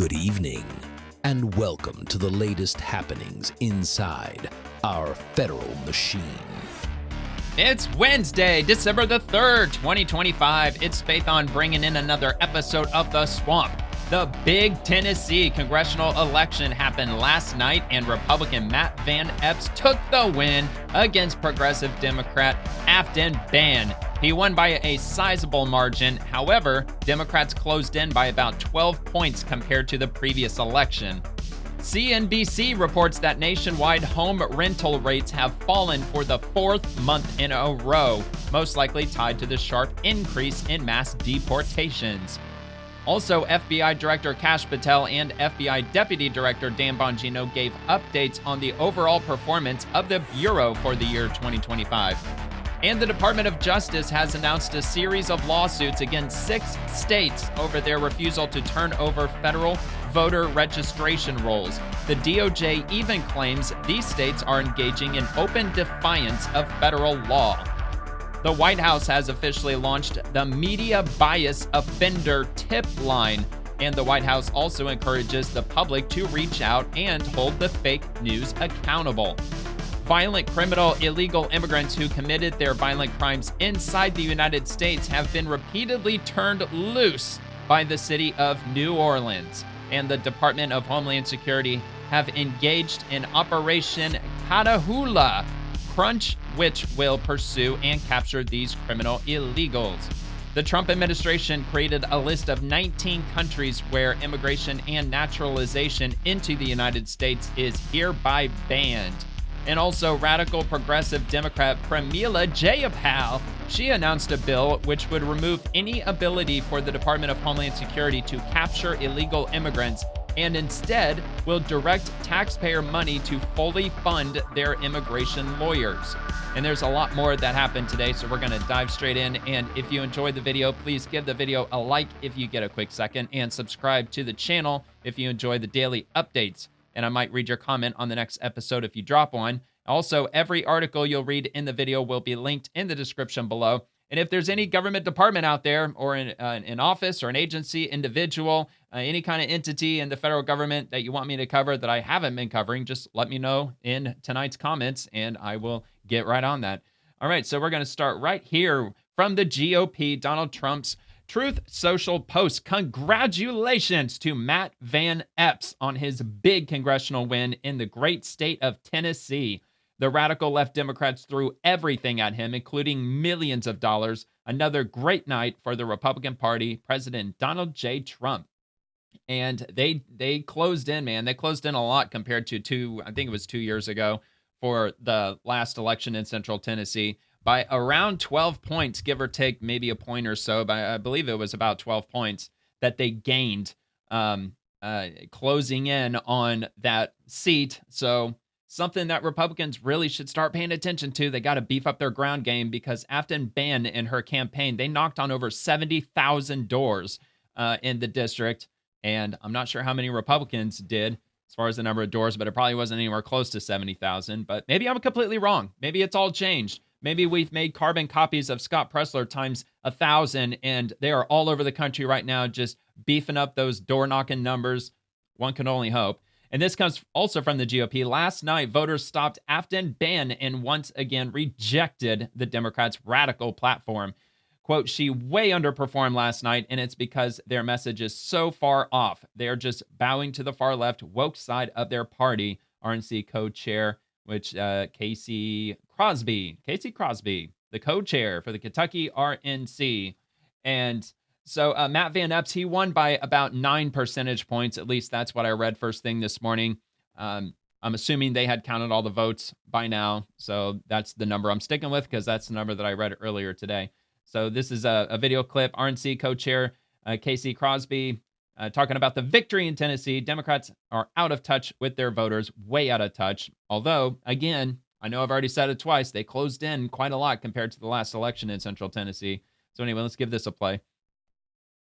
Good evening, and welcome to the latest happenings inside our federal machine. It's Wednesday, December the 3rd, 2025. It's Faith on bringing in another episode of The Swamp. The big Tennessee congressional election happened last night, and Republican Matt Van Epps took the win against progressive Democrat Aftyn Behn. He won by a sizable margin. However, Democrats closed in by about 12 points compared to the previous election. CNBC reports that nationwide home rental rates have fallen for the fourth month in a row, most likely tied to the sharp increase in mass deportations. Also, FBI Director Kash Patel and FBI Deputy Director Dan Bongino gave updates on the overall performance of the Bureau for the year 2025. And the Department of Justice has announced a series of lawsuits against 6 states over their refusal to turn over federal voter registration rolls. The DOJ even claims these states are engaging in open defiance of federal law. The White House has officially launched the Media Bias Offender Tip Line, and the White House also encourages the public to reach out and hold the fake news accountable. Violent criminal illegal immigrants who committed their violent crimes inside the United States have been repeatedly turned loose by the city of New Orleans, and the Department of Homeland Security have engaged in Operation Catahoula Crunch, which will pursue and capture these criminal illegals. The Trump administration created a list of 19 countries where immigration and naturalization into the United States is hereby banned. And also, radical progressive Democrat Pramila Jayapal, she announced a bill which would remove any ability for the Department of Homeland Security to capture illegal immigrants and instead will direct taxpayer money to fully fund their immigration lawyers. And there's a lot more that happened today, so we're going to dive straight in. And if you enjoyed the video, please give the video a like if you get a quick second, and subscribe to the channel if you enjoy the daily updates. And I might read your comment on the next episode if you drop one. Also, every article you'll read in the video will be linked in the description below. And if there's any government department out there, or an office or an agency, individual, any kind of entity in the federal government that you want me to cover that I haven't been covering, just let me know in tonight's comments and I will get right on that. All right, so we're going to start right here from the GOP, Donald Trump's Truth Social post. Congratulations to Matt Van Epps on his big congressional win in the great state of Tennessee. The radical left Democrats threw everything at him, including millions of dollars. Another great night for the Republican Party, President Donald J. Trump. And they closed in, man. They closed in a lot compared to I think it was 2 years ago for the last election in Central Tennessee, by around 12 points, give or take maybe a point or so. But I believe it was about 12 points that they gained closing in on that seat. So something that Republicans really should start paying attention to. They got to beef up their ground game, because Aftyn Behn in her campaign, they knocked on over 70,000 doors in the district. And I'm not sure how many Republicans did as far as the number of doors, but it probably wasn't anywhere close to 70,000. But maybe I'm completely wrong. Maybe it's all changed. Maybe we've made carbon copies of Scott Presler times 1,000, and they are all over the country right now just beefing up those door-knocking numbers. One can only hope. And this comes also from the GOP. Last night, voters stopped Aftyn Behn and once again rejected the Democrats' radical platform. Quote, she way underperformed last night, and it's because their message is so far off. They're just bowing to the far left woke side of their party, RNC co-chair, which Casey Crosby, the co-chair for the Kentucky RNC. And so Matt Van Epps, he won by about 9 percentage points. At least that's what I read first thing this morning. I'm assuming they had counted all the votes by now. So that's the number I'm sticking with, because that's the number that I read earlier today. So this is a video clip. RNC co-chair Casey Crosby talking about the victory in Tennessee. Democrats are out of touch with their voters, way out of touch. Although, again, I know I've already said it twice, they closed in quite a lot compared to the last election in Central Tennessee. So anyway, let's give this a play.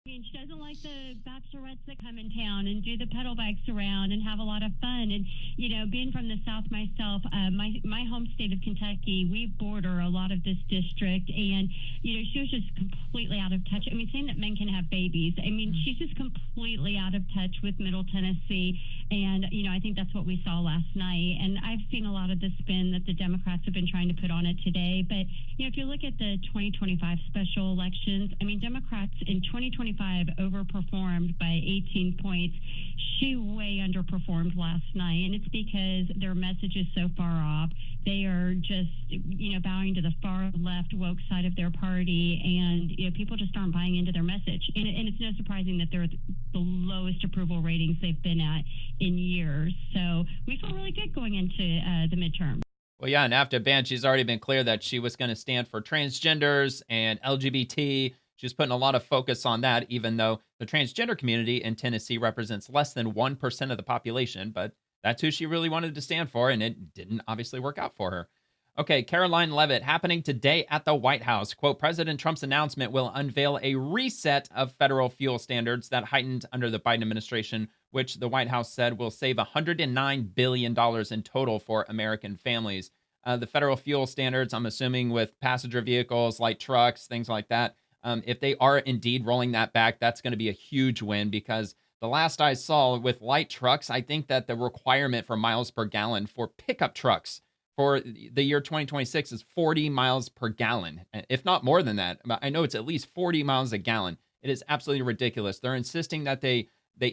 I mean, she doesn't like the bachelorettes that come in town and do the pedal bikes around and have a lot of fun. And, you know, being from the South myself, my home state of Kentucky, we border a lot of this district. And, you know, she was just completely out of touch. I mean, saying that men can have babies, I mean, she's just completely out of touch with Middle Tennessee. And, you know, I think that's what we saw last night. And I've seen a lot of the spin that the Democrats have been trying to put on it today. But, you know, if you look at the 2025 special elections, I mean, Democrats in 2025 overperformed by 18 points. She way underperformed last night, and it's because their message is so far off. They are just, you know, bowing to the far left woke side of their party, and, you know, people just aren't buying into their message. And it's no surprising that they're the lowest approval ratings they've been at in years. So we feel really good going into the midterm. Well, yeah, and Aftyn Behn, she's already been clear that she was going to stand for transgenders and LGBT. She's putting a lot of focus on that, even though the transgender community in Tennessee represents less than 1% of the population. But that's who she really wanted to stand for, and it didn't obviously work out for her. Okay, Caroline Leavitt, happening today at the White House. Quote, President Trump's announcement will unveil a reset of federal fuel standards that heightened under the Biden administration, which the White House said will save $109 billion in total for American families. The federal fuel standards, I'm assuming with passenger vehicles, light trucks, things like that, if they are indeed rolling that back, that's going to be a huge win, because the last I saw with light trucks, I think that the requirement for miles per gallon for pickup trucks for the year 2026 is 40 miles per gallon, if not more than that. I know it's at least 40 miles a gallon. It is absolutely ridiculous. They're insisting that they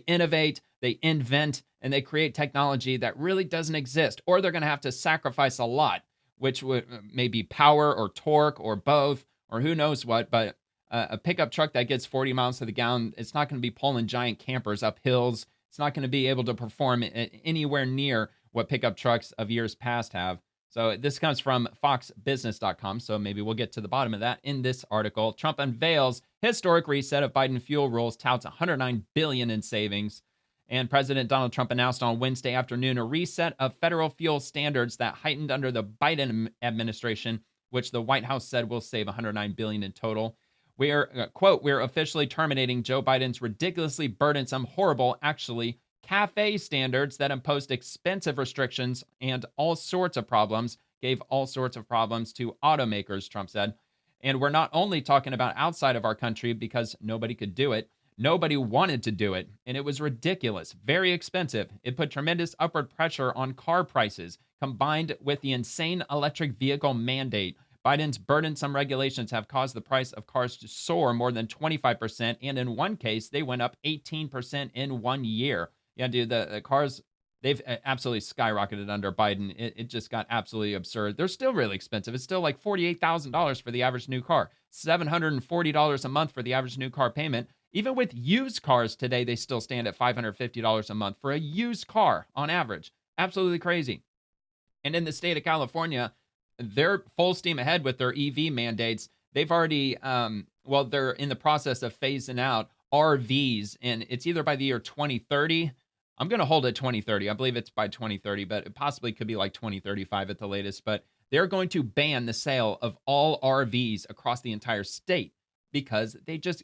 innovate, they invent, and they create technology that really doesn't exist, or they're going to have to sacrifice a lot, which would maybe power or torque or both, or who knows what. But a pickup truck that gets 40 miles to the gallon, it's not going to be pulling giant campers up hills. It's not going to be able to perform anywhere near what pickup trucks of years past have. So this comes from foxbusiness.com, so maybe we'll get to the bottom of that in this article. Trump unveils historic reset of Biden fuel rules, touts $109 billion in savings. And President Donald Trump announced on Wednesday afternoon a reset of federal fuel standards that heightened under the Biden administration, which the White House said will save $109 billion in total. Quote, we're officially terminating Joe Biden's ridiculously burdensome, horrible, actually, CAFE standards that imposed expensive restrictions and all sorts of problems, gave all sorts of problems to automakers, Trump said. And we're not only talking about outside of our country, because nobody could do it. Nobody wanted to do it, and it was ridiculous, very expensive. It put tremendous upward pressure on car prices, combined with the insane electric vehicle mandate. Biden's burdensome regulations have caused the price of cars to soar more than 25%, and in one case, they went up 18% in 1 year. Yeah, dude, the cars, they've absolutely skyrocketed under Biden. It just got absolutely absurd. They're still really expensive. It's still like $48,000 for the average new car, $740 a month for the average new car payment. Even with used cars today, they still stand at $550 a month for a used car on average. Absolutely crazy. And in the state of California, they're full steam ahead with their EV mandates. They've already, they're in the process of phasing out RVs, and it's either by the year 2030. I'm going to hold it 2030. I believe it's by 2030, but it possibly could be like 2035 at the latest. But they're going to ban the sale of all RVs across the entire state because they just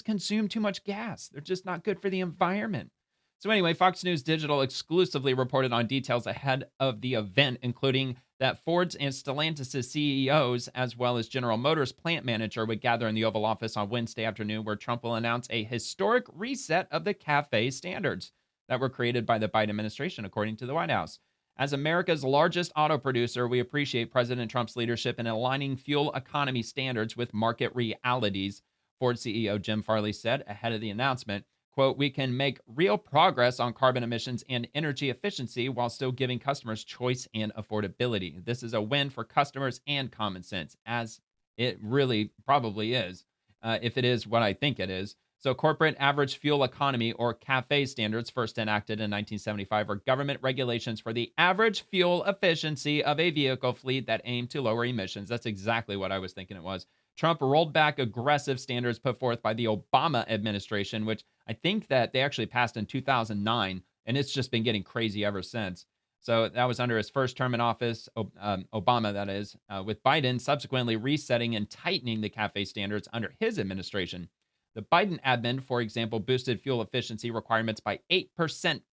consume too much gas. They're just not good for the environment. So anyway, Fox News Digital exclusively reported on details ahead of the event, including that Ford's and Stellantis' CEOs, as well as General Motors plant manager, would gather in the Oval Office on Wednesday afternoon, where Trump will announce a historic reset of the CAFE standards that were created by the Biden administration, according to the White House. As America's largest auto producer, we appreciate President Trump's leadership in aligning fuel economy standards with market realities, Ford CEO Jim Farley said ahead of the announcement. Quote, we can make real progress on carbon emissions and energy efficiency while still giving customers choice and affordability. This is a win for customers and common sense, as it really probably is, if it is what I think it is. So corporate average fuel economy, or CAFE standards, first enacted in 1975, are government regulations for the average fuel efficiency of a vehicle fleet that aim to lower emissions. That's exactly what I was thinking it was. Trump rolled back aggressive standards put forth by the Obama administration, which I think that they actually passed in 2009, and it's just been getting crazy ever since. So that was under his first term in office, Obama, that is, with Biden subsequently resetting and tightening the CAFE standards under his administration. The Biden admin, for example, boosted fuel efficiency requirements by 8%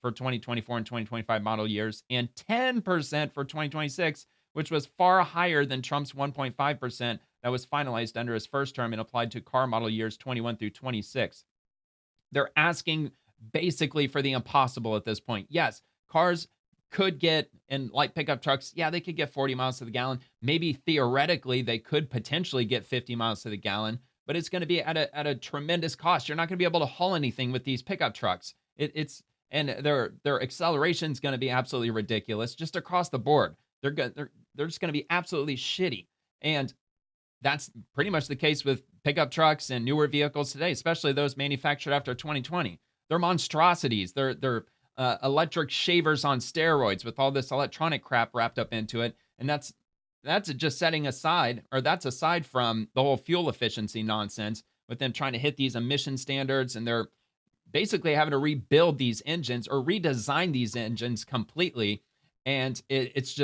for 2024 and 2025 model years and 10% for 2026, which was far higher than Trump's 1.5% that was finalized under his first term and applied to car model years 21 through 26. They're asking basically for the impossible at this point. Yes, cars could get, and light pickup trucks, yeah, they could get 40 miles to the gallon. Maybe theoretically they could potentially get 50 miles to the gallon, but it's going to be at a tremendous cost. You're not going to be able to haul anything with these pickup trucks. And their acceleration is going to be absolutely ridiculous just across the board. They're just going to be absolutely shitty. And that's pretty much the case with pickup trucks and newer vehicles today, especially those manufactured after 2020. They're monstrosities. They're electric shavers on steroids with all this electronic crap wrapped up into it. And that's just setting aside, or that's aside from the whole fuel efficiency nonsense with them trying to hit these emission standards. And they're basically having to rebuild these engines or redesign these engines completely. And it's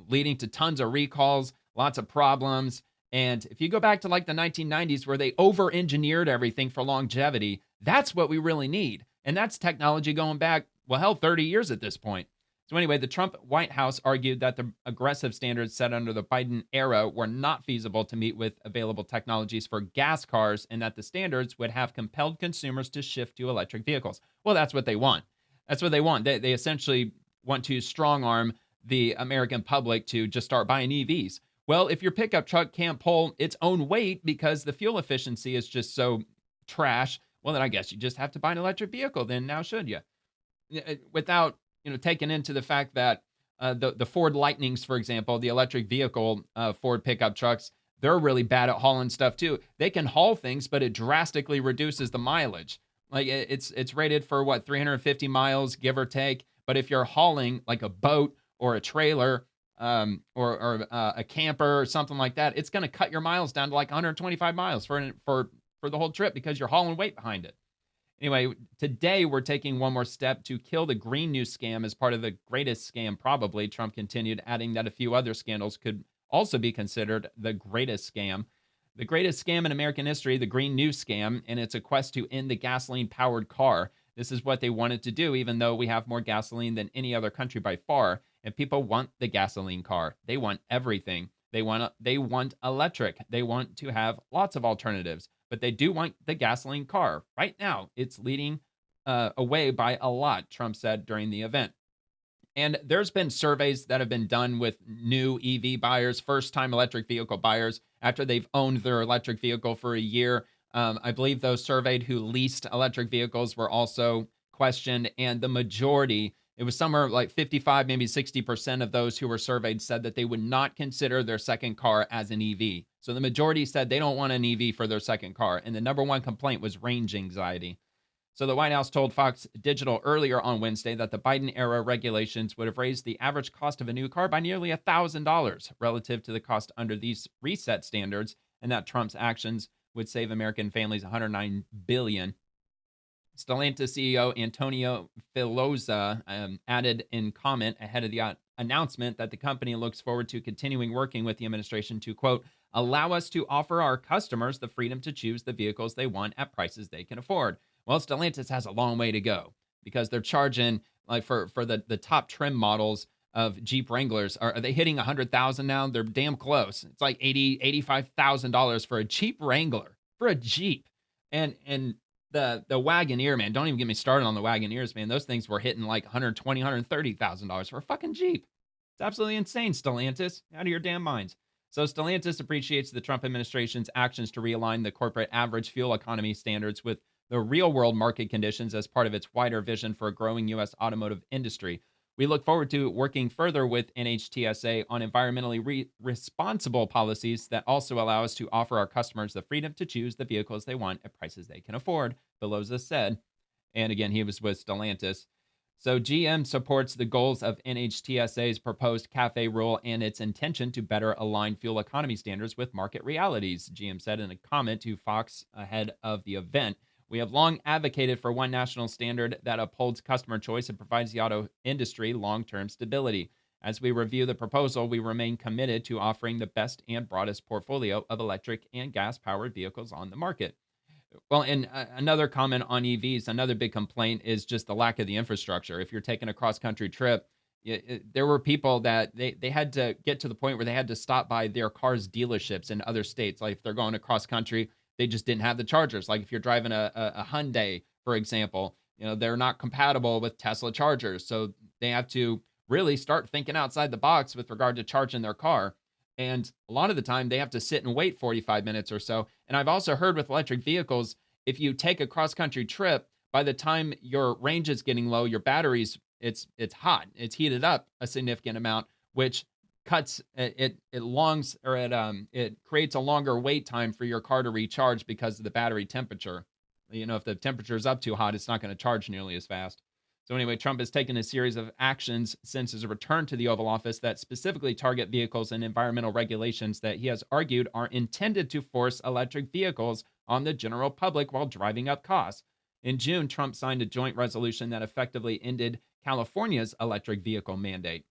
leading to tons of recalls, lots of problems. And if you go back to like the 1990s where they over-engineered everything for longevity, that's what we really need. And that's technology going back, well, hell, 30 years at this point. So anyway, the Trump White House argued that the aggressive standards set under the Biden era were not feasible to meet with available technologies for gas cars, and that the standards would have compelled consumers to shift to electric vehicles. Well, that's what they want. That's what they want. They essentially want to strong-arm the American public to just start buying EVs. Well, if your pickup truck can't pull its own weight because the fuel efficiency is just so trash, well, then I guess you just have to buy an electric vehicle. Then now should you? Without taking into the fact that the Ford Lightnings, for example, the electric vehicle Ford pickup trucks, they're really bad at hauling stuff too. They can haul things, but it drastically reduces the mileage. Like it's rated for 350 miles, give or take. But if you're hauling like a boat or a trailer, or a camper or something like that, it's going to cut your miles down to like 125 miles for the whole trip because you're hauling weight behind it. Anyway, today we're taking one more step to kill the green news scam as part of the greatest scam probably. Trump continued, adding that a few other scandals could also be considered the greatest scam. The greatest scam in American history, the green news scam, and it's a quest to end the gasoline-powered car. This is what they wanted to do, even though we have more gasoline than any other country by far. And people want the gasoline car. They want everything. They want electric. They want to have lots of alternatives, but they do want the gasoline car. Right now, it's leading away by a lot, Trump said during the event. And there's been surveys that have been done with new EV buyers, first-time electric vehicle buyers, after they've owned their electric vehicle for a year. I believe those surveyed who leased electric vehicles were also questioned, and the majority, it was somewhere like 55, maybe 60% of those who were surveyed said that they would not consider their second car as an EV. So the majority said they don't want an EV for their second car. And the number one complaint was range anxiety. So the White House told Fox Digital earlier on Wednesday that the Biden-era regulations would have raised the average cost of a new car by nearly $1,000 relative to the cost under these reset standards, and that Trump's actions would save American families $109 billion. Stellantis CEO Antonio Filosa added in comment ahead of the announcement that the company looks forward to continuing working with the administration to, quote, allow us to offer our customers the freedom to choose the vehicles they want at prices they can afford. Well, Stellantis has a long way to go because they're charging, like for the top trim models of Jeep Wranglers. Are they hitting 100,000 now? They're damn close. It's like $85,000 for a Jeep Wrangler, for a Jeep. And the Wagoneer, man, don't even get me started on the Wagoneers, man. Those things were hitting like $120,000, $130,000 for a fucking Jeep. It's absolutely insane, Stellantis. Out of your damn minds. So Stellantis appreciates the Trump administration's actions to realign the corporate average fuel economy standards with the real-world market conditions as part of its wider vision for a growing U.S. automotive industry. We look forward to working further with NHTSA on environmentally responsible policies that also allow us to offer our customers the freedom to choose the vehicles they want at prices they can afford, Filosa said. And again, he was with Stellantis. So GM supports the goals of NHTSA's proposed CAFE rule and its intention to better align fuel economy standards with market realities, GM said in a comment to Fox ahead of the event. We have long advocated for one national standard that upholds customer choice and provides the auto industry long-term stability. As we review the proposal, we remain committed to offering the best and broadest portfolio of electric and gas-powered vehicles on the market. Well, and another comment on EVs, another big complaint is just the lack of the infrastructure. If you're taking a cross-country trip, there were people that they had to get to the point where they had to stop by their cars' dealerships in other states. Like if they're going across country, they just didn't have the chargers. Like if you're driving a Hyundai, for example, they're not compatible with Tesla chargers. So they have to really start thinking outside the box with regard to charging their car. And a lot of the time, they have to sit and wait 45 minutes or so. And I've also heard with electric vehicles, if you take a cross-country trip, by the time your range is getting low, your batteries, it's hot. It's heated up a significant amount, which cuts it creates a longer wait time for your car to recharge because of the battery temperature. If the temperature is up too hot, it's not going to charge nearly as fast. So anyway, Trump has taken a series of actions since his return to the Oval Office that specifically target vehicles and environmental regulations that he has argued are intended to force electric vehicles on the general public while driving up costs. In June, Trump signed a joint resolution that effectively ended California's electric vehicle mandate.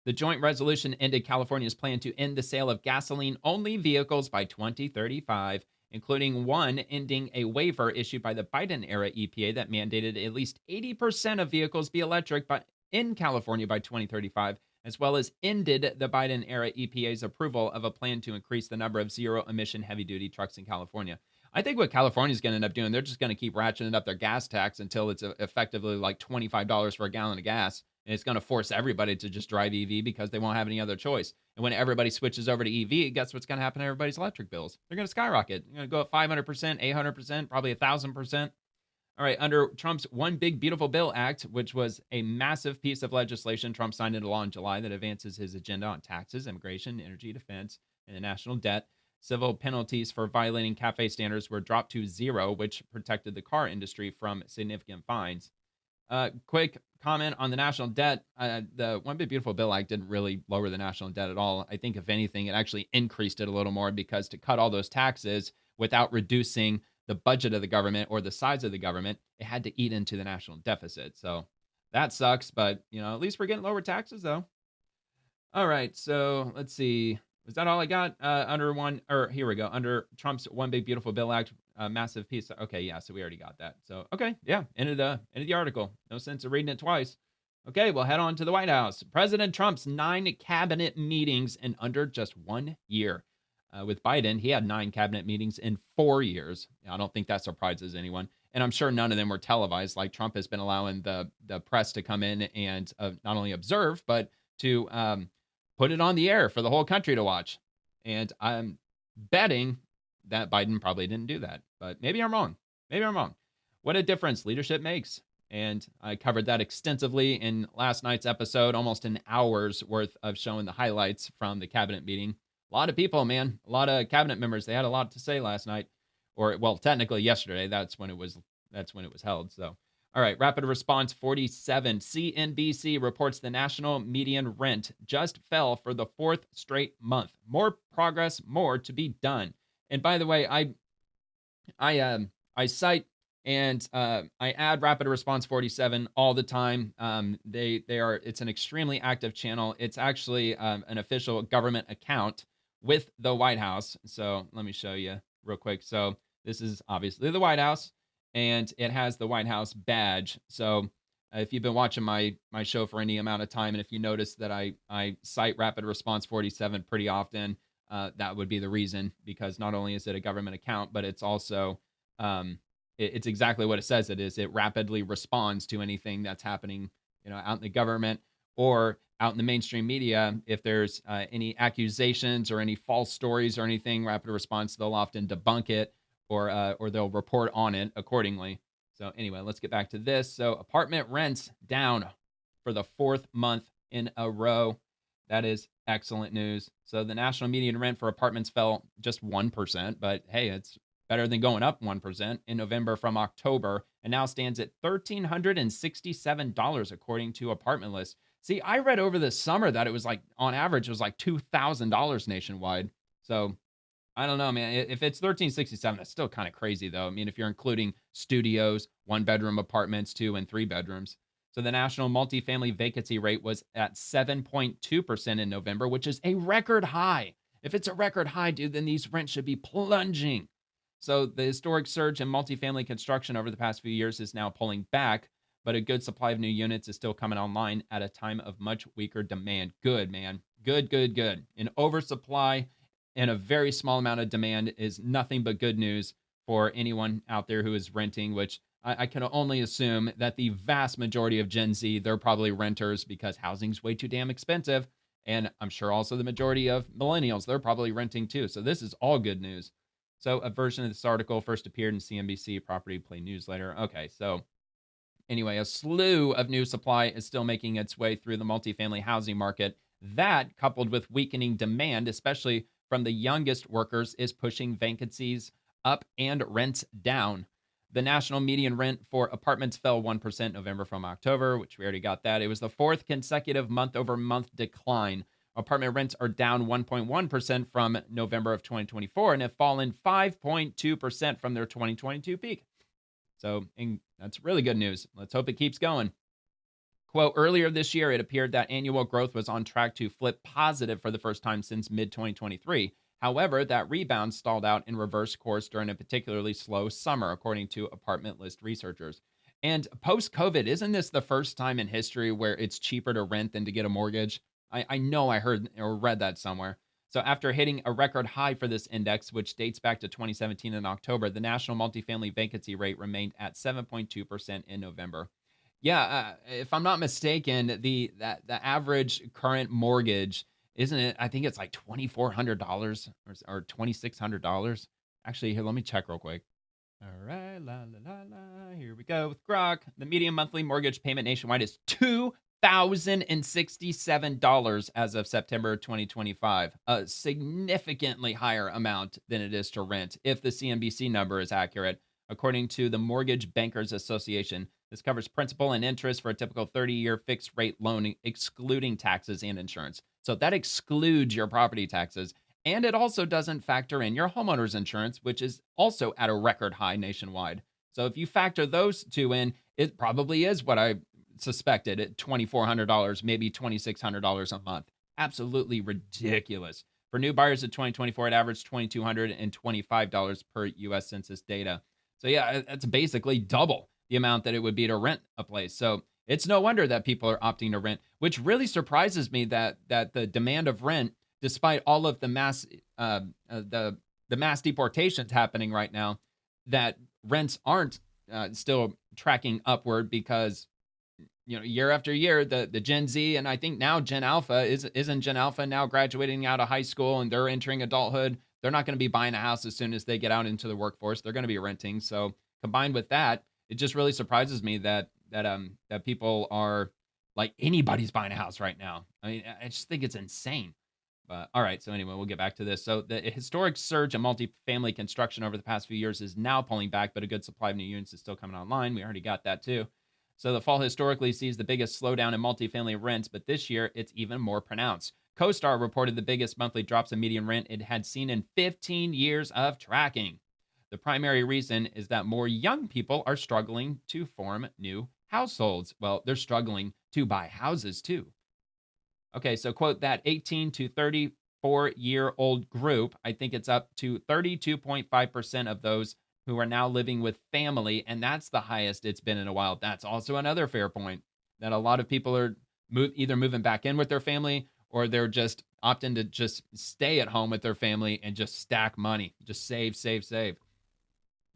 The joint resolution ended California's plan to end the sale of gasoline-only vehicles by 2035, including one ending a waiver issued by the Biden-era EPA that mandated at least 80% of vehicles be electric in California by 2035, as well as ended the Biden-era EPA's approval of a plan to increase the number of zero-emission heavy-duty trucks in California. I think what California is going to end up doing, they're just going to keep ratcheting up their gas tax until it's effectively like $25 for a gallon of gas. And it's going to force everybody to just drive EV because they won't have any other choice. And when everybody switches over to EV, guess what's going to happen to everybody's electric bills? They're going to skyrocket. They're going to go up 500%, 800%, probably 1,000%. All right, under Trump's One Big Beautiful Bill Act, which was a massive piece of legislation, Trump signed into law in July that advances his agenda on taxes, immigration, energy, defense, and the national debt. Civil penalties for violating CAFE standards were dropped to zero, which protected the car industry from significant fines. Quick comment on the national debt. The One Big Beautiful Bill Act didn't really lower the national debt at all. I think, if anything, it actually increased it a little more because to cut all those taxes without reducing the budget of the government or the size of the government, it had to eat into the national deficit. So that sucks, but, at least we're getting lower taxes, though. All right, so let's see. Was that all I got? Here we go. Under Trump's One Big Beautiful Bill Act, massive piece. Okay, yeah, so we already got that. So, okay, yeah, end of the article. No sense of reading it twice. Okay, we'll head on to the White House. President Trump's 9 cabinet meetings in under just 1 year. With Biden, he had 9 cabinet meetings in 4 years. I don't think that surprises anyone. And I'm sure none of them were televised. Like Trump has been allowing the press to come in and not only observe, but to put it on the air for the whole country to watch. And I'm betting that Biden probably didn't do that. But maybe I'm wrong. What a difference leadership makes. And I covered that extensively in last night's episode, almost an hour's worth of showing the highlights from the cabinet meeting. A lot of people, man, a lot of cabinet members. They had a lot to say last night, or well, technically yesterday. That's when it was held. So, all right, Rapid Response 47. CNBC reports the national median rent just fell for the 4th straight month. More progress, more to be done. And by the way, I cite and I add Rapid Response 47 all the time. It's an extremely active channel. It's actually an official government account with the White House. So let me show you real quick. So this is obviously the White House, and it has the White House badge. So if you've been watching my show for any amount of time, and if you notice that I cite Rapid Response 47 pretty often, that would be the reason, because not only is it a government account, but it's also it's exactly what it says it is. It rapidly responds to anything that's happening, out in the government or out in the mainstream media. If there's any accusations or any false stories or anything, Rapid Response, they'll often debunk it or they'll report on it accordingly. So anyway, let's get back to this. So apartment rents down for the 4th month in a row. That is excellent news. So the national median rent for apartments fell just 1%, but hey, it's better than going up 1% in November from October, and now stands at $1,367 according to Apartment List. See, I read over the summer that it was like, on average, it was like $2,000 nationwide. So I don't know, man. If it's $1,367, that's still kind of crazy, though. I mean, if you're including studios, 1-bedroom apartments, 2 and 3 bedrooms. So the national multifamily vacancy rate was at 7.2% in November, which is a record high. If it's a record high, dude, then these rents should be plunging. So the historic surge in multifamily construction over the past few years is now pulling back, but a good supply of new units is still coming online at a time of much weaker demand. Good, man. Good, good, good. An oversupply and a very small amount of demand is nothing but good news for anyone out there who is renting, which I can only assume that the vast majority of Gen Z, they're probably renters because housing's way too damn expensive. And I'm sure also the majority of millennials, they're probably renting too. So this is all good news. So a version of this article first appeared in CNBC Property Play newsletter. Okay, so anyway, a slew of new supply is still making its way through the multifamily housing market. That, coupled with weakening demand, especially from the youngest workers, is pushing vacancies up and rents down. The national median rent for apartments fell 1% November from October, which we already got that. It was the fourth consecutive month-over-month decline. Apartment rents are down 1.1% from November of 2024 and have fallen 5.2% from their 2022 peak. So that's really good news. Let's hope it keeps going. Quote, earlier this year, it appeared that annual growth was on track to flip positive for the first time since mid-2023. However, that rebound stalled out in reverse course during a particularly slow summer, according to apartment list researchers. And post-COVID, isn't this the first time in history where it's cheaper to rent than to get a mortgage? I know I heard or read that somewhere. So after hitting a record high for this index, which dates back to 2017 in October, the national multifamily vacancy rate remained at 7.2% in November. Yeah, if I'm not mistaken, the average current mortgage, isn't it? I think it's like $2,400 or $2,600. Actually, here, let me check real quick. All right, la la la la. Here we go with Grok. The median monthly mortgage payment nationwide is $2,067 as of September 2025, a significantly higher amount than it is to rent if the CNBC number is accurate. According to the Mortgage Bankers Association, this covers principal and interest for a typical 30-year fixed rate loan, excluding taxes and insurance. So that excludes your property taxes. And it also doesn't factor in your homeowner's insurance, which is also at a record high nationwide. So if you factor those two in, it probably is what I suspected at $2,400, maybe $2,600 a month. Absolutely ridiculous. For new buyers in 2024, it averaged $2,225 per U.S. Census data. So yeah, that's basically double the amount that it would be to rent a place. So it's no wonder that people are opting to rent, which really surprises me that the demand of rent, despite all of the mass the mass deportations happening right now, that rents aren't still tracking upward because year after year the Gen Z, and I think now Gen Alpha isn't Gen Alpha now graduating out of high school and they're entering adulthood. They're not going to be buying a house as soon as they get out into the workforce. They're going to be renting. So combined with that, it just really surprises me that people are like anybody's buying a house right now. I mean, I just think it's insane. But all right, so anyway, we'll get back to this. So the historic surge in multifamily construction over the past few years is now pulling back, but a good supply of new units is still coming online. We already got that too. So the fall historically sees the biggest slowdown in multifamily rents, but this year it's even more pronounced. CoStar reported the biggest monthly drops in median rent it had seen in 15 years of tracking. The primary reason is that more young people are struggling to form new households. Well, they're struggling to buy houses too. Okay, so quote, that 18 to 34-year-old group, I think it's up to 32.5% of those who are now living with family, and that's the highest it's been in a while. That's also another fair point, that a lot of people are either moving back in with their family or they're just opting to just stay at home with their family and just stack money, just save, save, save.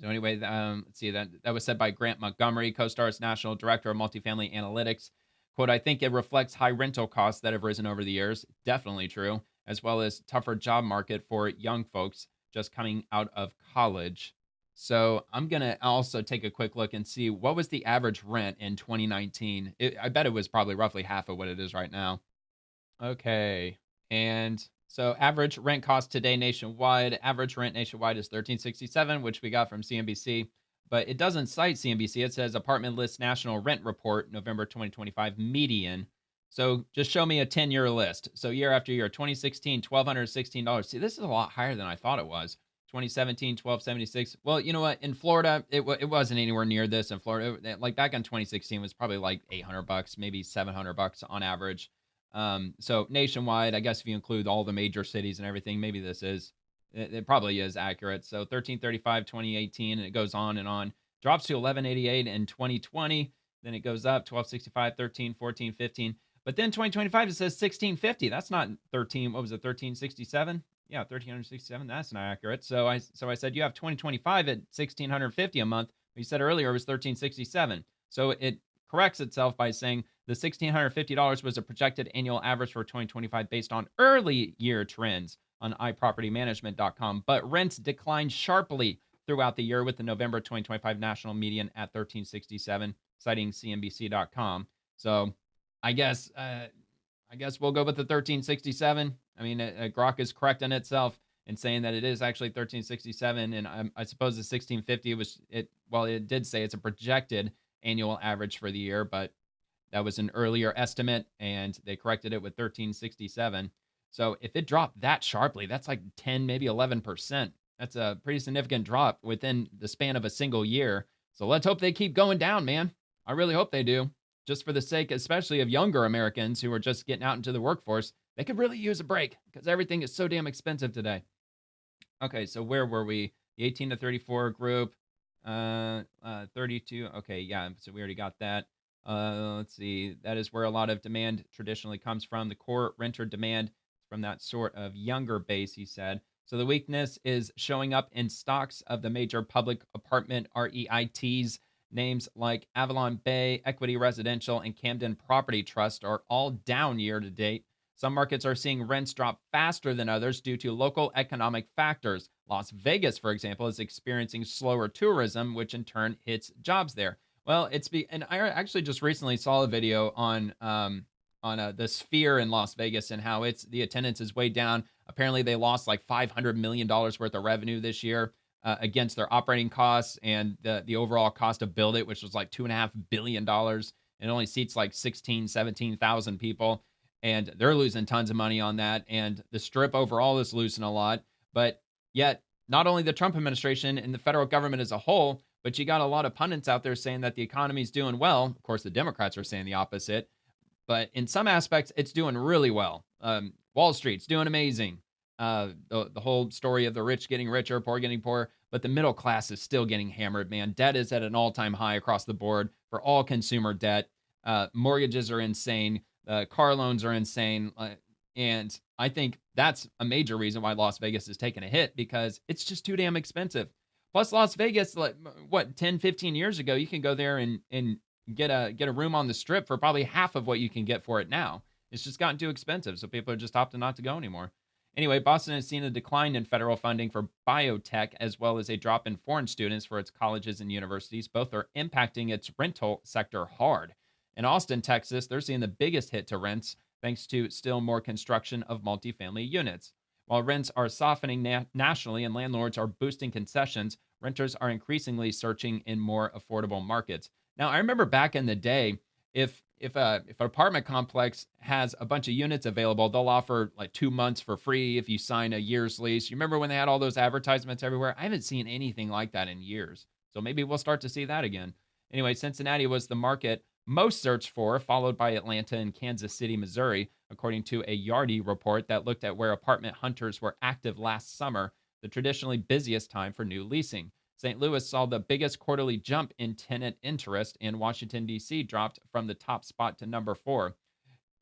So anyway, let's see, that was said by Grant Montgomery, CoStar's National Director of Multifamily Analytics. Quote, I think it reflects high rental costs that have risen over the years. Definitely true. As well as tougher job market for young folks just coming out of college. So I'm going to also take a quick look and see what was the average rent in 2019. I bet it was probably roughly half of what it is right now. Okay. And so average rent cost today nationwide, average rent nationwide is $1,367, which we got from CNBC. But it doesn't cite CNBC. It says Apartment List National Rent Report, November 2025 median. So just show me a 10-year list. So year after year, 2016, $1,216. See, this is a lot higher than I thought it was. 2017, $1,276. Well, you know what? In Florida, it wasn't anywhere near this. In Florida, like back in 2016, was probably like $800, maybe $700 on average. So nationwide, I guess if you include all the major cities and everything, maybe this is It probably is accurate. So 1335, 2018, and it goes on and on. Drops to 1188 in 2020. Then it goes up 1265, 13, 14, 15. But then 2025, it says 1650. That's not 13. What was it? 1367? Yeah, 1367. That's not accurate. So I said you have 2025 at 1650 a month. You said earlier it was 1367. So it corrects itself by saying the $1,650 was a projected annual average for 2025 based on early year trends on iPropertyManagement.com, but rents declined sharply throughout the year with the November 2025 national median at 1367, citing CNBC.com. So I guess we'll go with the 1367. I mean, Grok is correcting itself and saying that it is actually 1367, and I suppose the 1650 was it. Well, it did say it's a projected annual average for the year, but that was an earlier estimate, and they corrected it with 1367. So if it dropped that sharply, that's like 10, maybe 11%. That's a pretty significant drop within the span of a single year. So let's hope they keep going down, man. I really hope they do. Just for the sake, especially of younger Americans who are just getting out into the workforce, they could really use a break because everything is so damn expensive today. Okay, so where were we? The 18 to 34 group, 32. Okay, yeah, so we already got that. Let's see. That is where a lot of demand traditionally comes from. The core renter demand from that sort of younger base, he said. So the weakness is showing up in stocks of the major public apartment REITs. Names like Avalon Bay, Equity Residential, and Camden Property Trust are all down year to date. Some markets are seeing rents drop faster than others due to local economic factors. Las Vegas, for example, is experiencing slower tourism, which in turn hits jobs there. Well, and I actually just recently saw a video on the Sphere in Las Vegas and how the attendance is way down. Apparently, they lost like $500 million worth of revenue this year against their operating costs and the overall cost to build it, which was like $2.5 billion. It only seats like 17,000 people, and they're losing tons of money on that. And the Strip overall is losing a lot. But yet, not only the Trump administration and the federal government as a whole, but you got a lot of pundits out there saying that the economy is doing well. Of course, the Democrats are saying the opposite. But in some aspects, it's doing really well. Wall Street's doing amazing. The whole story of the rich getting richer, poor getting poorer, but the middle class is still getting hammered, man. Debt is at an all-time high across the board for all consumer debt. Mortgages are insane. Car loans are insane. And I think that's a major reason why Las Vegas is taking a hit, because it's just too damn expensive. Plus, Las Vegas, like, 10, 15 years ago, you can go there and get a room on the Strip for probably half of what you can get for it now. It's just gotten too expensive, so people are just opting not to go anymore. Anyway, Boston has seen a decline in federal funding for biotech, as well as a drop in foreign students for its colleges and universities. Both are impacting its rental sector hard. In Austin, Texas, they're seeing the biggest hit to rents, thanks to still more construction of multifamily units. While rents are softening nationally and landlords are boosting concessions, renters are increasingly searching in more affordable markets. Now, I remember back in the day, if an apartment complex has a bunch of units available, they'll offer like 2 months for free if you sign a year's lease. You remember when they had all those advertisements everywhere? I haven't seen anything like that in years. So maybe we'll start to see that again. Anyway, Cincinnati was the market most searched for, followed by Atlanta and Kansas City, Missouri, according to a Yardi report that looked at where apartment hunters were active last summer, the traditionally busiest time for new leasing. St. Louis saw the biggest quarterly jump in tenant interest, and Washington, D.C. dropped from the top spot to number 4.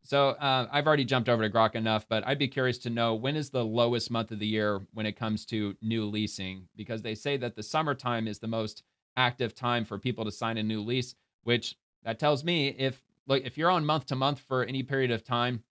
So I've already jumped over to Grok enough, but I'd be curious to know, when is the lowest month of the year when it comes to new leasing? Because they say that the summertime is the most active time for people to sign a new lease, which that tells me if you're on month to month for any period of time,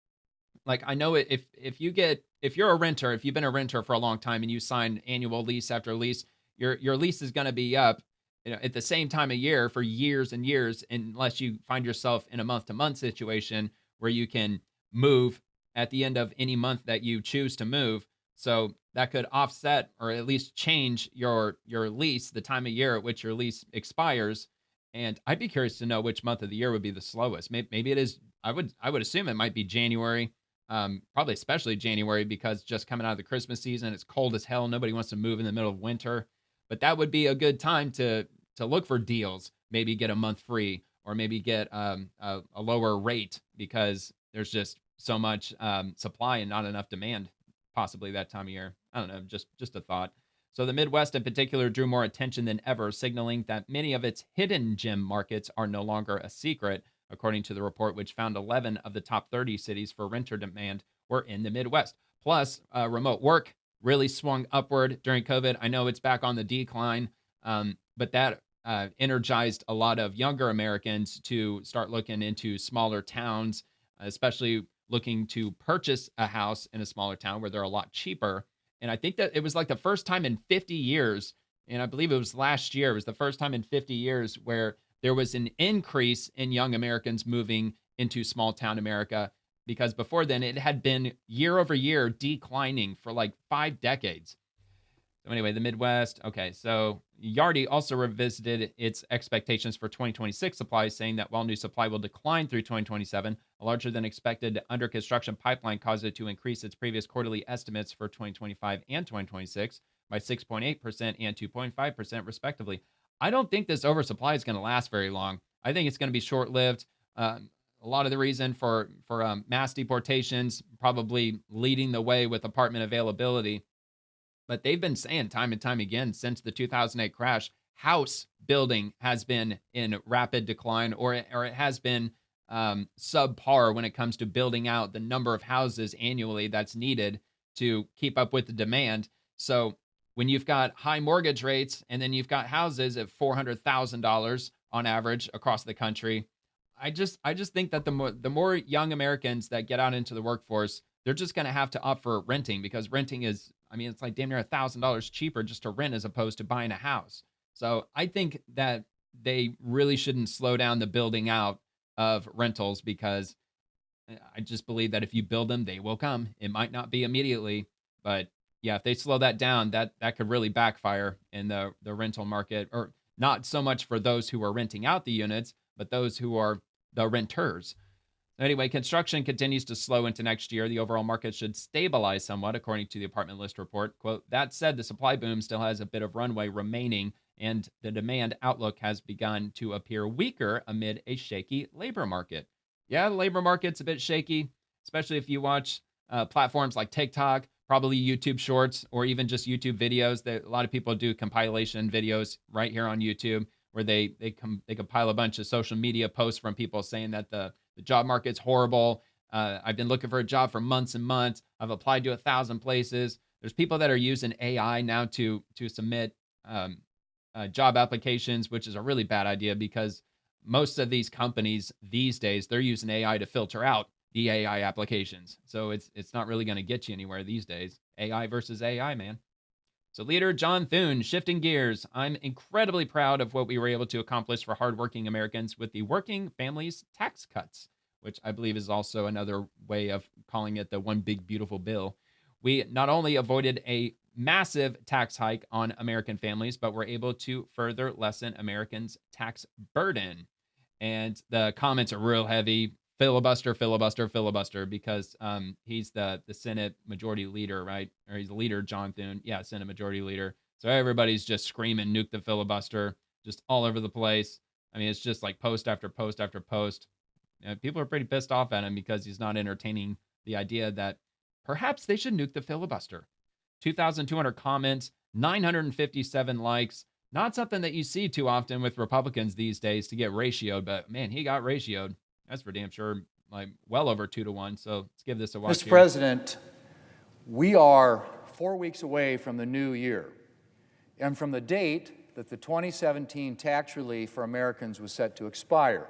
like, I know if you're a renter, if you've been a renter for a long time and you sign annual lease after lease, your lease is going to be up, at the same time of year for years and years, unless you find yourself in a month to month situation where you can move at the end of any month that you choose to move. So that could offset or at least change your lease, the time of year at which your lease expires. And I'd be curious to know which month of the year would be the slowest. Maybe it is. I would assume it might be January. Probably especially January, because just coming out of the Christmas season, it's cold as hell. Nobody wants to move in the middle of winter. But that would be a good time to look for deals. Maybe get a month free, or maybe get a lower rate, because there's just so much supply and not enough demand, possibly that time of year. I don't know, just a thought. So the Midwest in particular drew more attention than ever, signaling that many of its hidden gem markets are no longer a secret, according to the report, which found 11 of the top 30 cities for renter demand were in the Midwest. Plus, remote work really swung upward during COVID. I know it's back on the decline, but that energized a lot of younger Americans to start looking into smaller towns, especially looking to purchase a house in a smaller town where they're a lot cheaper. And I think that it was like the first time in 50 years, and I believe it was last year, it was the first time in 50 years where there was an increase in young Americans moving into small town America, because before then it had been year over year declining for like 5 decades. So anyway, the Midwest. Okay, so Yardi also revisited its expectations for 2026 supply, saying that while new supply will decline through 2027, a larger than expected under construction pipeline caused it to increase its previous quarterly estimates for 2025 and 2026 by 6.8% and 2.5% respectively. I don't think this oversupply is going to last very long. I think it's going to be short-lived. A lot of the reason for mass deportations probably leading the way with apartment availability. But they've been saying time and time again since the 2008 crash, house building has been in rapid decline, or it has been subpar when it comes to building out the number of houses annually that's needed to keep up with the demand. So when you've got high mortgage rates and then you've got houses at $400,000 on average across the country, I just think that the more young Americans that get out into the workforce, they're just going to have to opt for renting, because renting is, I mean, it's like damn near $1,000 cheaper just to rent as opposed to buying a house. So I think that they really shouldn't slow down the building out of rentals, because I just believe that if you build them, they will come. It might not be immediately, but yeah, if they slow that down, that could really backfire in the rental market, or not so much for those who are renting out the units, but those who are the renters. Anyway, construction continues to slow into next year. The overall market should stabilize somewhat, according to the apartment list report. Quote, that said, the supply boom still has a bit of runway remaining, and the demand outlook has begun to appear weaker amid a shaky labor market. Yeah, the labor market's a bit shaky, especially if you watch platforms like TikTok, probably YouTube Shorts, or even just YouTube videos. A lot of people do compilation videos right here on YouTube, where they compile a bunch of social media posts from people saying that the job market's horrible. I've been looking for a job for months and months. I've applied to 1,000 places. There's people that are using AI now to submit job applications, which is a really bad idea, because most of these companies these days, they're using AI to filter out the AI applications. So it's not really going to get you anywhere these days. AI versus AI, man. So leader John Thune, shifting gears. I'm incredibly proud of what we were able to accomplish for hardworking Americans with the Working Families Tax Cuts, which I believe is also another way of calling it the One Big Beautiful Bill. We not only avoided a massive tax hike on American families, but were able to further lessen Americans' tax burden. And the comments are real heavy. Filibuster, filibuster, filibuster, because he's the Senate Majority Leader, right? Or he's the leader, John Thune. Yeah, Senate Majority Leader. So everybody's just screaming, nuke the filibuster, just all over the place. I mean, it's just like post after post after post. People are pretty pissed off at him because he's not entertaining the idea that perhaps they should nuke the filibuster. 2,200 comments, 957 likes. Not something that you see too often with Republicans these days to get ratioed, but man, he got ratioed. That's for damn sure, like well over 2-1. So let's give this a watch. Mr. President, we are 4 weeks away from the new year and from the date that the 2017 tax relief for Americans was set to expire.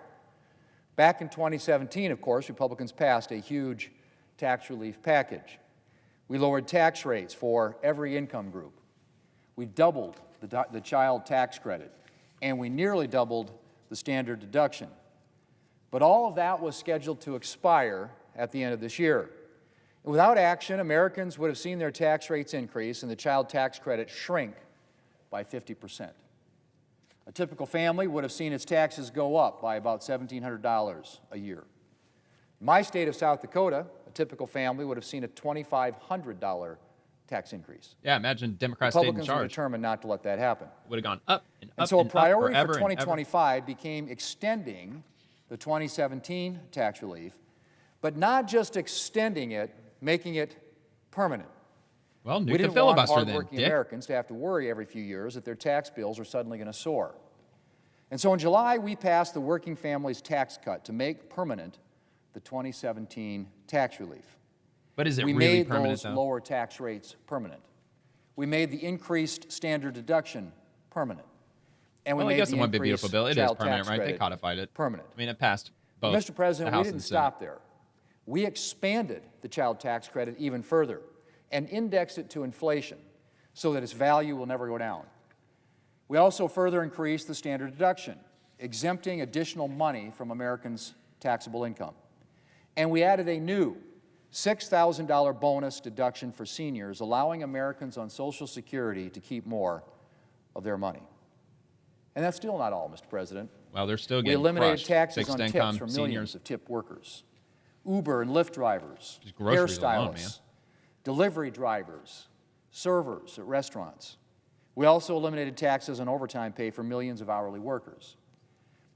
Back in 2017, of course, Republicans passed a huge tax relief package. We lowered tax rates for every income group. We doubled the child tax credit, and we nearly doubled the standard deduction. But all of that was scheduled to expire at the end of this year. Without action, Americans would have seen their tax rates increase and the child tax credit shrink by 50%. A typical family would have seen its taxes go up by about $1,700 a year. In my state of South Dakota, a typical family would have seen a $2,500 tax increase. Yeah, imagine Democrats stayed in Republicans charge. were determined not to let that happen. Would have gone up and up And so a priority up for 2025 became extending the 2017 tax relief, but not just extending it, making it permanent. Well, We nuke the didn't want filibuster then, hardworking Dick. Americans to have to worry every few years that their tax bills are suddenly going to soar. And so in July, we passed the Working Families Tax Cut to make permanent the 2017 tax relief. But is it We really made permanent, those though? lower tax rates permanent. We made the increased standard deduction permanent. And we Well, I made guess the in one big increased beautiful bill, it is child permanent, tax right? They credit codified it. permanent. I mean, it passed But both Mr. President, the we House didn't and the Senate. stop there. We expanded the child tax credit even further and indexed it to inflation so that its value will never go down. We also further increased the standard deduction, exempting additional money from Americans' taxable income. And we added a new $6,000 bonus deduction for seniors, allowing Americans on Social Security to keep more of their money. And that's still not all, Mr. President. Well, they're still We getting eliminated crushed. taxes Fixed on tips income, for millions seniors. of tipped workers, Uber and Lyft drivers, Just groceries alone, man. hairstylists, delivery drivers, servers at restaurants. We also eliminated taxes on overtime pay for millions of hourly workers.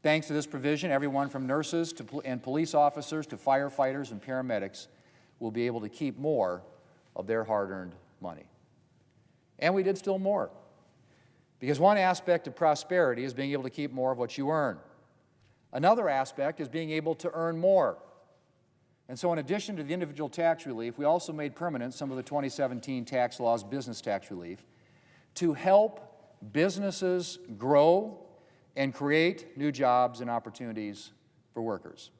Thanks to this provision, everyone from nurses and police officers to firefighters and paramedics will be able to keep more of their hard-earned money. And we did still more. Because one aspect of prosperity is being able to keep more of what you earn. Another aspect is being able to earn more. And so in addition to the individual tax relief, we also made permanent some of the 2017 tax laws, business tax relief, to help businesses grow and create new jobs and opportunities for workers.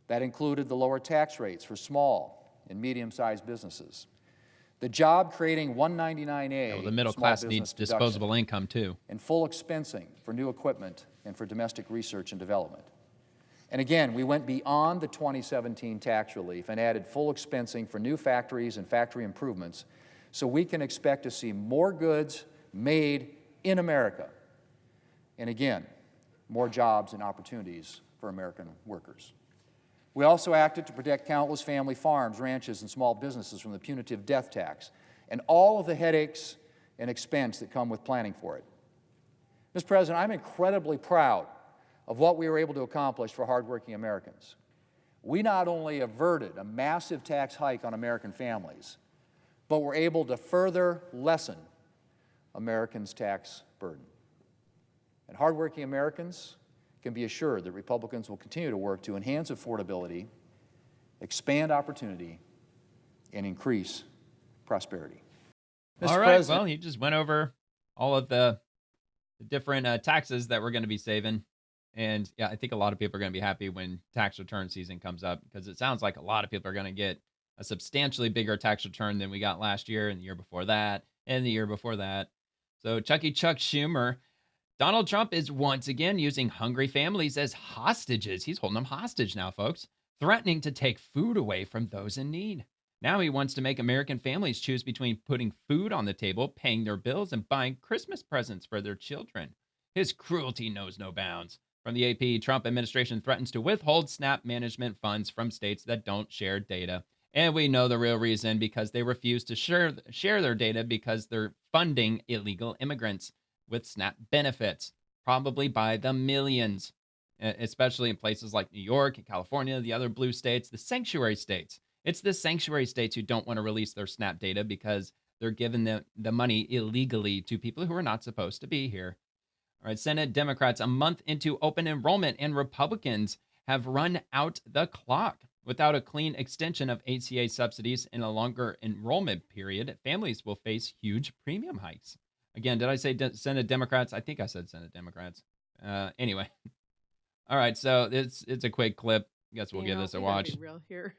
That included the lower tax rates for small and medium-sized businesses, the job-creating 199A Well, the middle small class business needs deduction, disposable income, too. and full expensing for new equipment and for domestic research and development. And again, we went beyond the 2017 tax relief and added full expensing for new factories and factory improvements so we can expect to see more goods made in America. And again, more jobs and opportunities for American workers. We also acted to protect countless family farms, ranches, and small businesses from the punitive death tax and all of the headaches and expense that come with planning for it. Mr. President, I'm incredibly proud of what we were able to accomplish for hardworking Americans. We not only averted a massive tax hike on American families, but were able to further lessen Americans' tax burden. And hardworking Americans can be assured that Republicans will continue to work to enhance affordability, expand opportunity, and increase prosperity. All right, well, he just went over all of the different taxes that we're going to be saving. And yeah, I think a lot of people are going to be happy when tax return season comes up, because it sounds like a lot of people are going to get a substantially bigger tax return than we got last year and the year before that and the year before that. So Chuck Schumer, Donald Trump is once again using hungry families as hostages. He's holding them hostage now, folks, threatening to take food away from those in need. Now he wants to make American families choose between putting food on the table, paying their bills, and buying Christmas presents for their children. His cruelty knows no bounds. From the AP, Trump administration threatens to withhold SNAP management funds from states that don't share data. And we know the real reason, because they refuse to share their data because they're funding illegal immigrants with SNAP benefits, probably by the millions, especially in places like New York and California, the other blue states, the sanctuary states. It's the sanctuary states who don't want to release their SNAP data because they're giving the money illegally to people who are not supposed to be here. All right, Senate Democrats a month into open enrollment, and Republicans have run out the clock. Without a clean extension of ACA subsidies in a longer enrollment period, families will face huge premium hikes. Again, did I say Senate Democrats? I think I said Senate Democrats. Anyway. All right, so it's a quick clip. I guess we'll give this a watch. Be real here.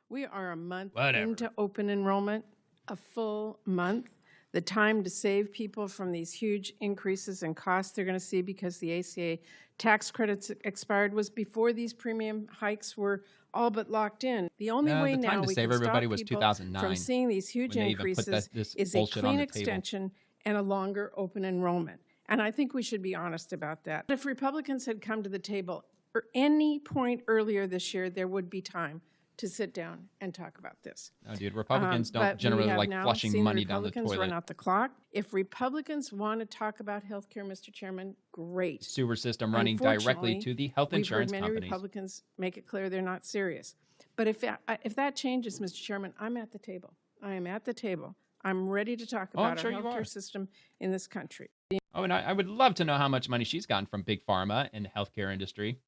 We are a month Whatever. into open enrollment, a full month. The time to save people from these huge increases in costs they're going to see because the ACA tax credits expired was before these premium hikes were all but locked in. The only way the time now to we save can everybody stop was people 2009, from seeing these huge when they even put increases this is a bullshit on clean the table. extension and a longer open enrollment. And I think we should be honest about that. If Republicans had come to the table at any point earlier this year, there would be time to sit down and talk about this. No, dude, Republicans don't But generally we have like now flushing seen money down the Republicans toilet. run out the clock. If Republicans want to talk about health care, Mr. Chairman, great. Sewer system running directly to the health insurance we've heard many companies. Republicans make it clear they're not serious. But if that changes, Mr. Chairman, I'm at the table. I am at the table. I'm ready to talk Oh, I'm about sure our you are. healthcare system in this country. Oh, and I would love to know how much money she's gotten from Big Pharma and the healthcare industry.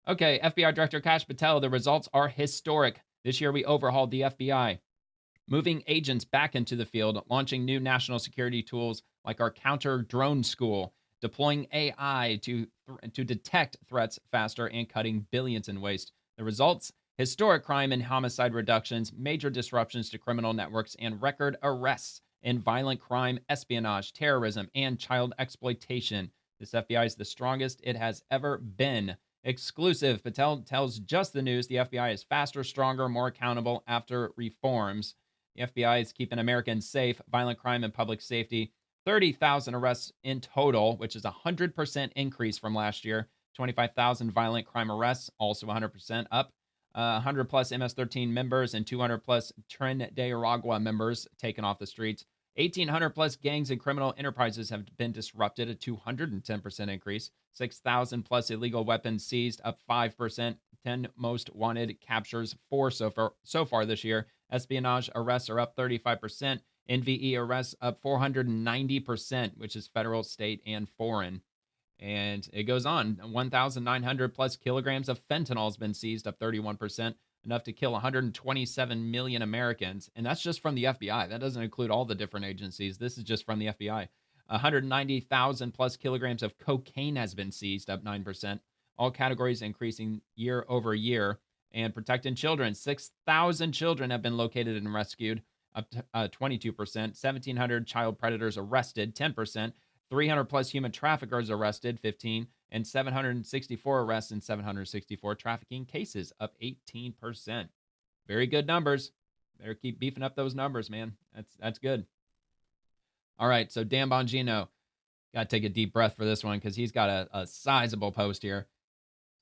Okay, FBI Director Kash Patel, the results are historic. This year we overhauled the FBI, moving agents back into the field, launching new national security tools like our counter drone school, deploying AI to detect threats faster, and cutting billions in waste. The results: historic crime and homicide reductions, major disruptions to criminal networks, and record arrests in violent crime, espionage, terrorism, and child exploitation. This FBI is the strongest it has ever been. Exclusive. Patel tells Just the News the FBI is faster, stronger, more accountable after reforms. The FBI is keeping Americans safe, violent crime and public safety. 30,000 arrests in total, which is a 100% increase from last year. 25,000 violent crime arrests, also 100% up. 100 plus MS-13 members and 200 plus Tren de Aragua members taken off the streets. 1,800 plus gangs and criminal enterprises have been disrupted, a 210% increase. 6,000 plus illegal weapons seized, up 5%. 10 most wanted captures, 4 so far this year. Espionage arrests are up 35%. NVE arrests up 490%, which is federal, state, and foreign. And it goes on. 1,900 plus kilograms of fentanyl has been seized, up 31%, enough to kill 127 million Americans. And that's just from the FBI. That doesn't include all the different agencies. This is just from the FBI. 190,000 plus kilograms of cocaine has been seized, up 9%. All categories increasing year over year. And protecting children, 6,000 children have been located and rescued, up to 22%. 1,700 child predators arrested, 10%. 300 plus human traffickers arrested, 15, and 764 arrests and 764 trafficking cases, up 18%. Very good numbers. Better keep beefing up those numbers, man. That's good. All right, so Dan Bongino, got to take a deep breath for this one because he's got a sizable post here.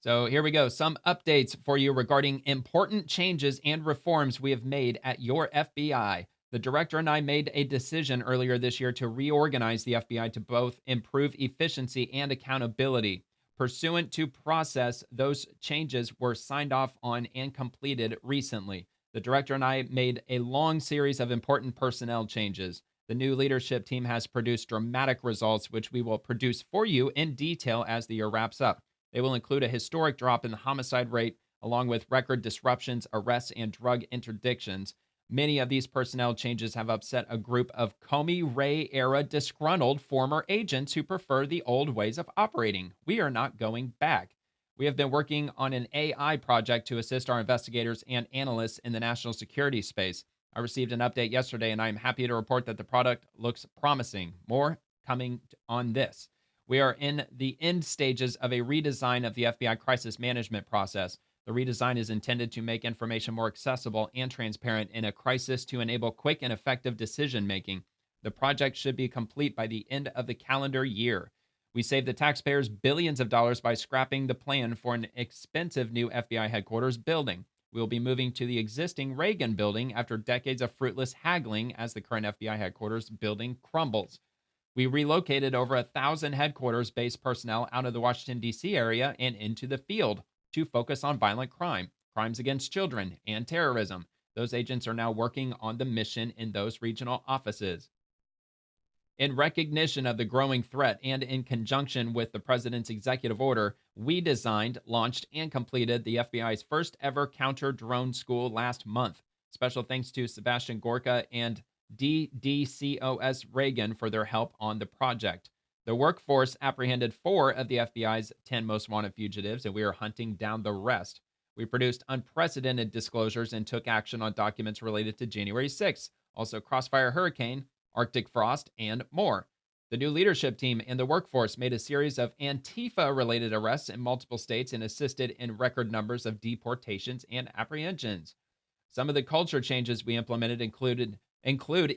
So here we go. Some updates for you regarding important changes and reforms we have made at your FBI. The director and I made a decision earlier this year to reorganize the FBI to both improve efficiency and accountability. Pursuant to process, those changes were signed off on and completed recently. The director and I made a long series of important personnel changes. The new leadership team has produced dramatic results, which we will produce for you in detail as the year wraps up. They will include a historic drop in the homicide rate, along with record disruptions, arrests, and drug interdictions. Many of these personnel changes have upset a group of Comey Ray-era disgruntled former agents who prefer the old ways of operating. We are not going back. We have been working on an AI project to assist our investigators and analysts in the national security space. I received an update yesterday, and I am happy to report that the product looks promising. More coming on this. We are in the end stages of a redesign of the FBI crisis management process. The redesign is intended to make information more accessible and transparent in a crisis to enable quick and effective decision-making. The project should be complete by the end of the calendar year. We saved the taxpayers billions of dollars by scrapping the plan for an expensive new FBI headquarters building. We will be moving to the existing Reagan building after decades of fruitless haggling as the current FBI headquarters building crumbles. We relocated over 1,000 headquarters-based personnel out of the Washington, D.C. area and into the field to focus on violent crime, crimes against children, and terrorism. Those agents are now working on the mission in those regional offices. In recognition of the growing threat and in conjunction with the president's executive order, we designed, launched, and completed the FBI's first ever counter-drone school last month. Special thanks to Sebastian Gorka and DDCOS Reagan for their help on the project. The workforce apprehended 4 of the FBI's 10 most wanted fugitives, and we are hunting down the rest. We produced unprecedented disclosures and took action on documents related to January 6th, also Crossfire Hurricane, Arctic Frost, and more. The new leadership team and the workforce made a series of Antifa-related arrests in multiple states and assisted in record numbers of deportations and apprehensions. Some of the culture changes we implemented include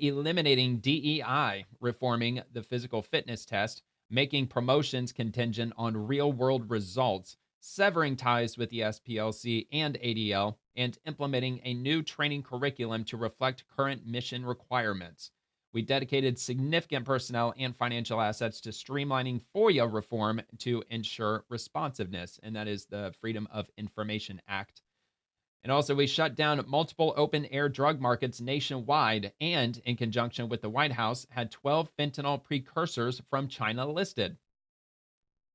eliminating DEI, reforming the physical fitness test, making promotions contingent on real-world results, severing ties with the SPLC and ADL, and implementing a new training curriculum to reflect current mission requirements. We dedicated significant personnel and financial assets to streamlining FOIA reform to ensure responsiveness, and that is the Freedom of Information Act. And also, we shut down multiple open-air drug markets nationwide and, in conjunction with the White House, had 12 fentanyl precursors from China listed.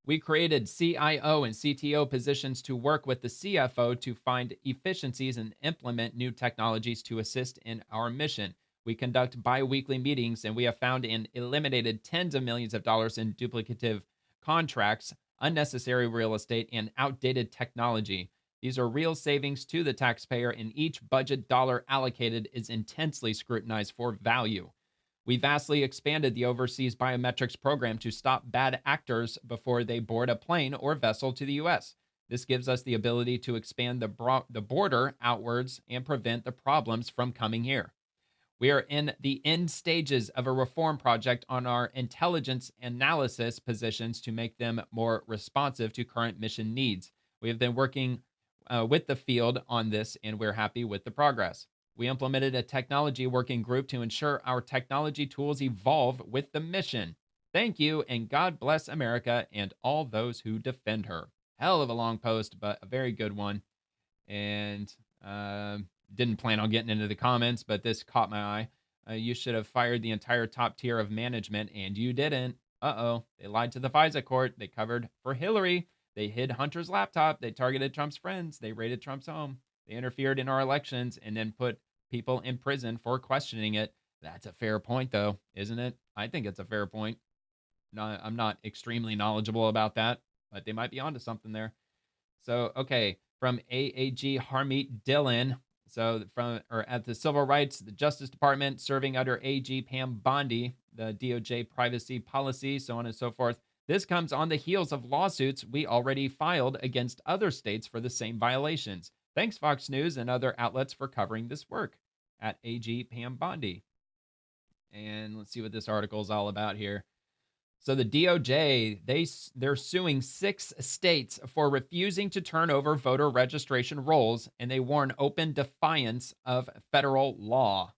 We created CIO and CTO positions to work with the CFO to find efficiencies and implement new technologies to assist in our mission. We conduct bi-weekly meetings, and we have found and eliminated tens of millions of dollars in duplicative contracts, unnecessary real estate, and outdated technology. These are real savings to the taxpayer, and each budget dollar allocated is intensely scrutinized for value. We vastly expanded the overseas biometrics program to stop bad actors before they board a plane or vessel to the U.S. This gives us the ability to expand the border outwards and prevent the problems from coming here. We are in the end stages of a reform project on our intelligence analysis positions to make them more responsive to current mission needs. We have been working with the field on this, and we're happy with the progress. We implemented a technology working group to ensure our technology tools evolve with the mission. Thank you, and God bless America and all those who defend her. Hell of a long post, but a very good one. And didn't plan on getting into the comments, but this caught my eye. You should have fired the entire top tier of management, and you didn't. Uh-oh. They lied to the FISA court. They covered for Hillary. They hid Hunter's laptop. They targeted Trump's friends. They raided Trump's home. They interfered in our elections and then put people in prison for questioning it. That's a fair point, though, isn't it? I think it's a fair point. No, I'm not extremely knowledgeable about that, but they might be onto something there. So, okay, from AAG Harmeet Dillon. So, at the Civil Rights, the Justice Department, serving under AG Pam Bondi, the DOJ privacy policy, so on and so forth. This comes on the heels of lawsuits we already filed against other states for the same violations. Thanks, Fox News and other outlets, for covering this work. At AG Pam Bondi. And let's see what this article is all about here. So the DOJ, they're suing 6 states for refusing to turn over voter registration rolls, and they warn open defiance of federal law.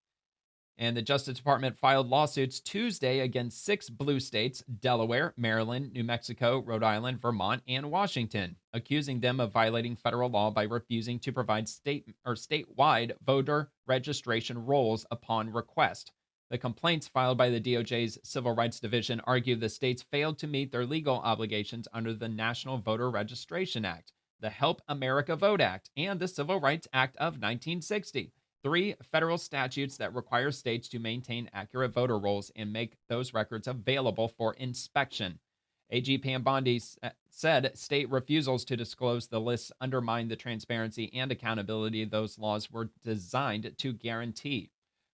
And the Justice Department filed lawsuits Tuesday against 6 blue states, Delaware, Maryland, New Mexico, Rhode Island, Vermont, and Washington, accusing them of violating federal law by refusing to provide statewide voter registration rolls upon request. The complaints filed by the DOJ's Civil Rights Division argue the states failed to meet their legal obligations under the National Voter Registration Act, the Help America Vote Act, and the Civil Rights Act of 1960. 3 federal statutes that require states to maintain accurate voter rolls and make those records available for inspection. AG Pam Bondi said state refusals to disclose the lists undermine the transparency and accountability those laws were designed to guarantee.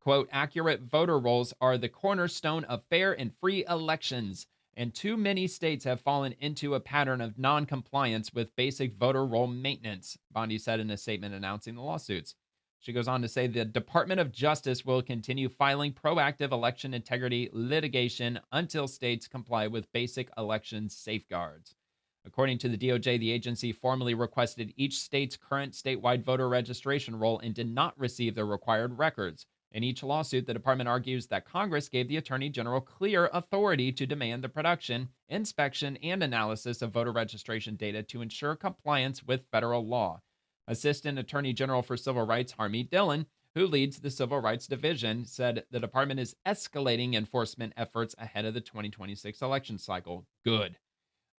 Quote, accurate voter rolls are the cornerstone of fair and free elections, and too many states have fallen into a pattern of non-compliance with basic voter roll maintenance, Bondi said in a statement announcing the lawsuits. She goes on to say the Department of Justice will continue filing proactive election integrity litigation until states comply with basic election safeguards. According to the DOJ, the agency formally requested each state's current statewide voter registration roll and did not receive the required records. In each lawsuit, the department argues that Congress gave the Attorney General clear authority to demand the production, inspection, and analysis of voter registration data to ensure compliance with federal law. Assistant Attorney General for Civil Rights Harmeet Dillon, who leads the Civil Rights Division, said the department is escalating enforcement efforts ahead of the 2026 election cycle. Good.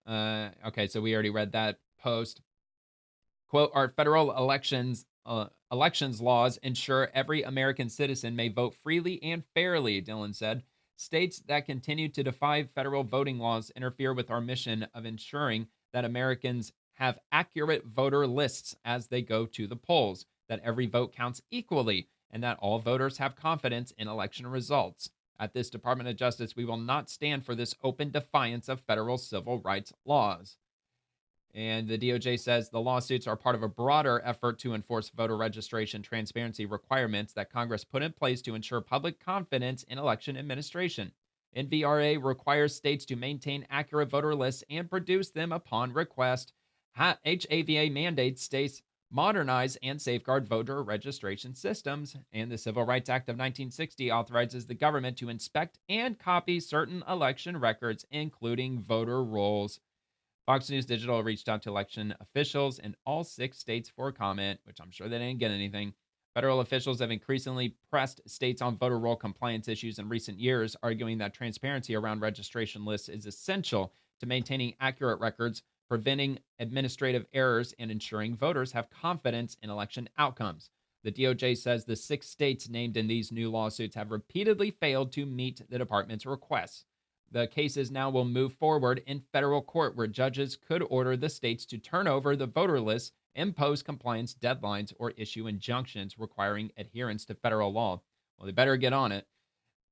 Okay, so we already read that post. Quote, our federal elections laws ensure every American citizen may vote freely and fairly, Dillon said. States that continue to defy federal voting laws interfere with our mission of ensuring that Americans have accurate voter lists as they go to the polls, that every vote counts equally, and that all voters have confidence in election results. At this Department of Justice, we will not stand for this open defiance of federal civil rights laws. And the DOJ says the lawsuits are part of a broader effort to enforce voter registration transparency requirements that Congress put in place to ensure public confidence in election administration. NVRA requires states to maintain accurate voter lists and produce them upon request. HAVA mandates states modernize and safeguard voter registration systems, and the Civil Rights Act of 1960 authorizes the government to inspect and copy certain election records, including voter rolls. Fox News Digital reached out to election officials in all 6 states for comment, which I'm sure they didn't get anything. Federal officials have increasingly pressed states on voter roll compliance issues in recent years, arguing that transparency around registration lists is essential to maintaining accurate records, preventing administrative errors, and ensuring voters have confidence in election outcomes. The DOJ says the 6 states named in these new lawsuits have repeatedly failed to meet the department's requests. The cases now will move forward in federal court, where judges could order the states to turn over the voter lists, impose compliance deadlines, or issue injunctions requiring adherence to federal law. Well, they better get on it.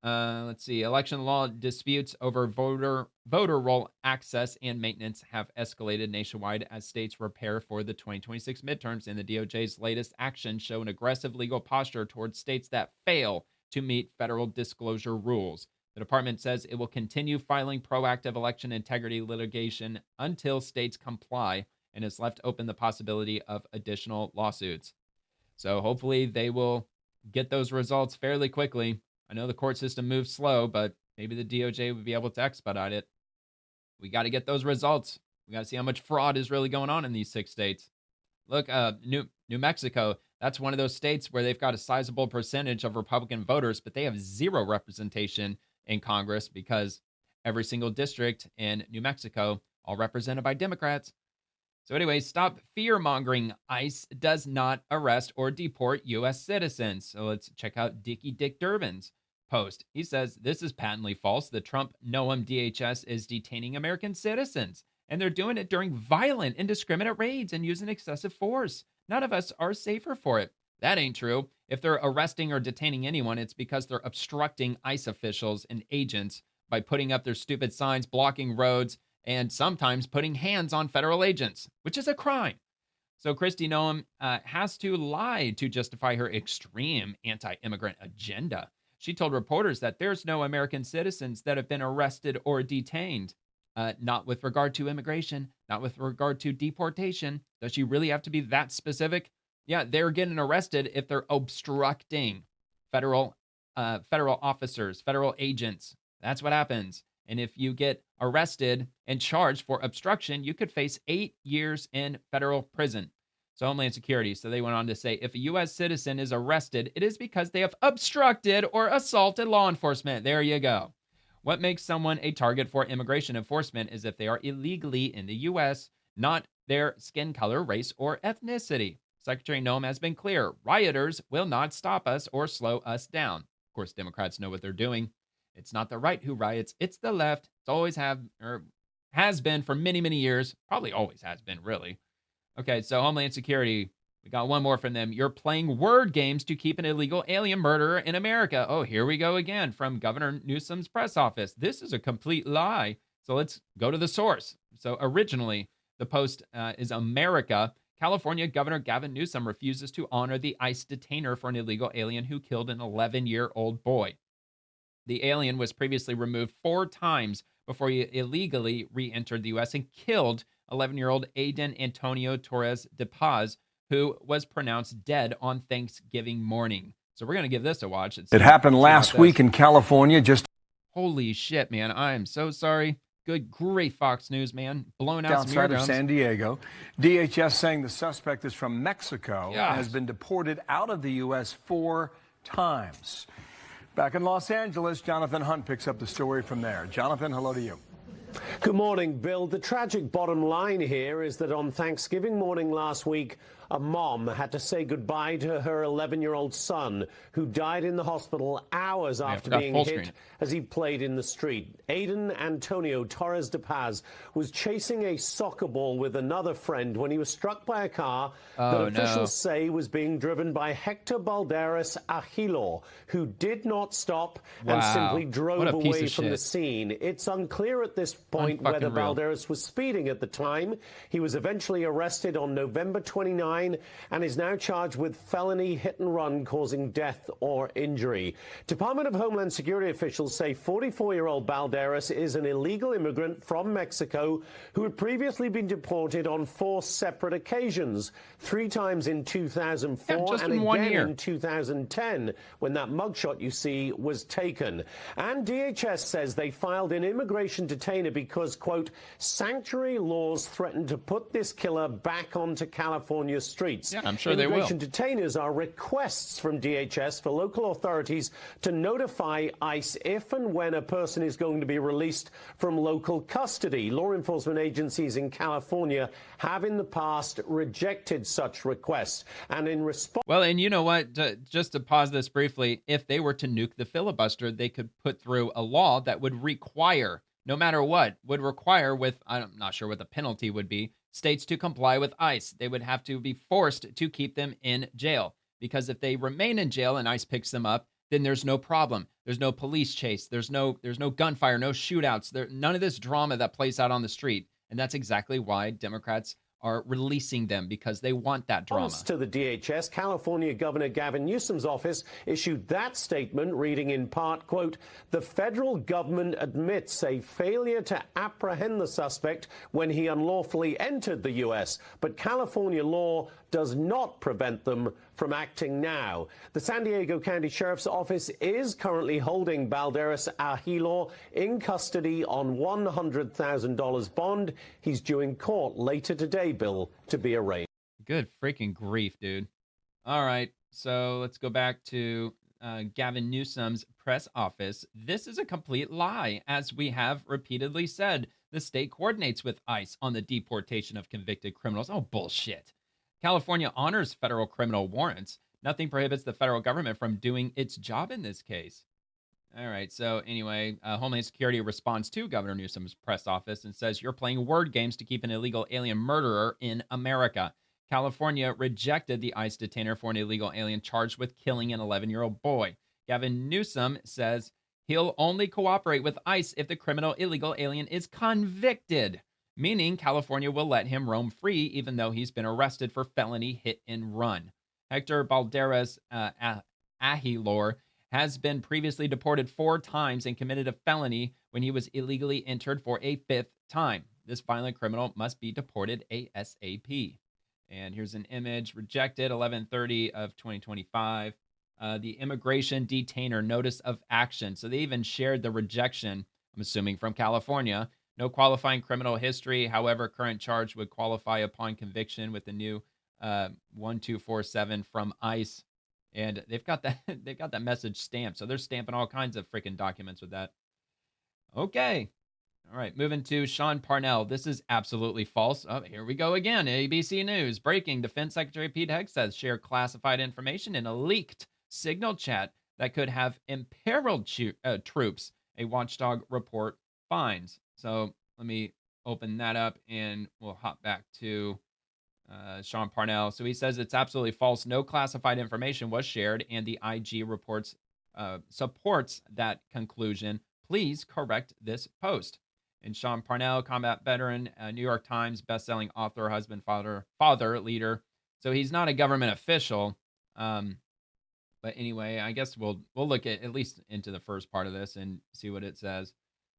Let's see. Election law disputes over voter roll access and maintenance have escalated nationwide as states prepare for the 2026 midterms, and the DOJ's latest actions show an aggressive legal posture towards states that fail to meet federal disclosure rules. The department says it will continue filing proactive election integrity litigation until states comply, and has left open the possibility of additional lawsuits. So hopefully they will get those results fairly quickly. I know the court system moves slow, but maybe the DOJ would be able to expedite it. We got to get those results. We got to see how much fraud is really going on in these 6 states. Look, New Mexico, that's one of those states where they've got a sizable percentage of Republican voters, but they have zero representation in Congress because every single district in New Mexico all represented by Democrats. So anyway, stop fear-mongering. ICE does not arrest or deport U.S. citizens. So let's check out Dick Durbin's post. He says, this is patently false. The Trump Noam DHS is detaining American citizens, and they're doing it during violent, indiscriminate raids and using excessive force. None of us are safer for it. That ain't true. If they're arresting or detaining anyone, it's because they're obstructing ICE officials and agents by putting up their stupid signs, blocking roads, and sometimes putting hands on federal agents, which is a crime. So Kristi Noem has to lie to justify her extreme anti-immigrant agenda. She told reporters that there's no American citizens that have been arrested or detained, not with regard to immigration, not with regard to deportation. Does she really have to be that specific? Yeah, they're getting arrested if they're obstructing federal officers, federal agents. That's what happens. And if you get arrested and charged for obstruction, you could face 8 years in federal prison. So Homeland Security. So they went on to say, if a U.S. citizen is arrested, it is because they have obstructed or assaulted law enforcement. There you go. What makes someone a target for immigration enforcement is if they are illegally in the U.S., not their skin color, race, or ethnicity. Secretary Noem has been clear. Rioters will not stop us or slow us down. Of course, Democrats know what they're doing. It's not the right who riots. It's the left. It's always has been for many, many years. Probably always has been, really. Okay, so Homeland Security. We got one more from them. You're playing word games to keep an illegal alien murderer in America. Oh, here we go again from Governor Newsom's press office. This is a complete lie. So let's go to the source. So originally, the post is America. California Governor Gavin Newsom refuses to honor the ICE detainer for an illegal alien who killed an 11-year-old boy. The alien was previously removed 4 times before he illegally re-entered the U.S. and killed 11-year-old Aiden Antonio Torres de Paz, who was pronounced dead on Thanksgiving morning. So we're going to give this a watch. It happened last week in California. Holy shit, man. I am so sorry. Good grief, Fox News, man. Blowing out some outside eardrums. of San Diego. DHS saying the suspect is from Mexico and has been deported out of the U.S. 4 times. Back in Los Angeles, Jonathan Hunt picks up the story from there. Jonathan, hello to you. Good morning, Bill. The tragic bottom line here is that on Thanksgiving morning last week, a mom had to say goodbye to her 11-year-old son, who died in the hospital hours after being hit as he played in the street. Aiden Antonio Torres de Paz was chasing a soccer ball with another friend when he was struck by a car that officials say was being driven by Hector Balderas Agilor, who did not stop and simply drove away from the scene. It's unclear at this point whether Balderas was speeding at the time. He was eventually arrested on November 29 2009 and is now charged with felony hit and run causing death or injury. Department of Homeland Security officials say 44-year-old Balderas is an illegal immigrant from Mexico who had previously been deported on 4 separate occasions, 3 times in 2004 and again in 2010 when that mugshot you see was taken. And DHS says they filed an immigration detainer because, quote, sanctuary laws threaten to put this killer back onto California streets. Yeah, I'm sure they will. Immigration detainers are requests from DHS for local authorities to notify ICE if and when a person is going to be released from local custody. Law enforcement agencies in California have in the past rejected such requests. And in response... Well, and you know what? Just to pause this briefly, if they were to nuke the filibuster, they could put through a law that would require, no matter what, would require with, I'm not sure what the penalty would be, states to comply with ICE. They would have to be forced to keep them in jail, because if they remain in jail and ICE picks them up, then there's no problem. There's no police chase. There's no gunfire, no shootouts. None of this drama that plays out on the street. And that's exactly why Democrats are releasing them, because they want that drama. To the DHS, California Governor Gavin Newsom's office issued that statement, reading in part, quote, the federal government admits a failure to apprehend the suspect when he unlawfully entered the U.S., but California law does not prevent them from acting now. The San Diego County Sheriff's Office is currently holding Balderas Ahilor in custody on $100,000 bond. He's due in court later today, Bill, to be arraigned. Good freaking grief, dude. All right, so let's go back to Gavin Newsom's press office. This is a complete lie. As we have repeatedly said, the state coordinates with ICE on the deportation of convicted criminals. Oh, bullshit. California honors federal criminal warrants. Nothing prohibits the federal government from doing its job in this case. All right, so anyway, Homeland Security responds to Governor Newsom's press office and says, you're playing word games to keep an illegal alien murderer in America. California rejected the ICE detainer for an illegal alien charged with killing an 11-year-old boy. Gavin Newsom says he'll only cooperate with ICE if the criminal illegal alien is convicted, meaning California will let him roam free even though he's been arrested for felony hit and run. Hector Balderas Ahilor has been previously deported 4 times and committed a felony when he was illegally entered for a 5th time. This violent criminal must be deported ASAP. And here's an image, rejected 11/30 of 2025. The immigration detainer notice of action. So they even shared the rejection, I'm assuming from California. No qualifying criminal history. However, current charge would qualify upon conviction with the new 1247 from ICE. And they've got that message stamped. So they're stamping all kinds of freaking documents with that. Okay. All right, moving to Sean Parnell. This is absolutely false. Oh, here we go again. ABC News. Breaking. Defense Secretary Pete Hegseth shared classified information in a leaked Signal chat that could have imperiled troops, a watchdog report finds. So let me open that up and we'll hop back to Sean Parnell. So he says it's absolutely false. No classified information was shared, and the IG reports supports that conclusion. Please correct this post. And Sean Parnell, combat veteran, New York Times bestselling author, husband, father, leader. So he's not a government official. But anyway, I guess we'll look at least into the first part of this and see what it says.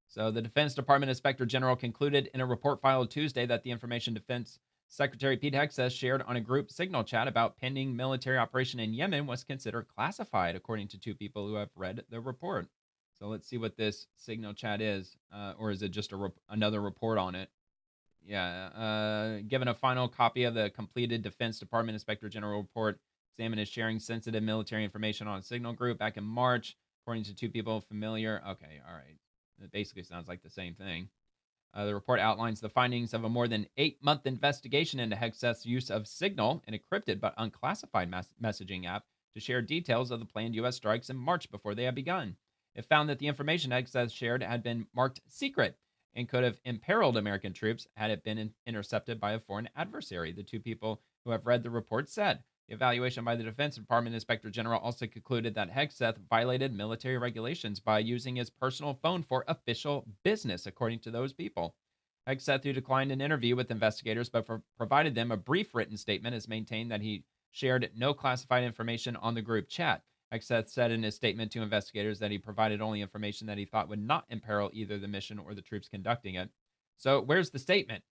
So the Defense Department Inspector General concluded in a report filed Tuesday that the information Defense Secretary Pete Hegseth shared on a group Signal chat about pending military operation in Yemen was considered classified, according to 2 people who have read the report. So let's see what this Signal chat is, or is it just another report on it? Yeah, given a final copy of the completed Defense Department Inspector General report, examined as sharing sensitive military information on a Signal group back in March, according to 2 people familiar. Okay, all right. It basically sounds like the same thing. The report outlines the findings of a more than 8-month investigation into Hegseth's use of Signal, an encrypted but unclassified messaging app, to share details of the planned U.S. strikes in March before they had begun. It found that the information Hegseth shared had been marked secret and could have imperiled American troops had it been intercepted by a foreign adversary, the 2 people who have read the report said. The evaluation by the Defense Department Inspector General also concluded that Hegseth violated military regulations by using his personal phone for official business, according to those people. Hegseth, who declined an interview with investigators but provided them a brief written statement, has maintained that he shared no classified information on the group chat. Hegseth said in his statement to investigators that he provided only information that he thought would not imperil either the mission or the troops conducting it. So where's the statement?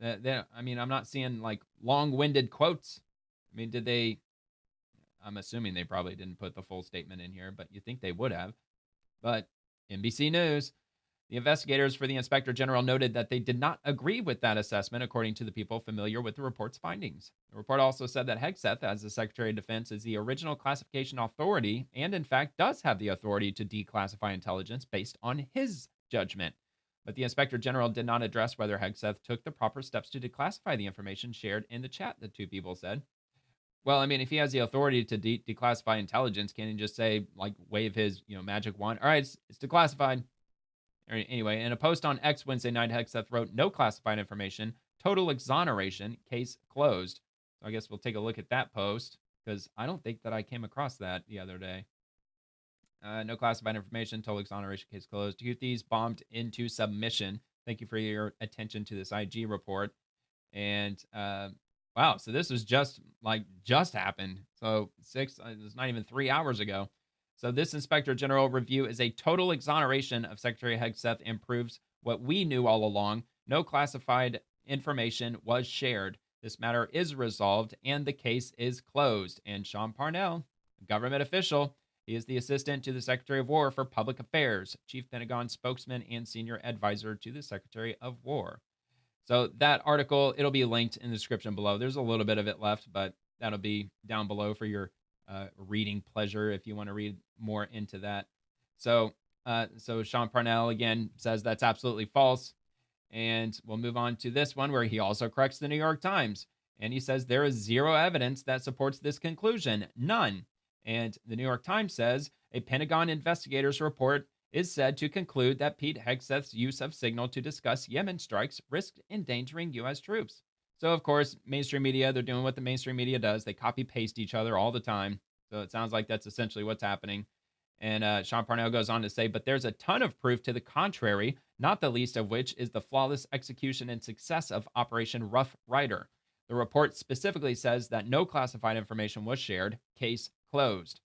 I mean, I'm not seeing like long-winded quotes. I mean, did they? I'm assuming they probably didn't put the full statement in here, but you think they would have. But NBC News, the investigators for the Inspector General noted that they did not agree with that assessment, according to the people familiar with the report's findings. The report also said that Hegseth, as the Secretary of Defense, is the original classification authority and, in fact, does have the authority to declassify intelligence based on his judgment. But the Inspector General did not address whether Hegseth took the proper steps to declassify the information shared in the chat, the two people said. Well, I mean, if he has the authority to declassify intelligence, can he just say, like, wave his, magic wand? All right, it's declassified. Anyway, in a post on X Wednesday night, Hegseth wrote, "No classified information, total exoneration, case closed." So I guess we'll take a look at that post, because I don't think that I came across that the other day. No classified information, total exoneration, case closed. Houthis bombed into submission. Thank you for your attention to this IG report. And wow, so this was just happened. So it's not even 3 hours ago. So this Inspector General review is a total exoneration of Secretary Hegseth and proves what we knew all along. No classified information was shared. This matter is resolved and the case is closed. And Sean Parnell, a government official, he is the assistant to the Secretary of War for Public Affairs, chief Pentagon spokesman, and senior advisor to the Secretary of War. So that article, it'll be linked in the description below. There's a little bit of it left, but that'll be down below for your reading pleasure if you want to read more into that. So Sean Parnell, again, says that's absolutely false. And we'll move on to this one where he also corrects the New York Times. And he says there is zero evidence that supports this conclusion. None. And the New York Times says a Pentagon investigator's report is said to conclude that Pete Hegseth's use of signal to discuss Yemen strikes risked endangering U.S. troops. So, of course, mainstream media, they're doing what the mainstream media does. They copy-paste each other all the time. So it sounds like that's essentially what's happening. And Sean Parnell goes on to say, but there's a ton of proof to the contrary, not the least of which is the flawless execution and success of Operation Rough Rider. The report specifically says that no classified information was shared. Case closed.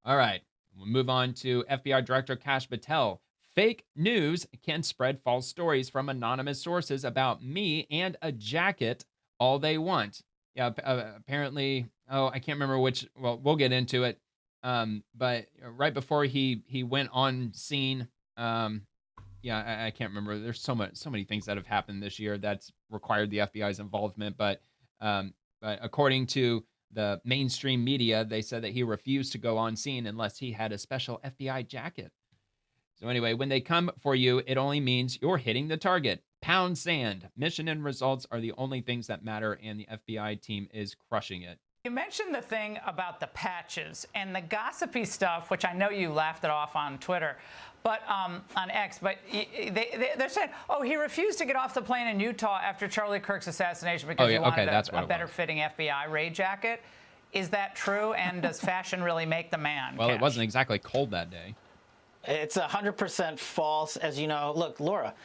All right, we'll move on to FBI Director Kash Patel. Fake news can spread false stories from anonymous sources about me and a jacket all they want. Yeah, apparently, I can't remember which, well, we'll get into it. But right before he went on scene, I can't remember. There's so many things that have happened this year that's required the FBI's involvement. But according to the mainstream media, they said that he refused to go on scene unless he had a special FBI jacket. So anyway, when they come for you, it only means you're hitting the target. Pound sand. Mission and results are the only things that matter, and the FBI team is crushing it. You mentioned the thing about the patches and the gossipy stuff, which I know you laughed it off on Twitter, but on X. But they're saying, oh, he refused to get off the plane in Utah after Charlie Kirk's assassination because he wanted a better-fitting FBI raid jacket. Is that true? And does fashion really make the man? Well, Kash? It wasn't exactly cold that day. It's 100% false. As you know, look, Laura,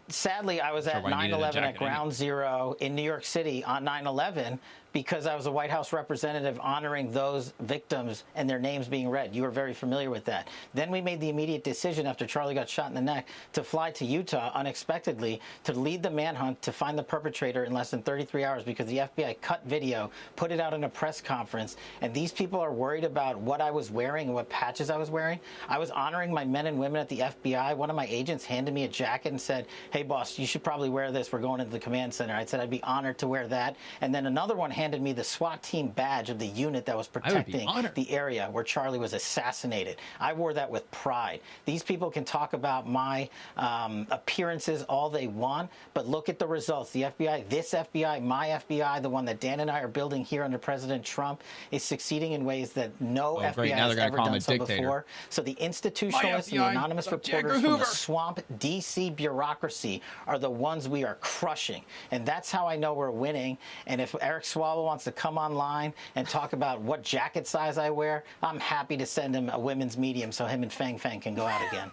sadly, I was at 9/11 at Ground Zero in New York City on 9/11 because I was a White House representative honoring those victims and their names being read. You were very familiar with that. Then we made the immediate decision after Charlie got shot in the neck to fly to Utah unexpectedly to lead the manhunt to find the perpetrator in less than 33 hours because the FBI cut video, put it out in a press conference, and these people are worried about what I was wearing and what patches I was wearing. I was honoring my men and women at the FBI. One of my agents handed me a jacket and said, hey, boss, you should probably wear this. We're going into the command center. I said I'd be honored to wear that. And then another one handed me the SWAT team badge of the unit that was protecting the area where Charlie was assassinated. I wore that with pride. These people can talk about my appearances all they want, but look at the results. The FBI, this FBI, my FBI, the one that Dan and I are building here under President Trump, is succeeding in ways that no FBI has ever done so before. So the institutionalists and the anonymous reporters from the swamp DC bureaucracy are the ones we are crushing. And that's how I know we're winning. And if Eric Swalwell wants to come online and talk about what jacket size I wear, I'm happy to send him a women's medium so him and Fang Fang can go out again.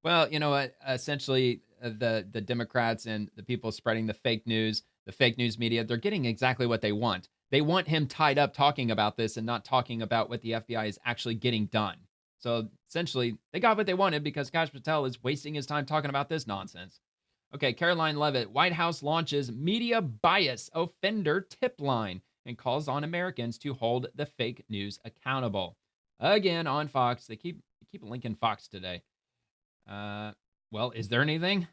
Well, you know what? Essentially, the Democrats and the people spreading the fake news media, they're getting exactly what they want. They want him tied up talking about this and not talking about what the FBI is actually getting done. So essentially, they got what they wanted because Kash Patel is wasting his time talking about this nonsense. Okay, Caroline Levitt, White House launches media bias offender tip line and calls on Americans to hold the fake news accountable. Again, on Fox, they keep linking Fox today. Well, is there anything?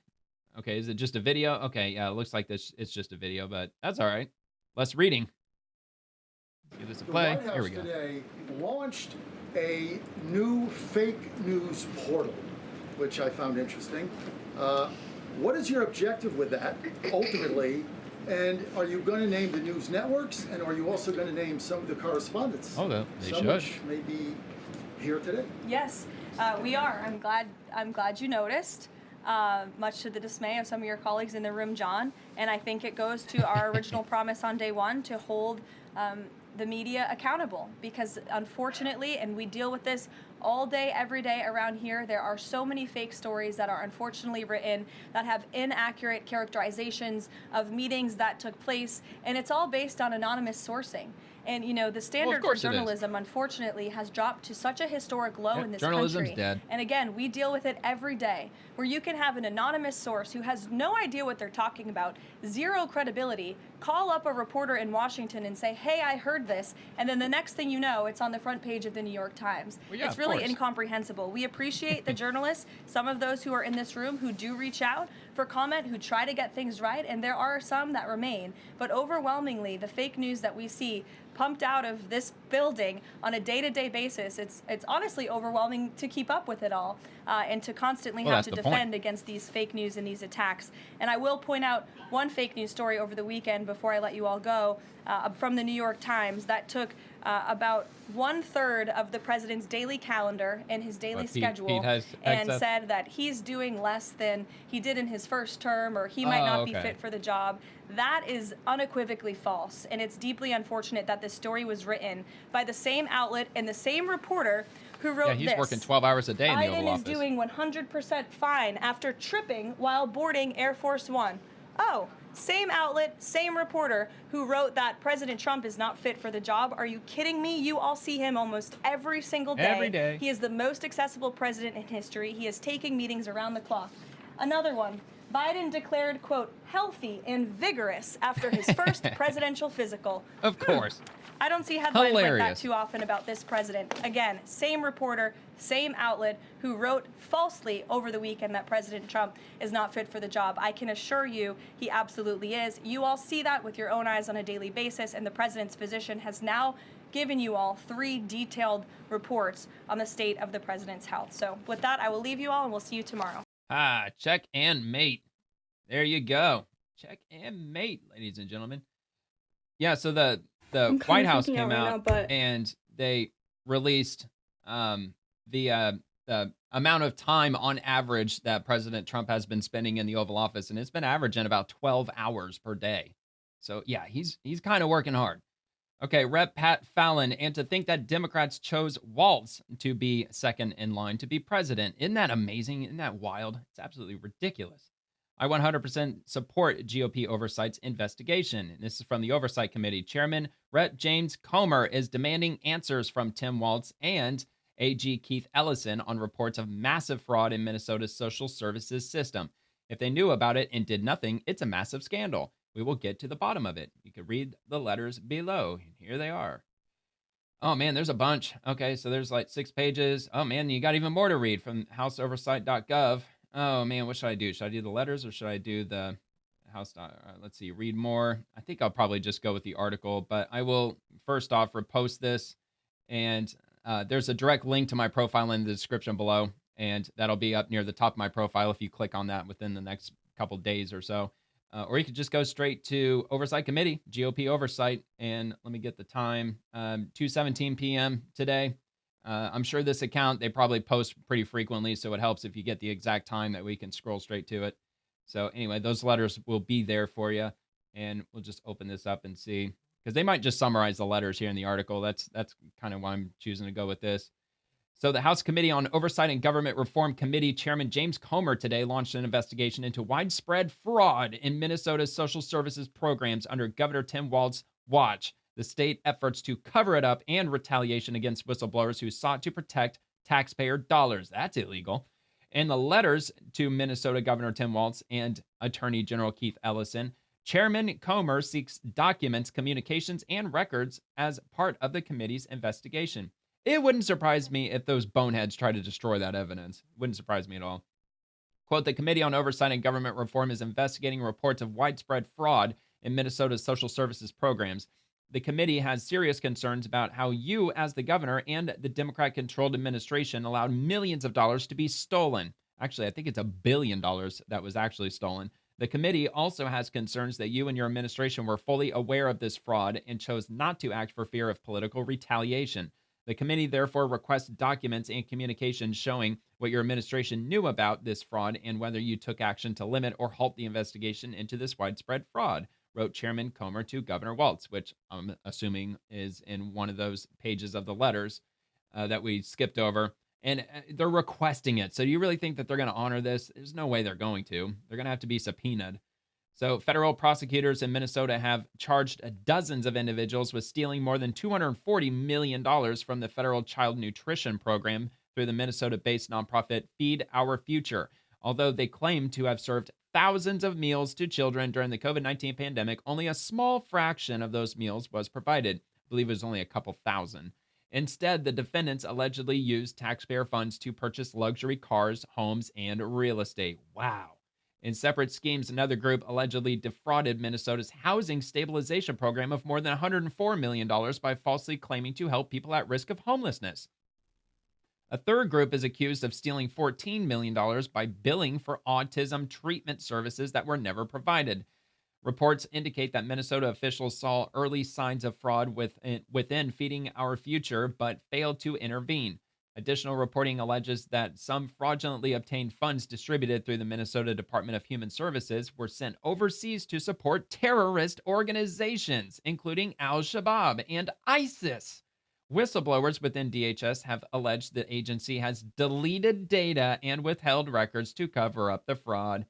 Okay, is it just a video? Okay, yeah, it looks like it's just a video, but that's all right. Less reading. Give this a play. The White Here we House go. today launched a new fake news portal, which I found interesting. What is your objective with that, ultimately? And are you going to name the news networks? And are you also going to name some of the correspondents? Oh, they some should. Which may be here today. Yes, we are. I'm glad you noticed. Much to the dismay of some of your colleagues in the room, John. And I think it goes to our original promise on day one to hold the media accountable, because unfortunately, and we deal with this all day, every day around here, there are so many fake stories that are unfortunately written that have inaccurate characterizations of meetings that took place, and it's all based on anonymous sourcing. And, you know, the standard for journalism, unfortunately, has dropped to such a historic low in this journalism's country. Dead. And again, we deal with it every day, where you can have an anonymous source who has no idea what they're talking about, zero credibility, call up a reporter in Washington and say, hey, I heard this, and then the next thing you know, it's on the front page of the New York Times. Well, yeah, it's really incomprehensible. We appreciate the journalists, some of those who are in this room who do reach out for comment, who try to get things right, and there are some that remain. But overwhelmingly, the fake news that we see pumped out of this building on a day-to-day basis, it's honestly overwhelming to keep up with it all, and to constantly have to defend against these fake news and these attacks. And I will point out one fake news story over the weekend before I let you all go, from the New York Times that took about 1/3 of the president's daily calendar and his daily schedule, and said that he's doing less than he did in his first term, or he might not be fit for the job. That is unequivocally false, and it's deeply unfortunate that this story was written by the same outlet and the same reporter who wrote this. Yeah, he's working 12 hours a day in the Oval Biden Office. is doing 100% fine after tripping while boarding Air Force One. Oh, same outlet, same reporter who wrote that President Trump is not fit for the job. Are you kidding me? You all see him almost every single day. Every day. He is the most accessible president in history. He is taking meetings around the clock. Another one. Biden declared, quote, healthy and vigorous after his first presidential physical. Of course. I don't see headlines like that too often about this president. Again, same reporter, same outlet who wrote falsely over the weekend that President Trump is not fit for the job. I can assure you he absolutely is. You all see that with your own eyes on a daily basis, and the president's physician has now given you all 3 detailed reports on the state of the president's health. So with that, I will leave you all, and we'll see you tomorrow. Check and mate. There you go. Check and mate, ladies and gentlemen. Yeah, so the White House came out and they released the amount of time on average that President Trump has been spending in the Oval Office, and it's been averaging about 12 hours per day. So yeah, he's kind of working hard. Okay, Rep. Pat Fallon, and to think that Democrats chose Waltz to be second in line to be president. Isn't that amazing? Isn't that wild? It's absolutely ridiculous. I 100% support GOP oversight's investigation. This is from the Oversight Committee. Chairman Rep. James Comer is demanding answers from Tim Waltz and AG Keith Ellison on reports of massive fraud in Minnesota's social services system. If they knew about it and did nothing, it's a massive scandal. We will get to the bottom of it. You can read the letters below. Here they are. Oh, man, there's a bunch. Okay, so there's like 6 pages. Oh, man, you got even more to read from houseoversight.gov. Oh, man, what should I do? Should I do the letters or should I do the House? Let's see, read more. I think I'll probably just go with the article, but I will first off repost this. And there's a direct link to my profile in the description below, and that'll be up near the top of my profile if you click on that within the next couple days or so. Or you could just go straight to Oversight Committee, GOP Oversight, and let me get the time, 2:17 p.m. today. I'm sure this account, they probably post pretty frequently, so it helps if you get the exact time that we can scroll straight to it. So anyway, those letters will be there for you, and we'll just open this up and see, because they might just summarize the letters here in the article. That's kind of why I'm choosing to go with this. So the House Committee on Oversight and Government Reform Committee Chairman James Comer today launched an investigation into widespread fraud in Minnesota's social services programs under Governor Tim Walz's watch. The state efforts to cover it up and retaliation against whistleblowers who sought to protect taxpayer dollars. That's illegal. In the letters to Minnesota Governor Tim Walz and Attorney General Keith Ellison, Chairman Comer seeks documents, communications, and records as part of the committee's investigation. It wouldn't surprise me if those boneheads try to destroy that evidence. Wouldn't surprise me at all. Quote, the Committee on Oversight and Government Reform is investigating reports of widespread fraud in Minnesota's social services programs. The committee has serious concerns about how you, as the governor, and the Democrat-controlled administration allowed millions of dollars to be stolen. Actually, I think it's $1 billion that was actually stolen. The committee also has concerns that you and your administration were fully aware of this fraud and chose not to act for fear of political retaliation. The committee therefore requests documents and communications showing what your administration knew about this fraud and whether you took action to limit or halt the investigation into this widespread fraud, wrote Chairman Comer to Governor Walz, which I'm assuming is in one of those pages of the letters that we skipped over. And they're requesting it. So do you really think that they're going to honor this? There's no way they're going to. They're going to have to be subpoenaed. So federal prosecutors in Minnesota have charged dozens of individuals with stealing more than $240 million from the federal child nutrition program through the Minnesota-based nonprofit Feed Our Future. Although they claim to have served thousands of meals to children during the COVID-19 pandemic, only a small fraction of those meals was provided. I believe it was only a couple thousand. Instead, the defendants allegedly used taxpayer funds to purchase luxury cars, homes, and real estate. Wow. In separate schemes, another group allegedly defrauded Minnesota's housing stabilization program of more than $104 million by falsely claiming to help people at risk of homelessness. A third group is accused of stealing $14 million by billing for autism treatment services that were never provided. Reports indicate that Minnesota officials saw early signs of fraud within Feeding Our Future, but failed to intervene. Additional reporting alleges that some fraudulently obtained funds distributed through the Minnesota Department of Human Services were sent overseas to support terrorist organizations, including Al-Shabaab and ISIS. Whistleblowers within DHS have alleged the agency has deleted data and withheld records to cover up the fraud.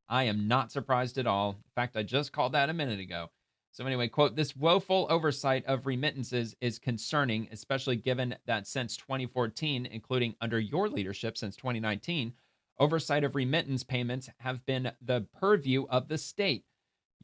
I am not surprised at all. In fact, I just called that a minute ago. So anyway, quote, this woeful oversight of remittances is concerning, especially given that since 2014, including under your leadership since 2019, oversight of remittance payments have been the purview of the state.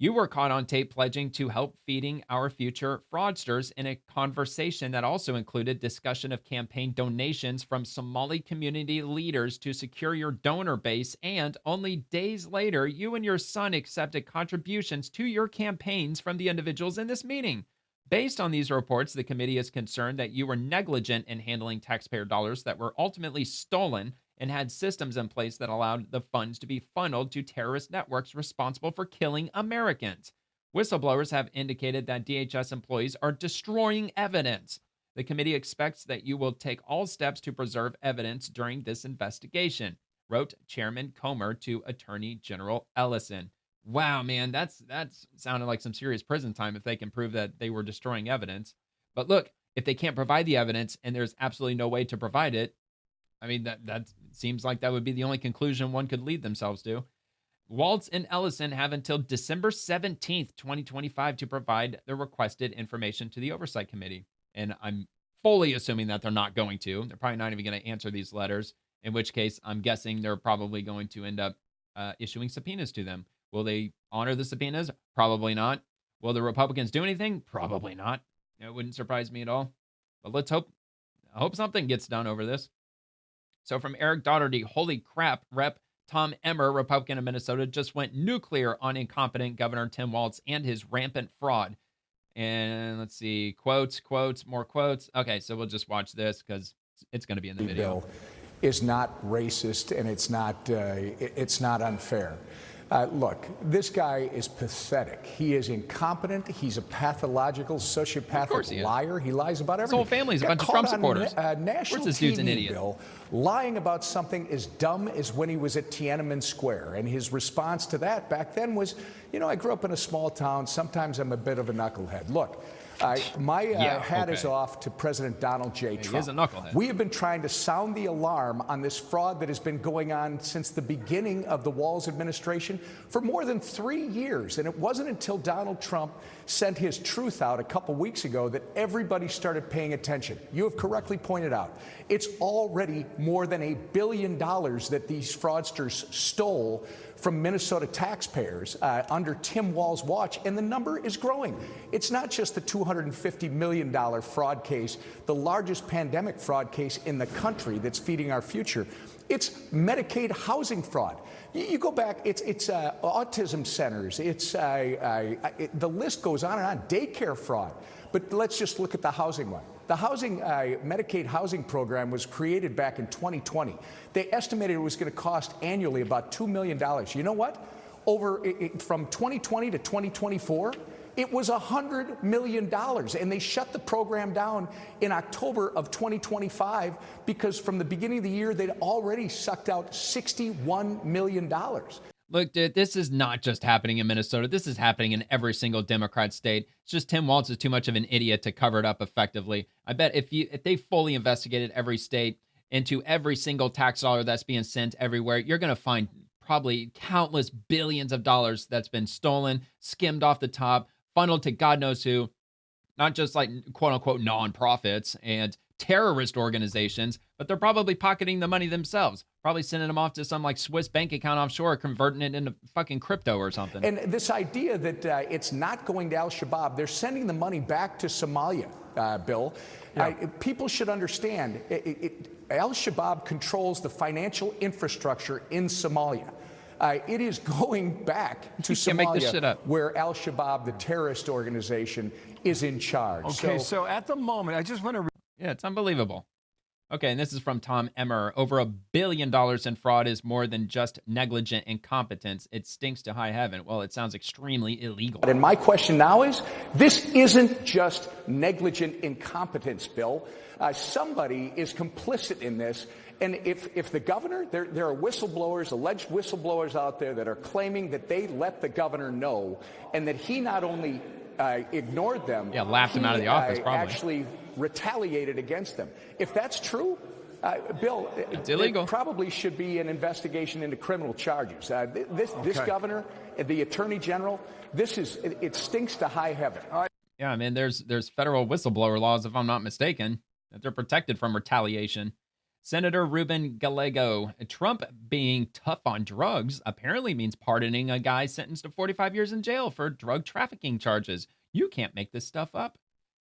You were caught on tape pledging to help Feeding Our Future fraudsters in a conversation that also included discussion of campaign donations from Somali community leaders to secure your donor base, and only days later, you and your son accepted contributions to your campaigns from the individuals in this meeting. Based on these reports, the committee is concerned that you were negligent in handling taxpayer dollars that were ultimately stolen and had systems in place that allowed the funds to be funneled to terrorist networks responsible for killing Americans. Whistleblowers have indicated that DHS employees are destroying evidence. The committee expects that you will take all steps to preserve evidence during this investigation, wrote Chairman Comer to Attorney General Ellison. Wow, man, that's sounded like some serious prison time if they can prove that they were destroying evidence. But look, if they can't provide the evidence and there's absolutely no way to provide it, I mean, that seems like that would be the only conclusion one could lead themselves to. Walz and Ellison have until December 17th, 2025 to provide the requested information to the Oversight Committee. And I'm fully assuming that they're not going to. They're probably not even going to answer these letters, in which case I'm guessing they're probably going to end up issuing subpoenas to them. Will they honor the subpoenas? Probably not. Will the Republicans do anything? Probably not. It wouldn't surprise me at all. But let's hope something gets done over this. So from Eric Daugherty, holy crap, Rep. Tom Emmer, Republican of Minnesota, just went nuclear on incompetent Governor Tim Walz and his rampant fraud. And let's see, quotes, more quotes. Okay, so we'll just watch this because it's going to be in the video. Bill is not racist and it's not unfair. Look, this guy is pathetic. He is incompetent. He's a pathological, sociopathic liar. He lies about everything. His whole family's a bunch of Trump supporters. National this dude's an TV, idiot. Bill, lying about something as dumb as when he was at Tiananmen Square. And his response to that back then was, you know, I grew up in a small town. Sometimes I'm a bit of a knucklehead. Look, My hat is off to President Donald J. Trump. He is a knucklehead. We have been trying to sound the alarm on this fraud that has been going on since the beginning of the Walz administration for more than 3 years. And it wasn't until Donald Trump sent his truth out a couple weeks ago that everybody started paying attention. You have correctly pointed out, it's already more than $1 billion that these fraudsters stole from Minnesota taxpayers under Tim Walz's watch, and the number is growing. It's not just the $250 million fraud case, the largest pandemic fraud case in the country that's feeding our future. It's Medicaid housing fraud. You go back, it's autism centers, the list goes on and on, daycare fraud. But let's just look at the housing one. The Medicaid housing program was created back in 2020. They estimated it was going to cost annually about $2 million. You know what? From 2020 to 2024, it was $100 million. And they shut the program down in October of 2025 because from the beginning of the year, they'd already sucked out $61 million. Look, dude, this is not just happening in Minnesota. This is happening in every single Democrat state. It's just Tim Walz is too much of an idiot to cover it up effectively. I bet if they fully investigated every state into every single tax dollar that's being sent everywhere, you're going to find probably countless billions of dollars that's been stolen, skimmed off the top, funneled to God knows who, not just like quote unquote nonprofits and terrorist organizations, but they're probably pocketing the money themselves, probably sending them off to some like Swiss bank account offshore, converting it into fucking crypto or something. And this idea that it's not going to Al-Shabaab, they're sending the money back to Somalia, Bill. Yeah. People should understand, Al-Shabaab controls the financial infrastructure in Somalia. It is going back to Somalia, where Al-Shabaab, the terrorist organization, is in charge. Okay, so at the moment, I just want to... Yeah, it's unbelievable. Okay, and this is from Tom Emmer. Over $1 billion in fraud is more than just negligent incompetence. It stinks to high heaven. Well, it sounds extremely illegal. And my question now is, this isn't just negligent incompetence, Bill. Somebody is complicit in this. And if the governor, there are whistleblowers, alleged whistleblowers out there that are claiming that they let the governor know and that he not only ignored them, laughed him out of the office, probably. Actually retaliated against them. If that's true, Bill, it's illegal. It probably should be an investigation into criminal charges. This governor, the attorney general, it stinks to high heaven. Yeah, I mean, there's federal whistleblower laws, if I'm not mistaken, that they're protected from retaliation. Senator Ruben Gallego, Trump being tough on drugs apparently means pardoning a guy sentenced to 45 years in jail for drug trafficking charges. You can't make this stuff up.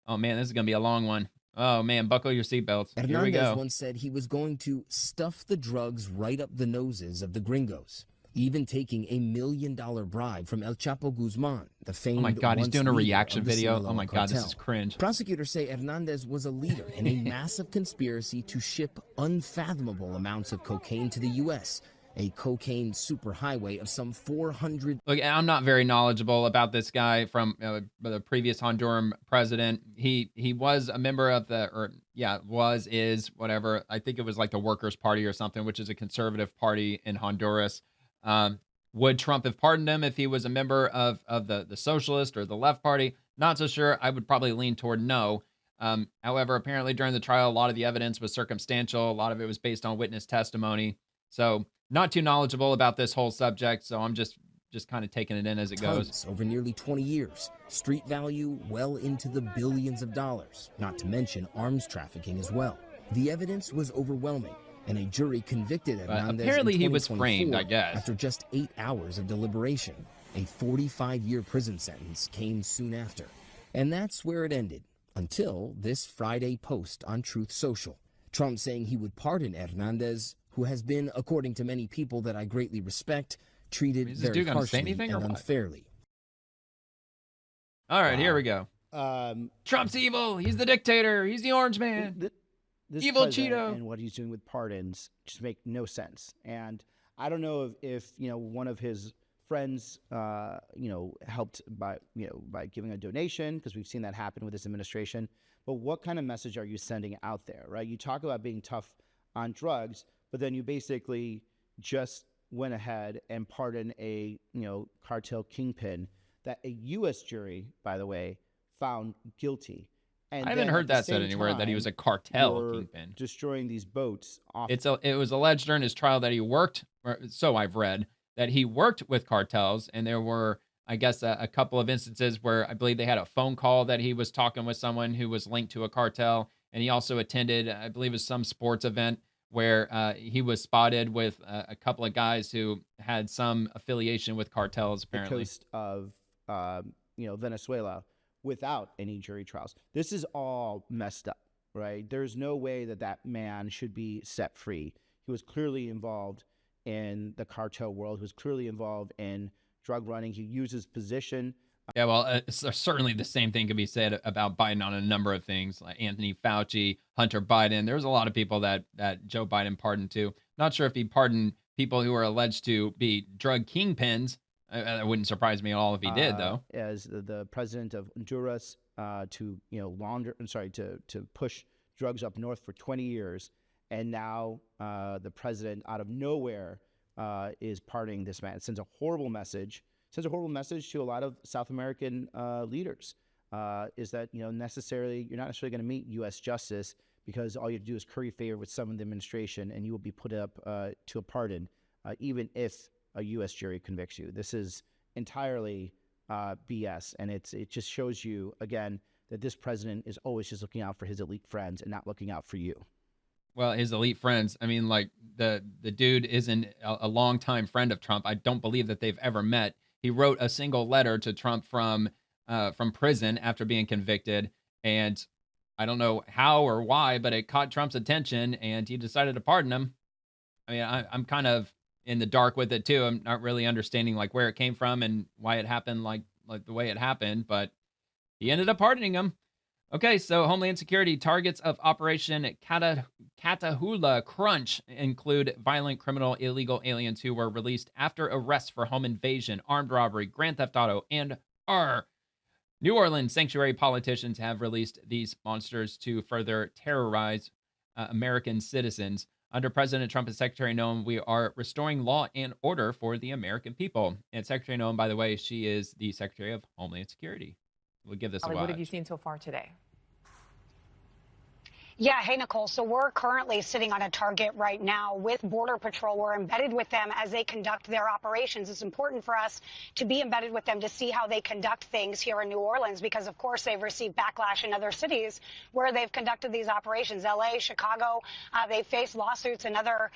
Oh, man, this is going to be a long one. Oh, man, buckle your seatbelts. Here we go. Hernandez once said he was going to stuff the drugs right up the noses of the gringos, even taking $1 million bribe from El Chapo Guzman, the famed... Oh, my God, he's doing a reaction video. Oh, my God, this is cringe. Prosecutors say Hernandez was a leader in a massive conspiracy to ship unfathomable amounts of cocaine to the U.S., a cocaine superhighway of some 400... Look, I'm not very knowledgeable about this guy from the previous Honduran president. He was a member of is, whatever. I think it was like the Workers' Party or something, which is a conservative party in Honduras. Would Trump have pardoned him if he was a member of the Socialist or the Left Party? Not so sure. I would probably lean toward no. However, apparently during the trial, a lot of the evidence was circumstantial. A lot of it was based on witness testimony. So not too knowledgeable about this whole subject. So I'm just kind of taking it in as it goes. Over nearly 20 years. Street value well into the billions of dollars, not to mention arms trafficking as well. The evidence was overwhelming, and a jury convicted Hernandez. Apparently he was framed, I guess. After just 8 hours of deliberation. A 45-year prison sentence came soon after. And that's where it ended, until this Friday post on Truth Social. Trump saying he would pardon Hernandez, who has been, according to many people that I greatly respect, treated very harshly and unfairly. All right, here we go. Trump's evil. He's the dictator. He's the orange man. This evil Cheeto. And what he's doing with pardons just make no sense. And I don't know if one of his friends helped by giving a donation, because we've seen that happen with this administration. But what kind of message are you sending out there, right? You talk about being tough on drugs, but then you basically just went ahead and pardoned a cartel kingpin that a U.S. jury, by the way, found guilty. And I haven't heard that said anywhere that he was a cartel kingpin. Destroying these boats. It was alleged during his trial that he worked, or so I've read, that he worked with cartels, and there were, I guess, a couple of instances where I believe they had a phone call that he was talking with someone who was linked to a cartel, and he also attended, I believe, it was some sports event where he was spotted with a couple of guys who had some affiliation with cartels, apparently. The coast of, Venezuela, without any jury trials. This is all messed up, right? There's no way that man should be set free. He was clearly involved in the cartel world. He was clearly involved in drug running. He used his position. Yeah, well, certainly the same thing could be said about Biden on a number of things, like Anthony Fauci, Hunter Biden. There's a lot of people that Joe Biden pardoned too. Not sure if he pardoned people who are alleged to be drug kingpins. It wouldn't surprise me at all if he did, though. As the president of Honduras to push drugs up north for 20 years, and now the president out of nowhere is pardoning this man. It sends a horrible message. Sends a horrible message to a lot of South American leaders. Is that you're not necessarily going to meet U.S. justice because all you have to do is curry favor with some of the administration, and you will be put up to a pardon, even if a U.S. jury convicts you. This is entirely BS, and it just shows you again that this president is always just looking out for his elite friends and not looking out for you. Well, his elite friends, I mean, like the dude isn't a longtime friend of Trump. I don't believe that they've ever met. He wrote a single letter to Trump from prison after being convicted, and I don't know how or why, but it caught Trump's attention, and he decided to pardon him. I mean, I'm kind of in the dark with it too. I'm not really understanding like where it came from and why it happened like the way it happened, but he ended up pardoning him. Okay, so Homeland Security targets of Operation Catahoula Crunch include violent criminal illegal aliens who were released after arrests for home invasion, armed robbery, grand theft auto, and New Orleans sanctuary politicians have released these monsters to further terrorize American citizens. Under President Trump and Secretary Noem, we are restoring law and order for the American people. And Secretary Noem, by the way, she is the Secretary of Homeland Security. We'll give this a watch. What have you seen so far today? Yeah, hey, Nicole. So we're currently sitting on a target right now with Border Patrol. We're embedded with them as they conduct their operations. It's important for us to be embedded with them to see how they conduct things here in New Orleans, because, of course, they've received backlash in other cities where they've conducted these operations. L.A., Chicago, they've faced lawsuits and other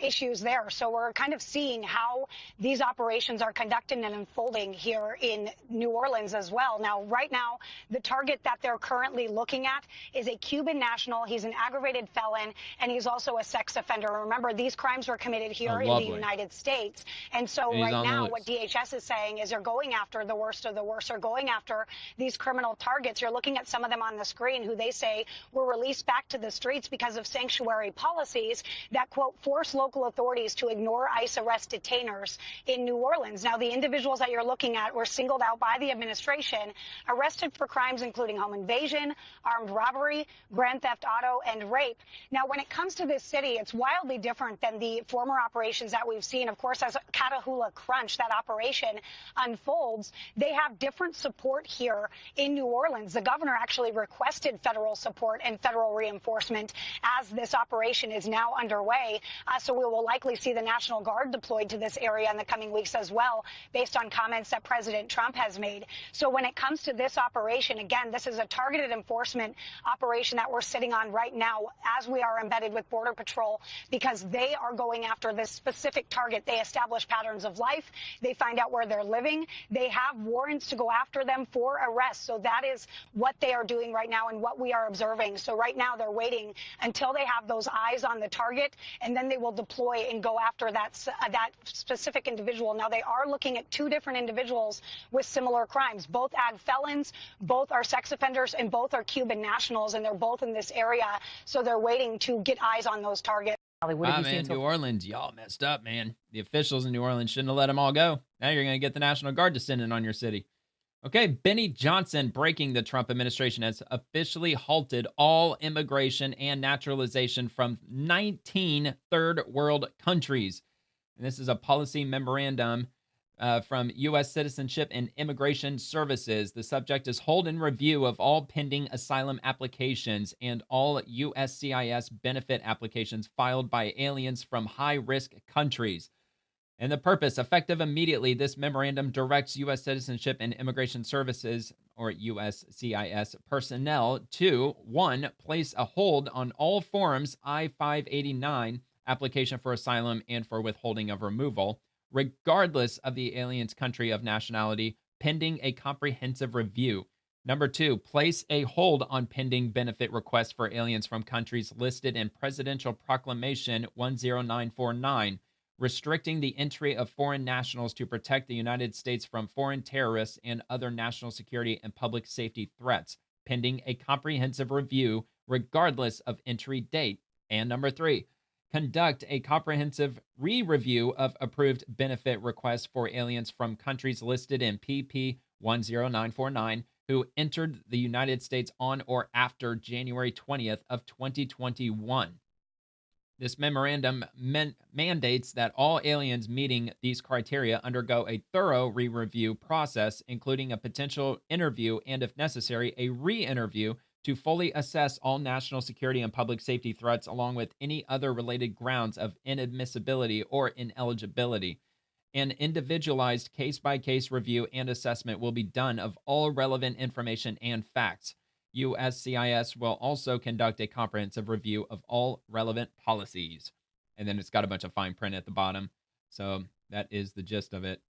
issues there. So we're kind of seeing how these operations are conducted and unfolding here in New Orleans as well. Now, right now, the target that they're currently looking at is a Cuban national. He's an aggravated felon, and he's also a sex offender. Remember, these crimes were committed here in the United States. And so right now, what DHS is saying is they're going after the worst of the worst. They're going after these criminal targets. You're looking at some of them on the screen who they say were released back to the streets because of sanctuary policies that, quote, force local authorities to ignore ICE arrest detainers in New Orleans. Now, the individuals that you're looking at were singled out by the administration, arrested for crimes including home invasion, armed robbery, grand theft auto, and rape. Now, when it comes to this city, it's wildly different than the former operations that we've seen. Of course, as Catahoula Crunch, that operation unfolds, they have different support here in New Orleans. The governor actually requested federal support and federal reinforcement as this operation is now underway. So we will likely see the National Guard deployed to this area in the coming weeks as well, based on comments that President Trump has made. So when it comes to this operation, again, this is a targeted enforcement operation that we're sitting on right now as we are embedded with Border Patrol, because they are going after this specific target. They establish patterns of life. They find out where they're living. They have warrants to go after them for arrest. So that is what they are doing right now and what we are observing. So right now they're waiting until they have those eyes on the target, and then they will deploy and go after that specific individual. Now, they are looking at two different individuals with similar crimes. Both ag felons, both are sex offenders, and both are Cuban nationals, and they're both in this area. So they're waiting to get eyes on those targets. Man, New Orleans, y'all messed up, man. The officials in New Orleans shouldn't have let them all go. Now you're going to get the National Guard descending on your city. Okay, Benny Johnson, breaking the Trump administration, has officially halted all immigration and naturalization from 19 third world countries. And this is a policy memorandum from U.S. Citizenship and Immigration Services. The subject is hold and review of all pending asylum applications and all USCIS benefit applications filed by aliens from high-risk countries. And the purpose, effective immediately, this memorandum directs U.S. Citizenship and Immigration Services, or USCIS, personnel to, 1, place a hold on all forms I-589, application for asylum and for withholding of removal, regardless of the alien's country of nationality, pending a comprehensive review. Number 2, place a hold on pending benefit requests for aliens from countries listed in Presidential Proclamation 10949, restricting the entry of foreign nationals to protect the United States from foreign terrorists and other national security and public safety threats, pending a comprehensive review regardless of entry date. And number 3, conduct a comprehensive re-review of approved benefit requests for aliens from countries listed in PP 10949 who entered the United States on or after January 20th of 2021. This memorandum mandates that all aliens meeting these criteria undergo a thorough re-review process, including a potential interview and, if necessary, a re-interview to fully assess all national security and public safety threats, along with any other related grounds of inadmissibility or ineligibility. An individualized case-by-case review and assessment will be done of all relevant information and facts. USCIS will also conduct a comprehensive review of all relevant policies. And then it's got a bunch of fine print at the bottom. So that is the gist of it.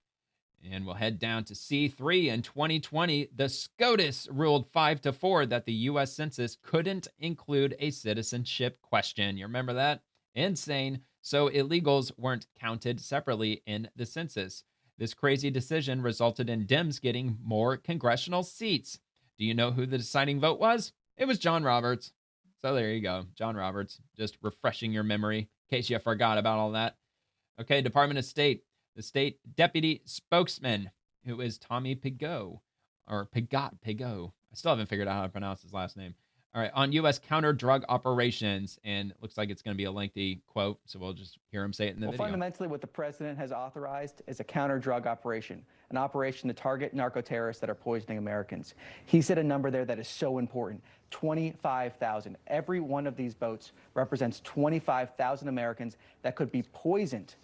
And we'll head down to C3. In 2020, the SCOTUS ruled 5-4 that the U.S. Census couldn't include a citizenship question. You remember that? Insane. So illegals weren't counted separately in the census. This crazy decision resulted in Dems getting more congressional seats. Do you know who the deciding vote was? It was John Roberts. So there you go. John Roberts. Just refreshing your memory in case you forgot about all that. Okay, Department of State. The state deputy spokesman, who is Tommy Pigott, or Pigott. I still haven't figured out how to pronounce his last name. All right, on U.S. counter-drug operations, and it looks like it's going to be a lengthy quote, so we'll just hear him say it in the video. Fundamentally, what the president has authorized is a counter-drug operation, an operation to target narco-terrorists that are poisoning Americans. He said a number there that is so important, 25,000. Every one of these boats represents 25,000 Americans that could be poisoned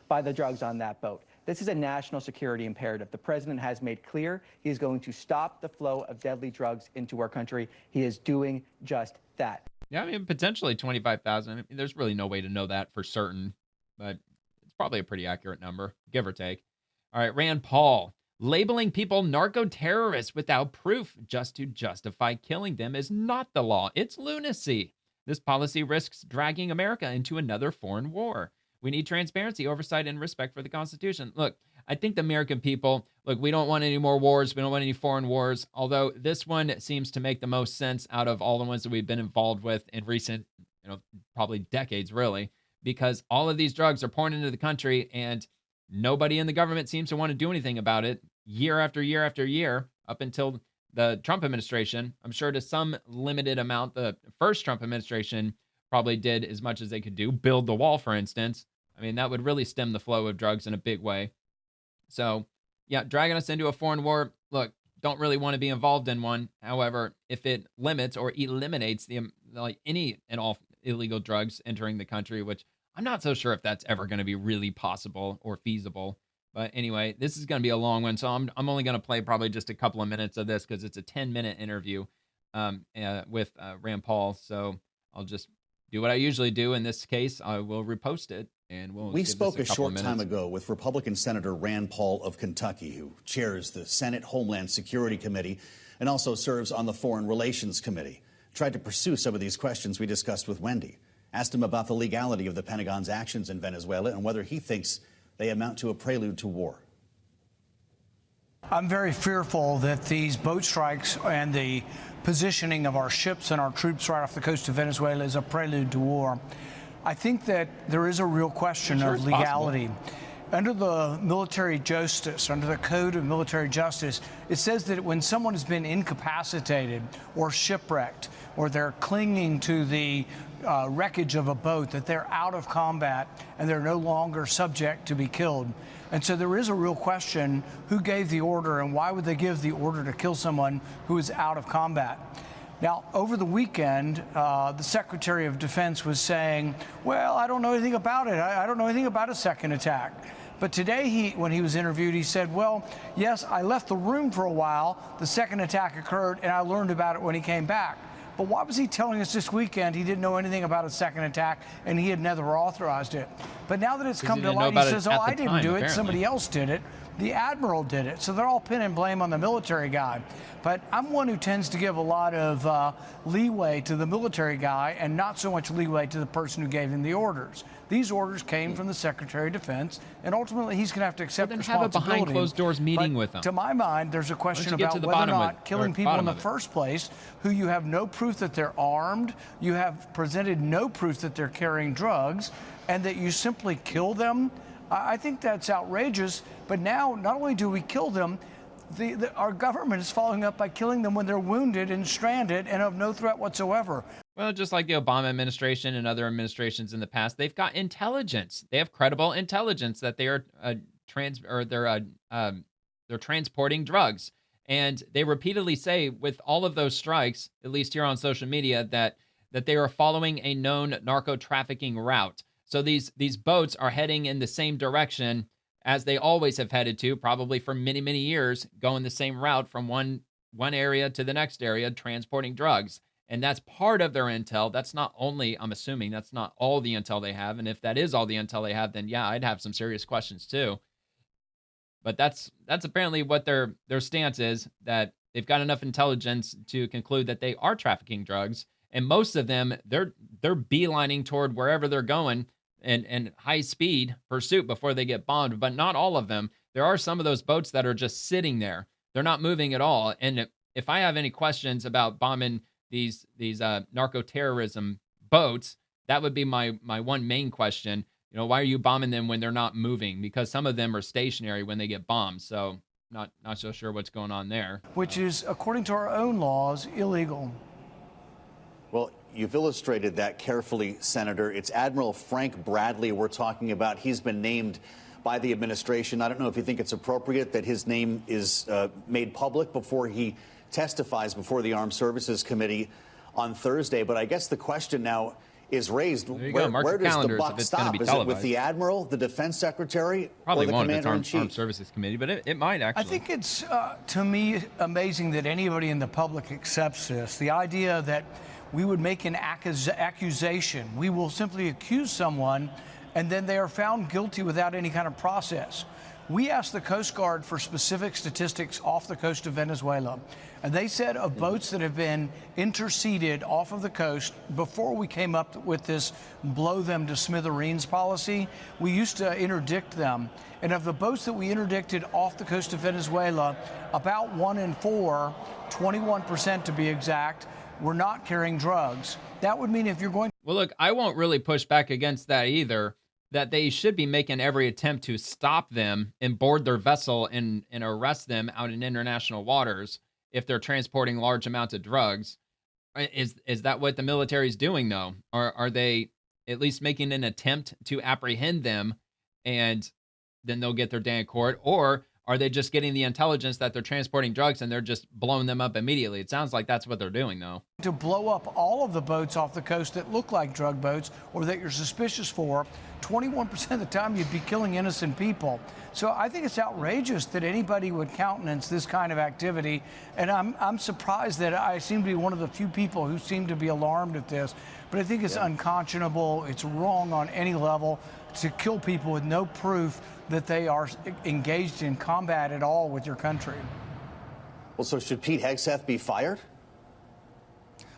by the drugs on that boat. This is a national security imperative. The president has made clear he is going to stop the flow of deadly drugs into our country. He is doing just that. Yeah, I mean, potentially 25,000. I mean, there's really no way to know that for certain, but it's probably a pretty accurate number, give or take. All right, Rand Paul. Labeling people narco-terrorists without proof just to justify killing them is not the law. It's lunacy. This policy risks dragging America into another foreign war. We need transparency, oversight, and respect for the Constitution. Look, I think the American people, look, we don't want any more wars. We don't want any foreign wars, although this one seems to make the most sense out of all the ones that we've been involved with in recent, probably decades, really, because all of these drugs are pouring into the country and nobody in the government seems to want to do anything about it year after year after year up until the Trump administration. I'm sure to some limited amount, the first Trump administration probably did as much as they could do. Build the wall, for instance. I mean, that would really stem the flow of drugs in a big way. So, yeah, dragging us into a foreign war, look, don't really want to be involved in one. However, if it limits or eliminates any and all illegal drugs entering the country, which I'm not so sure if that's ever going to be really possible or feasible. But anyway, this is going to be a long one, so I'm only going to play probably just a couple of minutes of this because it's a 10-minute interview with Rand Paul. So I'll just do what I usually do. In this case, I will repost it, and We spoke a short time ago with Republican Senator Rand Paul of Kentucky, who chairs the Senate Homeland Security Committee and also serves on the Foreign Relations Committee. Tried to pursue some of these questions we discussed with Wendy. Asked him about the legality of the Pentagon's actions in Venezuela and whether he thinks they amount to a prelude to war. I'm very fearful that these boat strikes and the positioning of our ships and our troops right off the coast of Venezuela is a prelude to war. I think that there is a real question of legality. Under the military justice, under the Code of Military Justice, it says that when someone has been incapacitated or shipwrecked, or they're clinging to the wreckage of a boat, that they're out of combat and they're no longer subject to be killed. And so there is a real question, who gave the order and why would they give the order to kill someone who is out of combat? Now, over the weekend, the Secretary of Defense was saying, well, I don't know anything about it. I don't know anything about a second attack. But today, when he was interviewed, he said, well, yes, I left the room for a while. The second attack occurred, and I learned about it when he came back. But why was he telling us this weekend he didn't know anything about a second attack and he had never authorized it? But now that it's come to light, he says, oh, I didn't do it. Somebody else did it. The admiral did it. So they're all pinning blame on the military guy. But I'm one who tends to give a lot of leeway to the military guy and not so much leeway to the person who gave him the orders. These orders came from the Secretary of Defense, and ultimately he's going to have to accept responsibility. Have a behind closed doors meeting with them. To my mind, there's a question about whether or not killing people in the first place who you have no proof that they're armed, you have presented no proof that they're carrying drugs, and that you simply kill them. I think that's outrageous. But now, not only do we kill them, our government is following up by killing them when they're wounded and stranded and of no threat whatsoever. Well, just like the Obama administration and other administrations in the past, they've got intelligence. They have credible intelligence that they are they're transporting drugs. And they repeatedly say with all of those strikes, at least here on social media, that they are following a known narco trafficking route. So these boats are heading in the same direction as they always have headed to, probably for many, many years, going the same route from one area to the next area, transporting drugs. And that's part of their intel. That's not only, I'm assuming, that's not all the intel they have. And if that is all the intel they have, then yeah, I'd have some serious questions too. But that's apparently what their stance is, that they've got enough intelligence to conclude that they are trafficking drugs. And most of them, they're beelining toward wherever they're going and high speed pursuit before they get bombed. But not all of them. There are some of those boats that are just sitting there. They're not moving at all. And if I have any questions about bombing these narco-terrorism boats, that would be my one main question. You know, why are you bombing them when they're not moving? Because some of them are stationary when they get bombed. So not so sure what's going on there. Which is, according to our own laws, illegal. Well, you've illustrated that carefully, Senator. It's Admiral Frank Bradley we're talking about. He's been named by the administration. I don't know if you think it's appropriate that his name is made public before he testifies before the Armed Services Committee on Thursday. But I guess the question now is raised, where does the buck stop? Is it with the Admiral, the Defense Secretary, probably or the Commander-in-Chief? Armed Services Committee, but it might actually. I think it's, to me, amazing that anybody in the public accepts this. The idea that we would make an accusation. We will simply accuse someone, and then they are found guilty without any kind of process. We asked the Coast Guard for specific statistics off the coast of Venezuela, and they said of boats that have been intercepted off of the coast before we came up with this blow them to smithereens policy, we used to interdict them. And of the boats that we interdicted off the coast of Venezuela, about 1 in 4, 21% to be exact, were not carrying drugs. That would mean if you're going... Well, look, I won't really push back against that either, that they should be making every attempt to stop them and board their vessel and arrest them out in international waters if they're transporting large amounts of drugs. Is that what the military is doing, though? Or are they at least making an attempt to apprehend them and then they'll get their day in court? Or are they just getting the intelligence that they're transporting drugs and they're just blowing them up immediately? It sounds like that's what they're doing, though. To blow up all of the boats off the coast that look like drug boats or that you're suspicious for, 21% of the time you'd be killing innocent people. So I think it's outrageous that anybody would countenance this kind of activity. And I'm surprised that I seem to be one of the few people who seem to be alarmed at this. But I think it's unconscionable. It's wrong on any level to kill people with no proof that they are engaged in combat at all with your country. Well, so should Pete Hegseth be fired?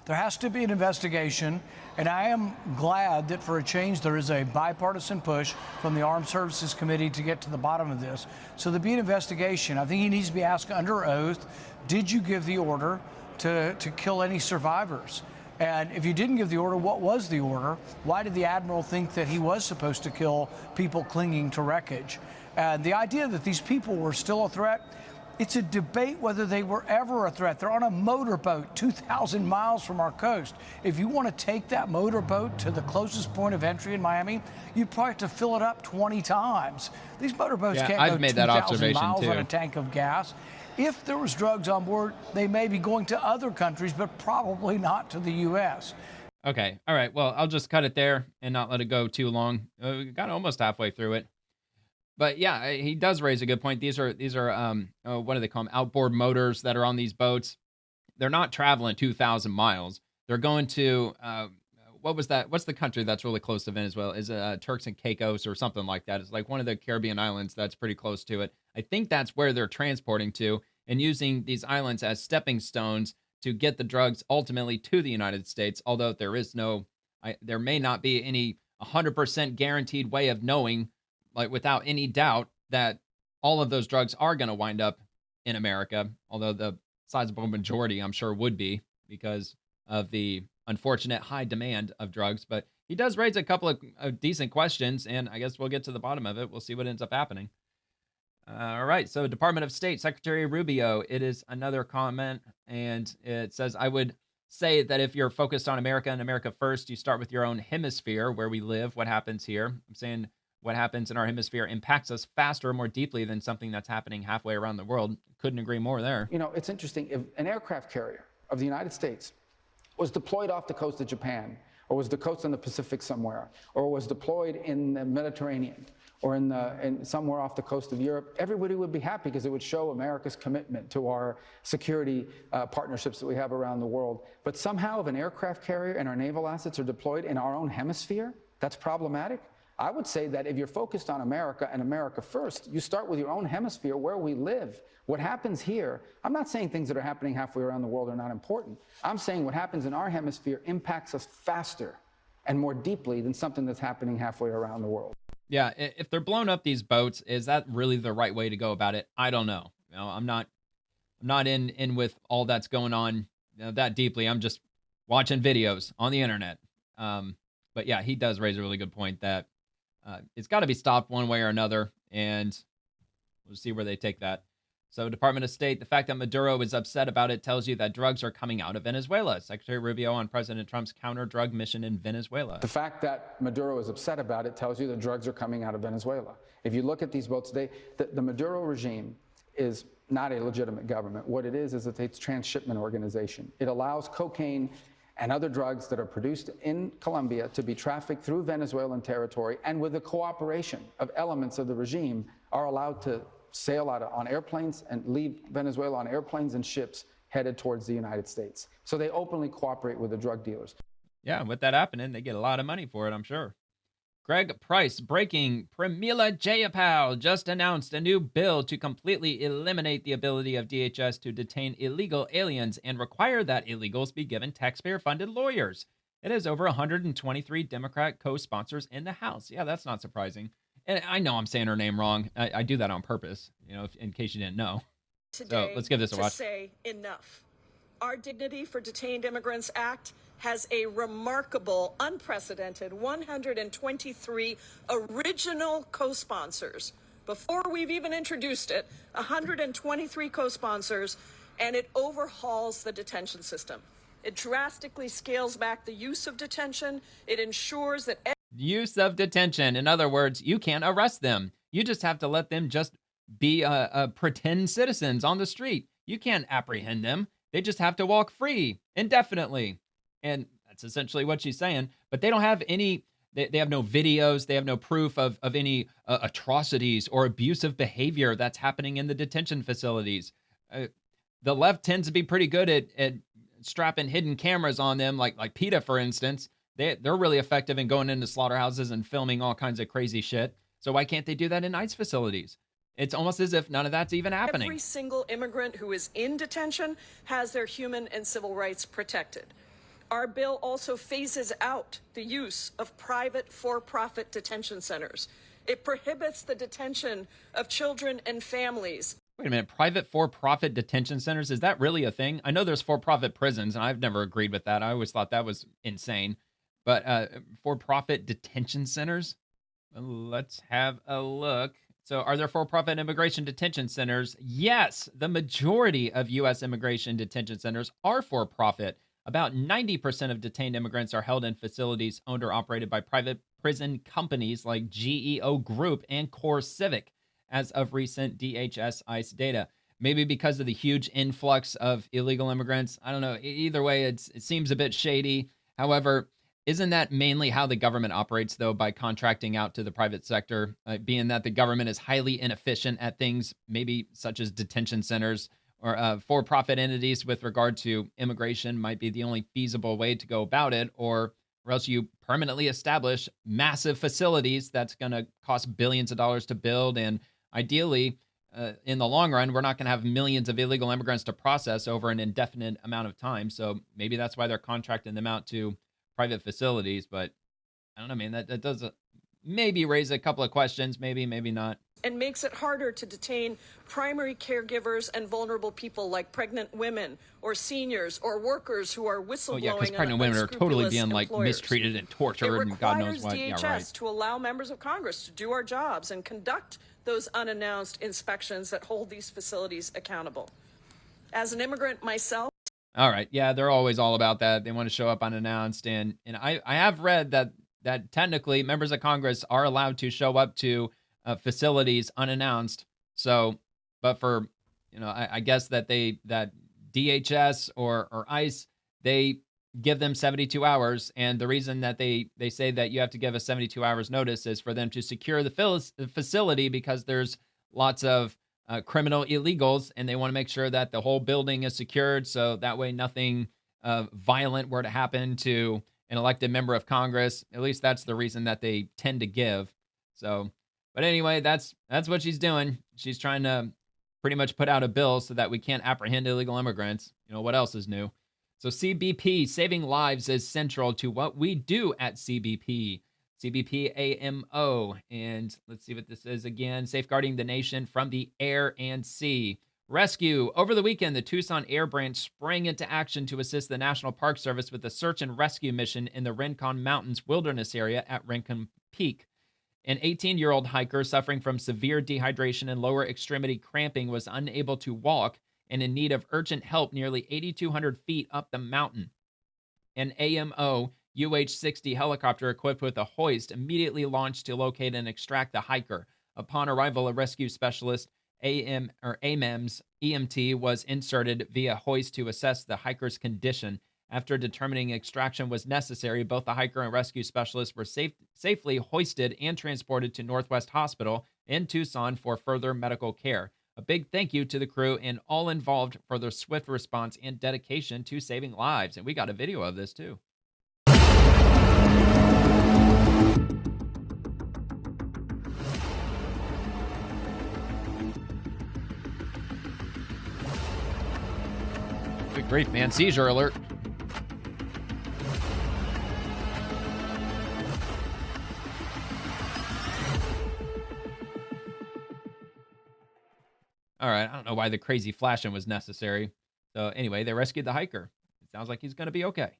There has to be an investigation, and I am glad that for a change there is a bipartisan push from the Armed Services Committee to get to the bottom of this. So there'll be an investigation. I think he needs to be asked under oath, did you give the order to kill any survivors? And if you didn't give the order, what was the order? Why did the Admiral think that he was supposed to kill people clinging to wreckage? And the idea that these people were still a threat, It's a debate whether they were ever a threat. They're on a motorboat 2,000 miles from our coast. If you want to take that motorboat to the closest point of entry in Miami, you'd probably have to fill it up 20 times. These motorboats can't go 2,000 miles on a tank of gas. If there was drugs on board, they may be going to other countries, but probably not to the U.S. Okay. All right. Well, I'll just cut it there and not let it go too long. We got almost halfway through it. But yeah, he does raise a good point. These are what do they call them? Outboard motors that are on these boats. They're not traveling 2,000 miles. They're going to, what was that? What's the country that's really close to Venezuela? Is it Turks and Caicos or something like that? It's like one of the Caribbean islands that's pretty close to it. I think that's where they're transporting to and using these islands as stepping stones to get the drugs ultimately to the United States. Although there may not be any 100% guaranteed way of knowing, like without any doubt, that all of those drugs are going to wind up in America. Although the sizable majority, I'm sure, would be because of the unfortunate high demand of drugs. But he does raise a couple of decent questions, and I guess we'll get to the bottom of it. We'll see what ends up happening. All right, so Department of State, Secretary Rubio, it is another comment, and it says, I would say that if you're focused on America and America first, you start with your own hemisphere, where we live, what happens here. I'm saying what happens in our hemisphere impacts us faster, more deeply than something that's happening halfway around the world. Couldn't agree more there. You know, it's interesting. If an aircraft carrier of the United States was deployed off the coast of Japan, or was the coast in the Pacific somewhere, or was deployed in the Mediterranean, or in somewhere off the coast of Europe, everybody would be happy because it would show America's commitment to our security partnerships that we have around the world. But somehow, if an aircraft carrier and our naval assets are deployed in our own hemisphere, that's problematic. I would say that if you're focused on America and America first, you start with your own hemisphere where we live. What happens here, I'm not saying things that are happening halfway around the world are not important. I'm saying what happens in our hemisphere impacts us faster and more deeply than something that's happening halfway around the world. Yeah, if they're blowing up these boats, is that really the right way to go about it? I don't know. You know, I'm not in with all that's going on that deeply. I'm just watching videos on the internet. But yeah, he does raise a really good point that it's got to be stopped one way or another, and we'll see where they take that. So Department of State, the fact that Maduro is upset about it tells you that drugs are coming out of Venezuela. Secretary Rubio on President Trump's counter-drug mission in Venezuela. The fact that Maduro is upset about it tells you that drugs are coming out of Venezuela. If you look at these boats, the Maduro regime is not a legitimate government. What it is a transshipment organization. It allows cocaine and other drugs that are produced in Colombia to be trafficked through Venezuelan territory, and with the cooperation of elements of the regime, are allowed to sail out on airplanes and leave Venezuela on airplanes and ships headed towards the United States. So they openly cooperate with the drug dealers. Yeah, with that happening, they get a lot of money for it, I'm sure. Greg Price, breaking. Pramila Jayapal just announced a new bill to completely eliminate the ability of DHS to detain illegal aliens and require that illegals be given taxpayer-funded lawyers. It has over 123 Democrat co-sponsors in the House. Yeah, that's not surprising. And I know I'm saying her name wrong. I do that on purpose, in case you didn't know. Today, so let's give this a watch. To say enough. Our Dignity for Detained Immigrants Act has a remarkable, unprecedented 123 original co-sponsors. Before we've even introduced it, 123 co-sponsors, and it overhauls the detention system. It drastically scales back the use of detention. It ensures that use of detention. In other words, you can't arrest them. You just have to let them just be pretend citizens on the street. You can't apprehend them. They just have to walk free indefinitely. And that's essentially what she's saying. But they don't have any, they have no videos. They have no proof of any atrocities or abusive behavior that's happening in the detention facilities. The left tends to be pretty good at strapping hidden cameras on them, like PETA, for instance. They're really effective in going into slaughterhouses and filming all kinds of crazy shit. So why can't they do that in ICE facilities? It's almost as if none of that's even happening. Every single immigrant who is in detention has their human and civil rights protected. Our bill also phases out the use of private for-profit detention centers. It prohibits the detention of children and families. Wait a minute, private for-profit detention centers, is that really a thing? I know there's for-profit prisons, and I've never agreed with that. I always thought that was insane. But for-profit detention centers? Let's have a look. It So are there for-profit immigration detention centers? Yes, the majority of U.S. immigration detention centers are for-profit. About 90% of detained immigrants are held in facilities owned or operated by private prison companies like GEO Group and Core Civic, as of recent DHS ICE data. Maybe because of the huge influx of illegal immigrants. I don't know. Either way, it seems a bit shady. However, isn't that mainly how the government operates, though, by contracting out to the private sector, being that the government is highly inefficient at things, maybe such as detention centers or for-profit entities with regard to immigration might be the only feasible way to go about it, or else you permanently establish massive facilities that's going to cost billions of dollars to build, and ideally, in the long run, we're not going to have millions of illegal immigrants to process over an indefinite amount of time. So maybe that's why they're contracting them out to private facilities. But I don't know, man, that does maybe raise a couple of questions, maybe not. And makes it harder to detain primary caregivers and vulnerable people like pregnant women or seniors or workers who are whistleblowing. Oh yeah, because pregnant women are totally being like mistreated and tortured and God knows what. It requires DHS to allow members of Congress to do our jobs and conduct those unannounced inspections that hold these facilities accountable. As an immigrant myself. All right. Yeah, they're always all about that. They want to show up unannounced. And I have read that technically members of Congress are allowed to show up to facilities unannounced. So, but for, I guess that DHS or ICE, they give them 72 hours. And the reason that they say that you have to give a 72 hours notice is for them to secure the facility, because there's lots of criminal illegals, and they want to make sure that the whole building is secured. So that way nothing violent were to happen to an elected member of Congress. At least that's the reason that they tend to give. So, but anyway, that's what she's doing. She's trying to pretty much put out a bill so that we can't apprehend illegal immigrants. What else is new? So CBP, saving lives, is central to what we do at CBP. CBP AMO, and let's see what this is again. Safeguarding the nation from the air and sea. Rescue. Over the weekend, the Tucson Air Branch sprang into action to assist the National Park Service with a search and rescue mission in the Rincon Mountains wilderness area at Rincon Peak. An 18-year-old hiker suffering from severe dehydration and lower extremity cramping was unable to walk and in need of urgent help nearly 8,200 feet up the mountain. An AMO UH-60 helicopter equipped with a hoist immediately launched to locate and extract the hiker. Upon arrival, a rescue specialist, AMEMS EMT, was inserted via hoist to assess the hiker's condition. After determining extraction was necessary, both the hiker and rescue specialist were safely hoisted and transported to Northwest Hospital in Tucson for further medical care. A big thank you to the crew and all involved for their swift response and dedication to saving lives. And we got a video of this too. Good grief, man. Seizure alert. All right, I don't know why the crazy flashing was necessary. So anyway, they rescued the hiker. It sounds like he's going to be okay.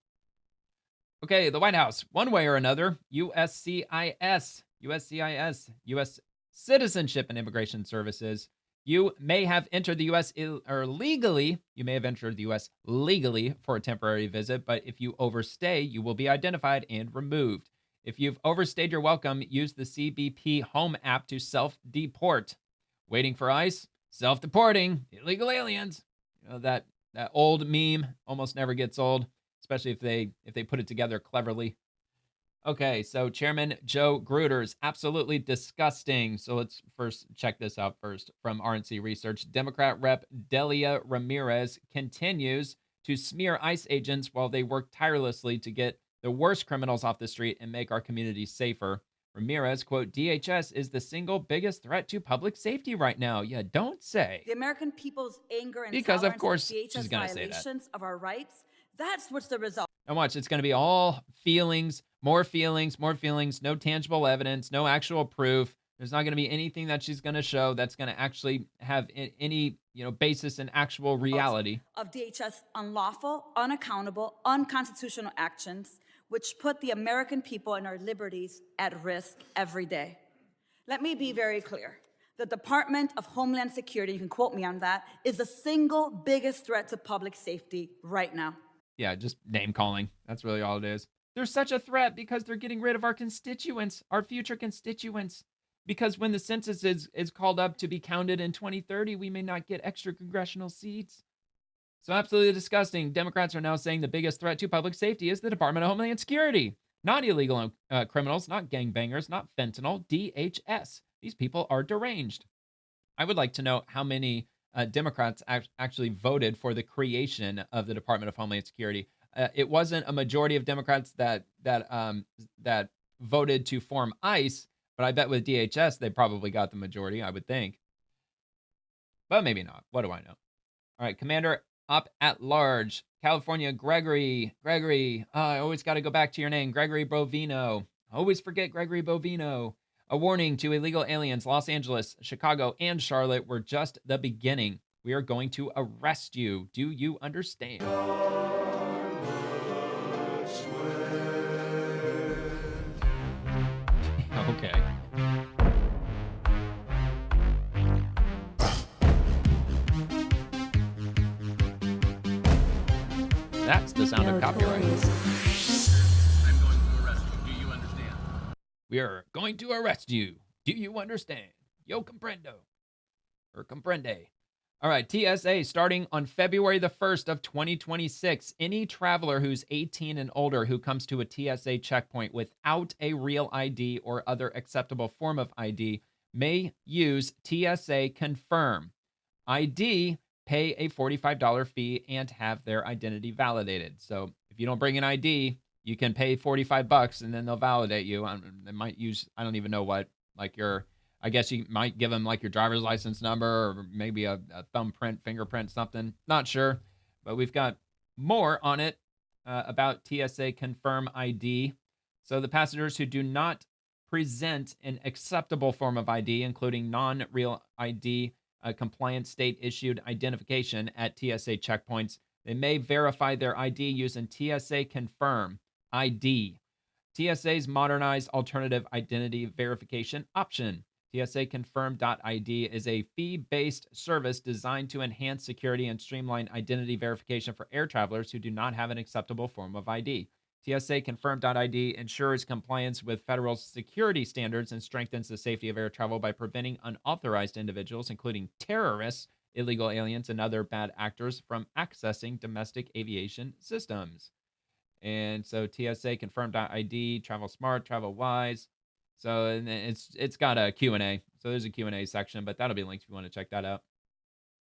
Okay, the White House, one way or another, USCIS, U.S. Citizenship and Immigration Services. You may have entered the U.S. legally. You may have entered the U.S. legally for a temporary visit, but if you overstay, you will be identified and removed. If you've overstayed your welcome, use the CBP Home app to self-deport. Waiting for ICE? Self-deporting, illegal aliens. That old meme almost never gets old, especially if they put it together cleverly. Okay, so Chairman Joe Gruder's absolutely disgusting. So let's first check this out first from RNC Research. Democrat Rep. Delia Ramirez continues to smear ICE agents while they work tirelessly to get the worst criminals off the street and make our communities safer. Ramirez, quote, DHS is the single biggest threat to public safety right now. Yeah, don't say. The American people's anger and because tolerance of course DHS she's going to say that. Violations of our rights, that's what's the result. And watch, it's going to be all feelings, more feelings, no tangible evidence, no actual proof. There's not going to be anything that she's going to show that's going to actually have any, basis in actual reality. Of DHS unlawful, unaccountable, unconstitutional actions, which put the American people and our liberties at risk every day. Let me be very clear. the Department of Homeland Security, you can quote me on that, is the single biggest threat to public safety right now. Yeah, just name calling. That's really all it is. They're such a threat because they're getting rid of our constituents, our future constituents. Because when the census is called up to be counted in 2030, we may not get extra congressional seats. So absolutely disgusting. Democrats are now saying the biggest threat to public safety is the Department of Homeland Security. Not illegal criminals, not gangbangers, not fentanyl, DHS. These people are deranged. I would like to know how many Democrats actually voted for the creation of the Department of Homeland Security. It wasn't a majority of Democrats that voted to form ICE, but I bet with DHS, they probably got the majority, I would think. But maybe not. What do I know? All right, Commander Up at Large, California, Gregory, I always got to go back to your name, Gregory Bovino. I always forget Gregory Bovino. A warning to illegal aliens, Los Angeles, Chicago, and Charlotte were just the beginning. We are going to arrest you. Do you understand? Okay. That's the sound of copyright. I'm going to arrest you. Do you understand? We are going to arrest you. Do you understand? Yo comprendo. Or comprende. All right, TSA starting on February the 1st of 2026. Any traveler who's 18 and older who comes to a TSA checkpoint without a real ID or other acceptable form of ID may use TSA Confirm ID, pay a $45 fee, and have their identity validated. So if you don't bring an ID, you can pay $45 and then they'll validate you. They might use, I don't even know what, like I guess you might give them like your driver's license number or maybe a thumbprint, fingerprint, something. Not sure, but we've got more on it about TSA Confirm ID. So the passengers who do not present an acceptable form of ID, including non-real ID, compliant state-issued identification at TSA checkpoints, they may verify their ID using TSA Confirm ID, TSA's modernized alternative identity verification option. TSA Confirm.ID is a fee-based service designed to enhance security and streamline identity verification for air travelers who do not have an acceptable form of ID. TSA Confirm.ID ensures compliance with federal security standards and strengthens the safety of air travel by preventing unauthorized individuals, including terrorists, illegal aliens, and other bad actors from accessing domestic aviation systems. And so TSA Confirm.ID, travel smart, travel wise. So it's got a Q&A. So there's a Q&A section, but that'll be linked if you want to check that out.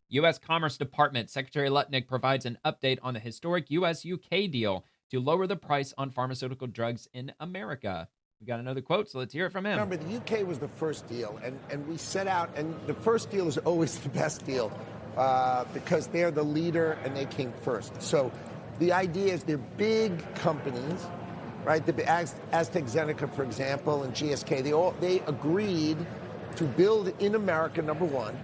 U.S. Commerce Department Secretary Lutnick provides an update on the historic U.S.-UK deal to lower the price on pharmaceutical drugs in America. We got another quote, so let's hear it from him. Remember, the UK was the first deal, and we set out, and the first deal is always the best deal because they're the leader and they came first. So the idea is they're big companies, right? The AstraZeneca, for example, and GSK, they agreed to build in America, number one,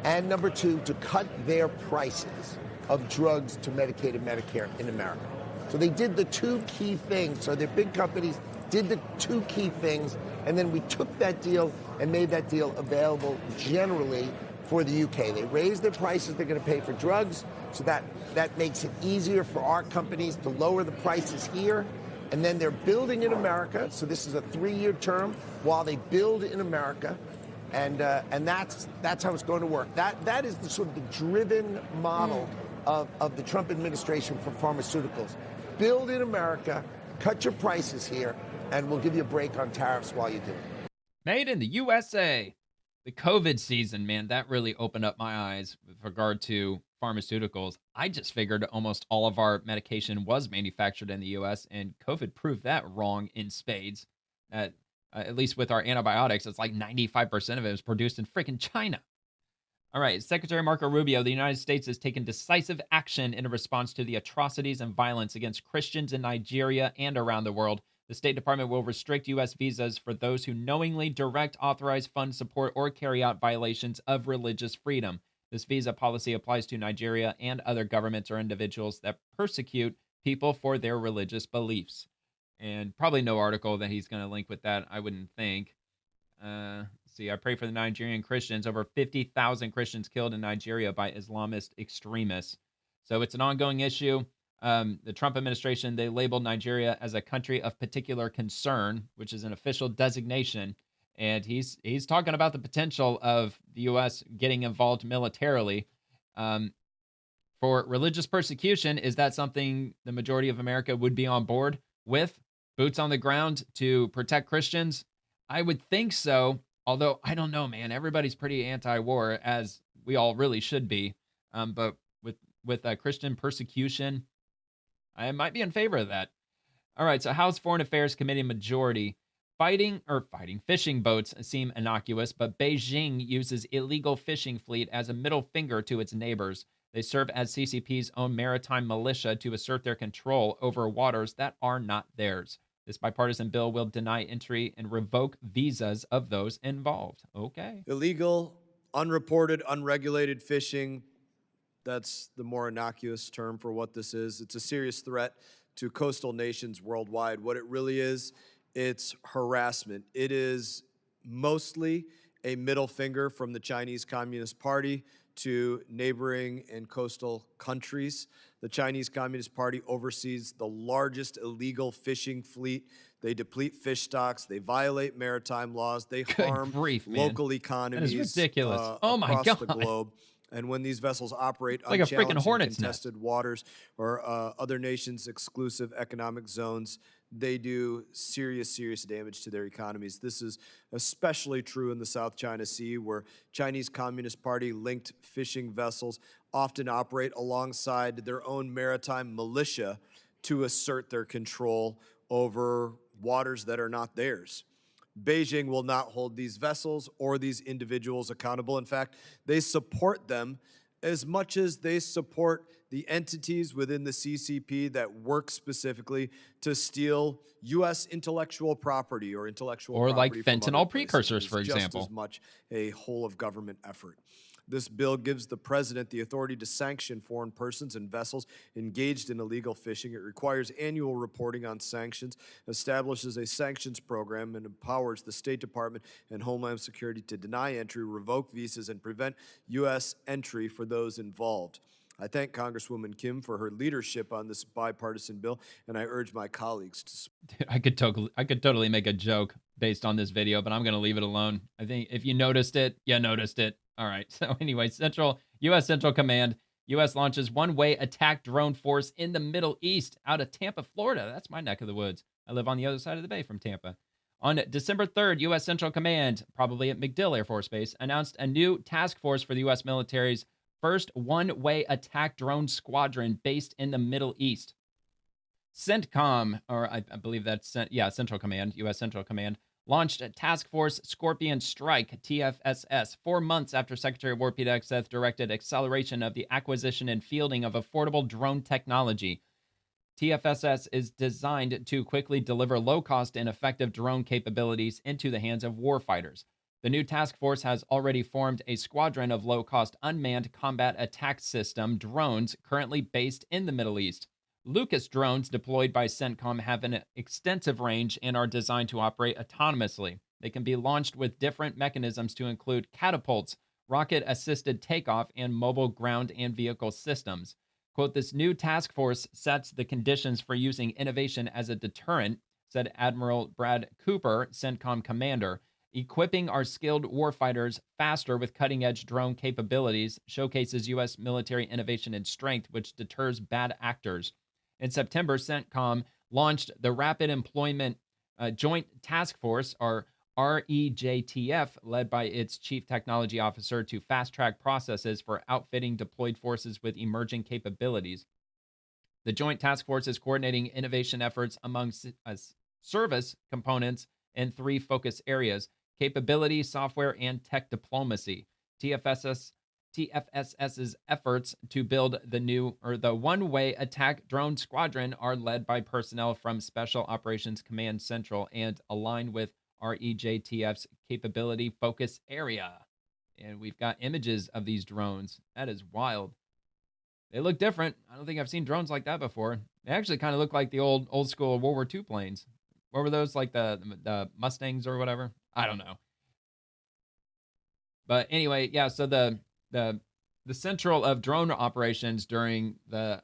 and number two, to cut their prices of drugs to Medicaid and Medicare in America. So they did the two key things. So they're big companies, did the two key things, and then we took that deal and made that deal available generally for the UK. They raised their prices they're going to pay for drugs, so that makes it easier for our companies to lower the prices here. And then they're building in America, so this is a 3-year term while they build in America, and that's how it's going to work. That is the sort of the driven model of the Trump administration for pharmaceuticals. Build in America, cut your prices here, and we'll give you a break on tariffs while you do it. Made in the USA. The COVID season, man, that really opened up my eyes with regard to pharmaceuticals. I just figured almost all of our medication was manufactured in the U.S., and COVID proved that wrong in spades. At least with our antibiotics, it's like 95% of it is produced in freaking China. All right, Secretary Marco Rubio, the United States has taken decisive action in response to the atrocities and violence against Christians in Nigeria and around the world. The State Department will restrict U.S. visas for those who knowingly direct, authorize, fund, support, or carry out violations of religious freedom. This visa policy applies to Nigeria and other governments or individuals that persecute people for their religious beliefs. And probably no article that he's going to link with that, I wouldn't think. I pray for the Nigerian Christians. Over 50,000 Christians killed in Nigeria by Islamist extremists. So it's an ongoing issue. The Trump administration, they labeled Nigeria as a country of particular concern, which is an official designation. And he's talking about the potential of the U.S. getting involved militarily. For religious persecution, is that something the majority of America would be on board with? Boots on the ground to protect Christians? I would think so, although I don't know, man. Everybody's pretty anti-war, as we all really should be. But with Christian persecution, I might be in favor of that. All right, so House Foreign Affairs Committee majority. Fishing boats seem innocuous, but Beijing uses illegal fishing fleet as a middle finger to its neighbors. They serve as CCP's own maritime militia to assert their control over waters that are not theirs. This bipartisan bill will deny entry and revoke visas of those involved. Okay. Illegal, unreported, unregulated fishing. That's the more innocuous term for what this is. It's a serious threat to coastal nations worldwide. What it really is, it's harassment. It is mostly a middle finger from the Chinese Communist Party to neighboring and coastal countries. The Chinese Communist Party oversees the largest illegal fishing fleet. They deplete fish stocks. They violate maritime laws. They harm local economies. That is ridiculous. Oh my across God. the globe. And when these vessels operate Like a freaking unchallenged in hornet's contested waters or other nations' exclusive economic zones, they do serious, serious damage to their economies. This is especially true in the South China Sea, where Chinese Communist Party-linked fishing vessels often operate alongside their own maritime militia to assert their control over waters that are not theirs. Beijing will not hold these vessels or these individuals accountable. In fact, they support them as much as they support the entities within the CCP that work specifically to steal U.S. intellectual property or intellectual Or like property from other fentanyl places. precursors, It's for just example. as much a whole of government effort. This bill gives the president the authority to sanction foreign persons and vessels engaged in illegal fishing. It requires annual reporting on sanctions, establishes a sanctions program, and empowers the State Department and Homeland Security to deny entry, revoke visas, and prevent U.S. entry for those involved. I thank Congresswoman Kim for her leadership on this bipartisan bill, and I urge my colleagues to support. I could totally make a joke based on this video, but I'm going to leave it alone. I think if you noticed it, you noticed it. All right. So anyway, U.S. Central Command. U.S. launches one-way attack drone force in the Middle East out of Tampa, Florida. That's my neck of the woods. I live on the other side of the bay from Tampa. On December 3rd, U.S. Central Command, probably at MacDill Air Force Base, announced a new task force for the U.S. military's first one-way attack drone squadron based in the Middle East. CENTCOM, or I believe that's, Central Command, U.S. Central Command, launched a Task Force Scorpion Strike, TFSS, 4 months after Secretary of War Pete Hegseth directed acceleration of the acquisition and fielding of affordable drone technology. TFSS is designed to quickly deliver low-cost and effective drone capabilities into the hands of warfighters. The new task force has already formed a squadron of low-cost unmanned combat attack system drones currently based in the Middle East. Lucas drones deployed by CENTCOM have an extensive range and are designed to operate autonomously. They can be launched with different mechanisms to include catapults, rocket-assisted takeoff, and mobile ground and vehicle systems. Quote, this new task force sets the conditions for using innovation as a deterrent, said Admiral Brad Cooper, CENTCOM commander. Equipping our skilled warfighters faster with cutting-edge drone capabilities showcases U.S. military innovation and strength, which deters bad actors. In September, CENTCOM launched the Rapid Employment Joint Task Force, or REJTF, led by its Chief Technology Officer to fast-track processes for outfitting deployed forces with emerging capabilities. The Joint Task Force is coordinating innovation efforts among service components in 3 focus areas: capability, software, and tech diplomacy. TFSS's efforts to build the one-way attack drone squadron are led by personnel from Special Operations Command Central and align with REJTF's capability focus area. And we've got images of these drones. That is wild. They look different. I don't think I've seen drones like that before. They actually kind of look like the old school World War II planes. What were those, like the Mustangs or whatever? I don't know. But anyway, yeah, so the central of drone operations during the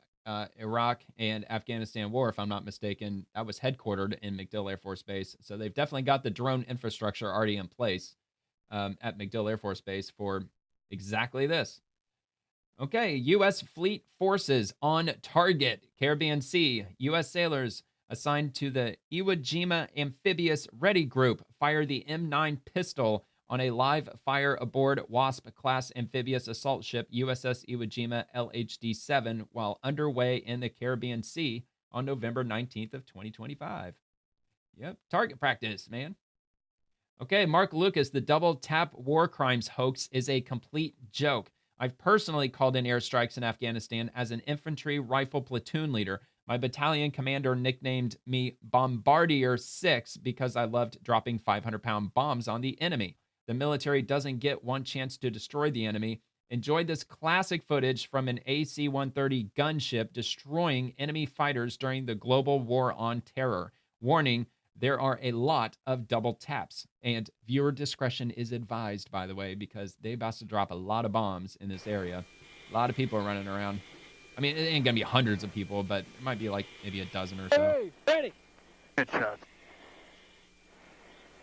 Iraq and Afghanistan war, if I'm not mistaken, that was headquartered in MacDill Air Force Base. So they've definitely got the drone infrastructure already in place at MacDill Air Force Base for exactly this. Okay, U.S. fleet forces on target. Caribbean Sea. U.S. sailors assigned to the Iwo Jima Amphibious Ready Group fire the M9 pistol on a live fire aboard Wasp-class amphibious assault ship USS Iwo Jima LHD-7 while underway in the Caribbean Sea on November 19th of 2025. Yep, target practice, man. Okay, Mark Lucas, the double tap war crimes hoax is a complete joke. I've personally called in airstrikes in Afghanistan as an infantry rifle platoon leader. My battalion commander nicknamed me Bombardier 6 because I loved dropping 500-pound bombs on the enemy. The military doesn't get one chance to destroy the enemy. Enjoyed this classic footage from an AC-130 gunship destroying enemy fighters during the global war on terror. Warning, there are a lot of double taps. And viewer discretion is advised, by the way, because they're about to drop a lot of bombs in this area. A lot of people are running around. I mean, it ain't going to be hundreds of people, but it might be like maybe a dozen or so. Hey, ready. Good shot.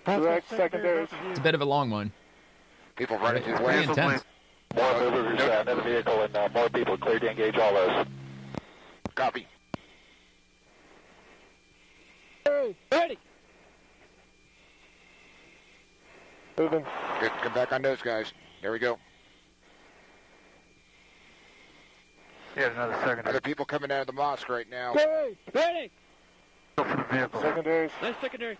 Direct secondaries. It's a bit of a long one. People running through the way. Intense. More movers in the vehicle and more people clear to engage all those. Copy. Hey, ready. Moving. Good, come back on those guys. There we go. Yeah, another secondary. Other people coming out of the mosque right now. Hey, ready. Go for the vehicle. Secondaries. Nice secondary.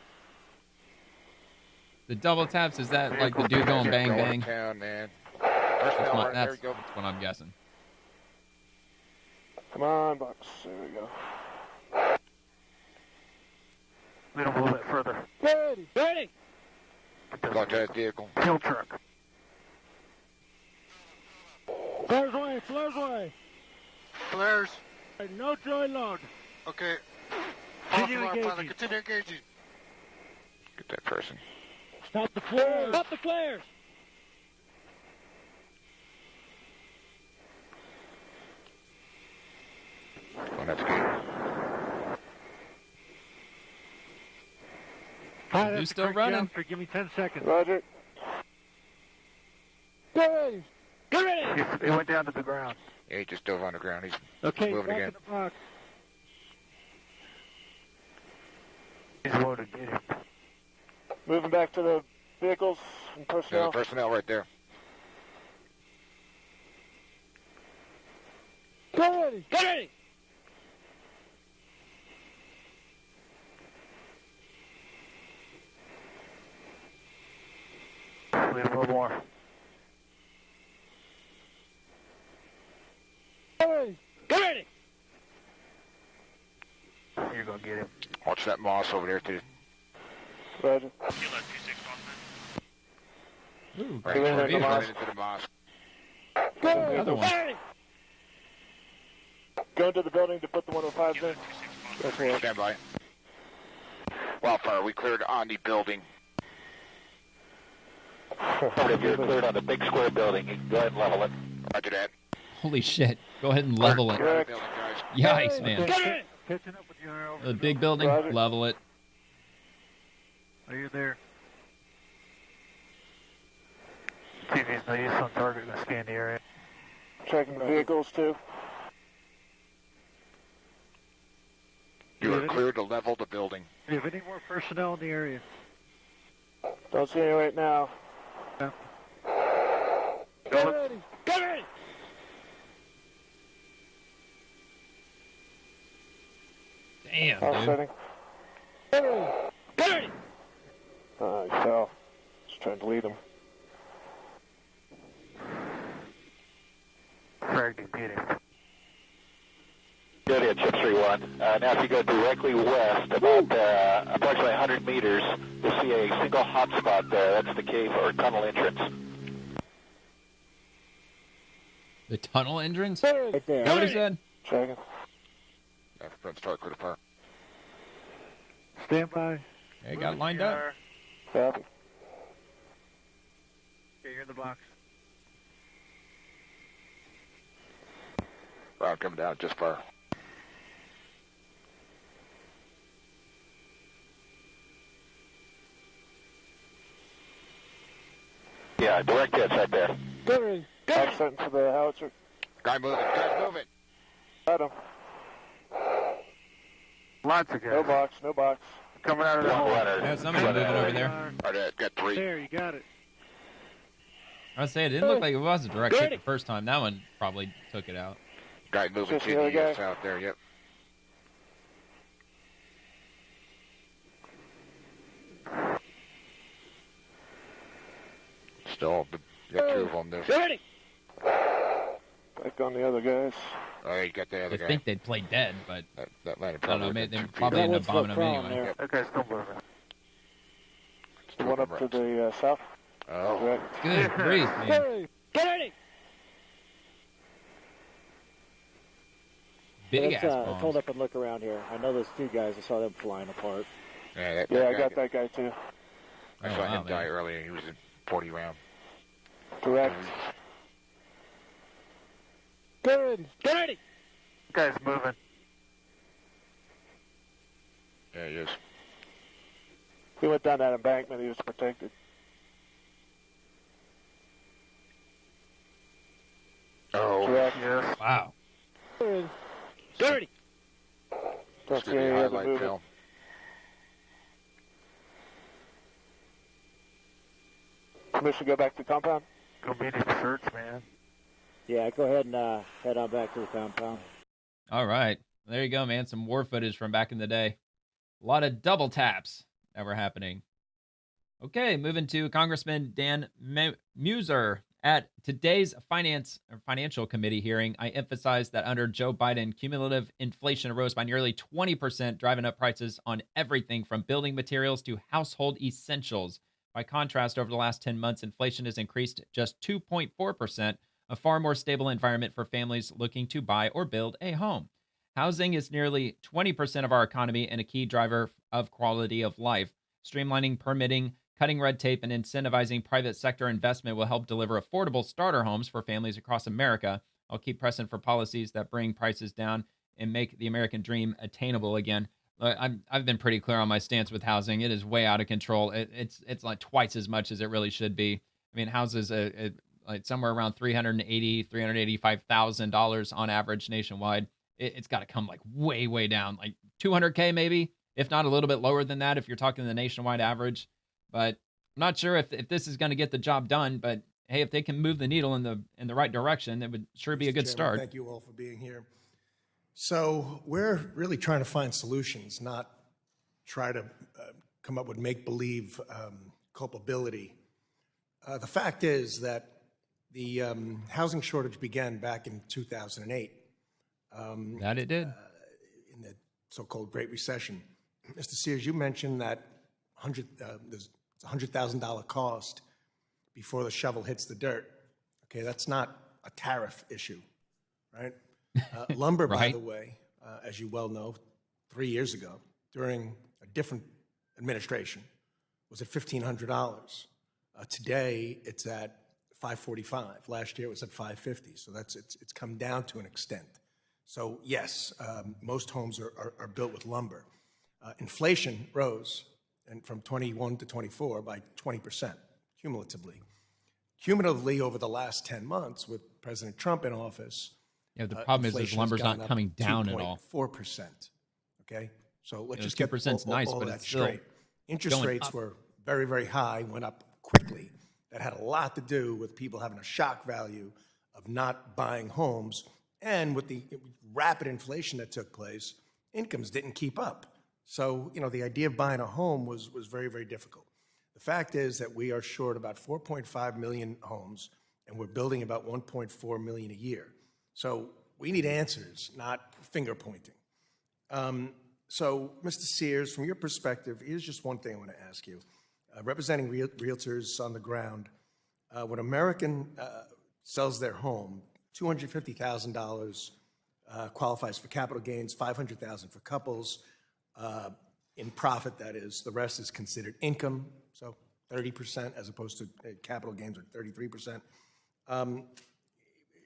The double taps, is that like the dude going bang bang? Town, man. That's what I'm guessing. Come on, box. There we go. We don't move it further. Ready! Ready! Go to that vehicle. Kill truck. Flares away! Flares away! Flares. No joy load. Okay. Continue engaging. Continue engaging. Get that person. Stop the flares! Stop the flares! Oh, that's good. Who's still running? Give me 10 seconds. Roger. Get ready! Get ready! He went down to the ground. Yeah, he just dove on the ground. He's moving back again. In the box. He's loaded. Get him. Moving back to the vehicles and personnel. Yeah, the personnel right there. Get ready! Get ready! We have a little more. Get ready! Get ready! You're gonna get him. Watch that moss over there, too. Roger. Ooh, right, into the mosque. Go! Another one. Go into the building to put the 105s in. That's right. Stand by. Wildfire, we cleared on the building. You're cleared on the big square building. You can go ahead and level it. Roger that. Holy shit. Go ahead and level it. Yikes, man. Catching up with you. The big building, level it. Are you there? TV's no use on target. Gonna scan the area. Checking the vehicles too. You are cleared to level the building. Do you have any more personnel in the area? Don't see any right now. Yeah. Get ready! Get ready! Damn, dude. Setting. Get ready! Get ready! He fell. Just trying to lead him. Frag didn't get him. Good hit, Chip 3-1. Now if you go directly west, about approximately 100 meters, you'll see a single hot spot there. That's the cave or tunnel entrance. The tunnel entrance? Right there. Is that what he said? Checking. Yeah, front start, clear to fire. Stand by. Hey, got it lined up. Copy. Okay, you're in the box. Round coming down just far. Yeah, direct hits right there. Good. Offsetting for the howitzer. Guy moving. Got him. Lots of guys. No box. Coming out of that hole. Yeah, somebody moving over there. All right, got 3. There, you got it. I was saying, it didn't look like it was a direct hit the first time. That one probably took it out. Guy moving to the east out there, yep. Still, got 2 of them there. Ready. Back on the other guys. Oh, you got the other guy. I think they'd play dead, but that might have I don't know. probably They probably ended up bombing them anyway. There. That guy's still moving. The one up to the south. Oh. Correct. Good grief, man. Get ready. Big ass Let's bombs. hold up and look around here. I know those 2 guys. I saw them flying apart. Yeah, I got that guy too. I saw him die earlier. He was in 40 round. Correct. Good. Get ready. Guy's moving. Yeah, he is. He went down that embankment. He was protected. Oh, Correct. Yes. Wow. Good. Get ready. Don't see any other movement. Permission to go back to the compound? Go medium search, man. Yeah, go ahead and head on back to the compound. All right. There you go, man. Some war footage from back in the day. A lot of double taps that were happening. Okay, moving to Congressman Dan Muser. At today's Financial Committee hearing, I emphasized that under Joe Biden, cumulative inflation rose by nearly 20%, driving up prices on everything from building materials to household essentials. By contrast, over the last 10 months, inflation has increased just 2.4%, a far more stable environment for families looking to buy or build a home. Housing is nearly 20% of our economy and a key driver of quality of life. Streamlining permitting, cutting red tape, and incentivizing private sector investment will help deliver affordable starter homes for families across America. I'll keep pressing for policies that bring prices down and make the American dream attainable again. I've been pretty clear on my stance with housing. It is way out of control. It's like twice as much as it really should be. I mean, houses like somewhere around $385,000 on average nationwide. It's got to come like way down, like 200K maybe, if not a little bit lower than that if you're talking the nationwide average. But I'm not sure if this is going to get the job done. But hey, if they can move the needle in the right direction, it would sure be a good start. Thank you all for being here. So we're really trying to find solutions, not try to come up with make-believe culpability. The fact is that the housing shortage began back in 2008. That it did. In the so-called Great Recession. Mr. Sears, you mentioned that there's a $100,000 cost before the shovel hits the dirt. Okay, that's not a tariff issue, right? Lumber, by the way, as you well know, 3 years ago, during a different administration, was at $1,500. Today, it's at $545. Last year, it was at $550. So it's come down to an extent. So yes, most homes are built with lumber. Inflation rose and from 21 to 24 by 20% cumulatively. Cumulatively over the last 10 months with President Trump in office, the problem is lumber's not coming down at all. 4%. Okay, so let's just 2%'s get nice, all but that it's still straight. Interest rates up. were very, very high, went up quickly. That had a lot to do with people having a shock value of not buying homes, and with the rapid inflation that took place, incomes didn't keep up. So, the idea of buying a home was very, very difficult. The fact is that we are short about 4.5 million homes, and we're building about 1.4 million a year. So we need answers, not finger pointing. So, Mr. Sears, from your perspective, here's just one thing I want to ask you. Representing realtors on the ground, when an American sells their home, $250,000 qualifies for capital gains, $500,000 for couples, in profit, that is. The rest is considered income, so 30% as opposed to capital gains are 33%.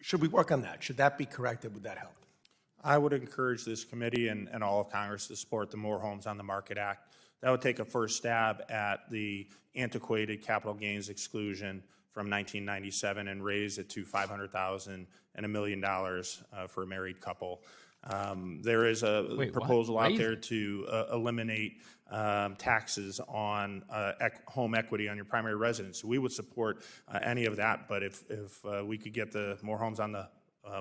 Should we work on that? Should that be corrected? Would that help? I would encourage this committee and all of Congress to support the More Homes on the Market Act. That would take a first stab at the antiquated capital gains exclusion from 1997 and raise it to $500,000 and $1 million for a married couple. There is a proposal out there to eliminate taxes on home equity on your primary residence. We would support any of that, but if we could get the More Homes on the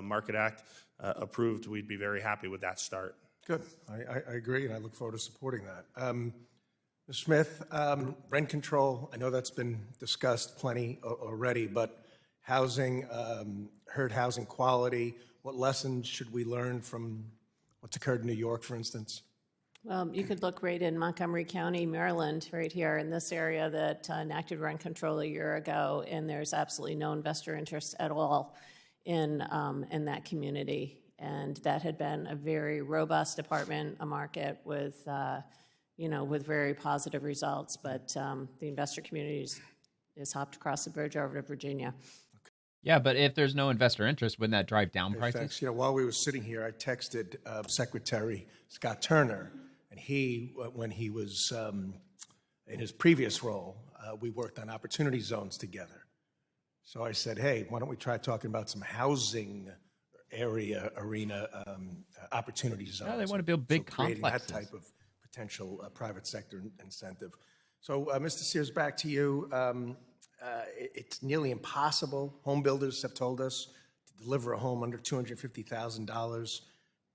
Market Act approved, we'd be very happy with that start. Good. I agree, and I look forward to supporting that. Ms. Smith, rent control, I know that's been discussed plenty already, but housing, hurt housing quality, what lessons should we learn from what's occurred in New York, for instance? Well, you could look right in Montgomery County, Maryland, right here in this area that enacted rent control a year ago, and there's absolutely no investor interest at all in that community. And that had been a very robust apartment market with, with very positive results. But the investor community is hopped across the bridge over to Virginia. Yeah, but if there's no investor interest, wouldn't that drive down prices? Thanks. While we were sitting here, I texted Secretary Scott Turner, and he, when he was in his previous role, we worked on opportunity zones together. So I said, hey, why don't we try talking about some housing arena opportunity zones? Yeah, they want to build big creating complexes. That type of potential private sector incentive. So, Mr. Sears, back to you. It's nearly impossible, home builders have told us, to deliver a home under $250,000.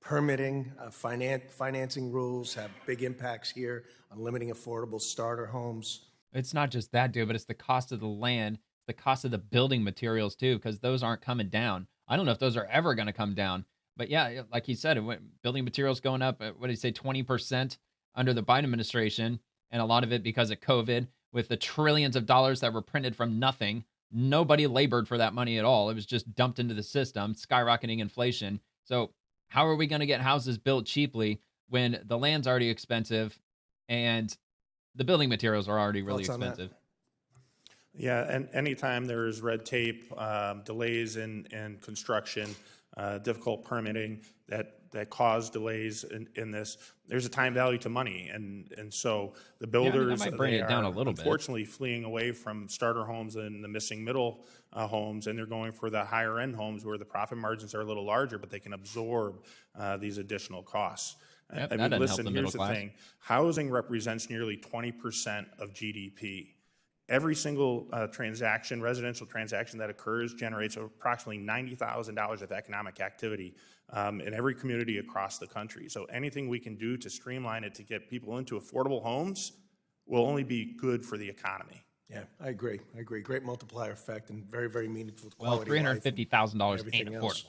Permitting, financing rules have big impacts here on limiting affordable starter homes. It's not just that, dude, but it's the cost of the land, the cost of the building materials, too, because those aren't coming down. I don't know if those are ever going to come down. But yeah, like he said, building materials going up, what did he say, 20% under the Biden administration, and a lot of it because of COVID, with the trillions of dollars that were printed from nothing. Nobody labored for that money at all. It was just dumped into the system, skyrocketing inflation. So how are we going to get houses built cheaply when the land's already expensive and the building materials are already really expensive? Yeah, and anytime there's red tape, delays in construction, difficult permitting that cause delays in this, there's a time value to money, and so the builders that might bring it down a little bit. Unfortunately, fleeing away from starter homes and the missing middle homes, and they're going for the higher end homes where the profit margins are a little larger, but they can absorb these additional costs. Yep, I mean, listen, here's the thing: housing represents nearly 20% of GDP. Every single residential transaction that occurs generates approximately $90,000 of economic activity in every community across the country. So anything we can do to streamline it to get people into affordable homes will only be good for the economy. Yeah, I agree. Great multiplier effect and very, very meaningful to Well, quality $350,000 ain't affordable.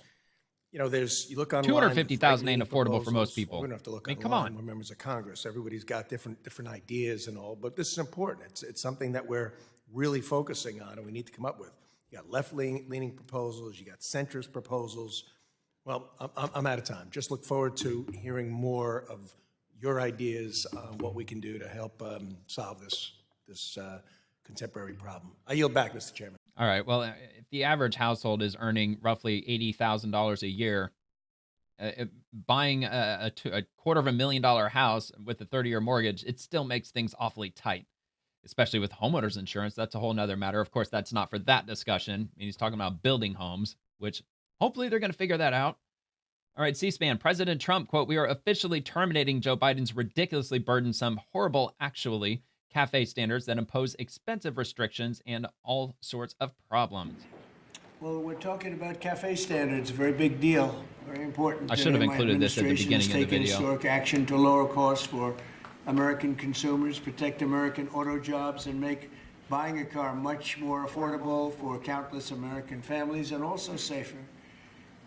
You look online. $250,000 ain't affordable for most people. We don't have to look online. Come on. We're members of Congress. Everybody's got different ideas and all, but this is important. It's something that we're really focusing on, and we need to come up with. You got left-leaning proposals. You got centrist proposals. Well, I'm out of time. Just look forward to hearing more of your ideas on what we can do to help solve this contemporary problem. I yield back, Mr. Chairman. All right. Well, if the average household is earning roughly $80,000 a year, buying a $250,000 house with a 30-year mortgage, it still makes things awfully tight, especially with homeowners insurance. That's a whole nother matter. Of course, that's not for that discussion. I mean, he's talking about building homes, which hopefully they're going to figure that out. All right, C-SPAN, President Trump, quote, "We are officially terminating Joe Biden's ridiculously burdensome, horrible, actually, cafe standards that impose expensive restrictions and all sorts of problems." Well, we're talking about cafe standards, a very big deal, very important. I should have included this at the beginning of the video. Historic action to lower costs for American consumers, protect American auto jobs, and make buying a car much more affordable for countless American families and also safer.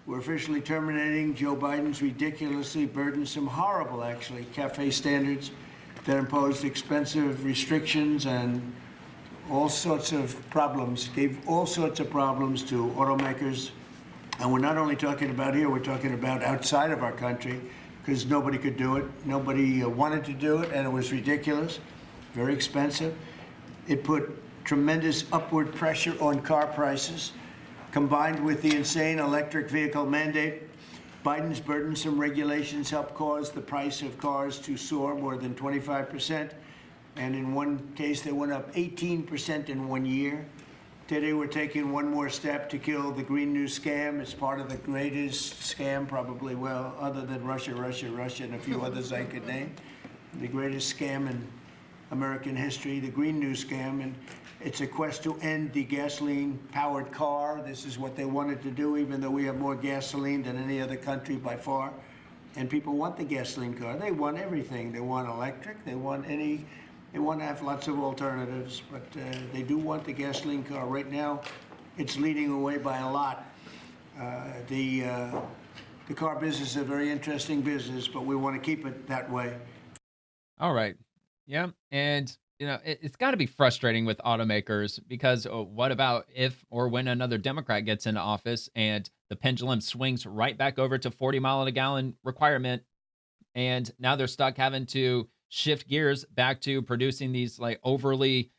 We're officially terminating Joe Biden's ridiculously burdensome, horrible, actually, cafe standards that imposed expensive restrictions and all sorts of problems, gave all sorts of problems to automakers. And we're not only talking about here, we're talking about outside of our country, because nobody could do it. Nobody wanted to do it, and it was ridiculous, very expensive. It put tremendous upward pressure on car prices, combined with the insane electric vehicle mandate. Biden's burdensome regulations helped cause the price of cars to soar more than 25%. And in one case, they went up 18% in 1 year. Today, we're taking one more step to kill the Green New scam. It's part of the greatest scam, probably, well, other than Russia, and a few others I could name. The greatest scam in American history, the Green New scam. And it's a quest to end the gasoline-powered car. This is what they wanted to do, even though we have more gasoline than any other country by far. And people want the gasoline car. They want everything. They want electric. They want to have lots of alternatives, but they do want the gasoline car. Right now, it's leading away by a lot. The car business is a very interesting business, but we want to keep it that way. All right. Yeah. And, it's got to be frustrating with automakers because what about if or when another Democrat gets into office and the pendulum swings right back over to 40 mile a gallon requirement, and now they're stuck having to shift gears back to producing these like overly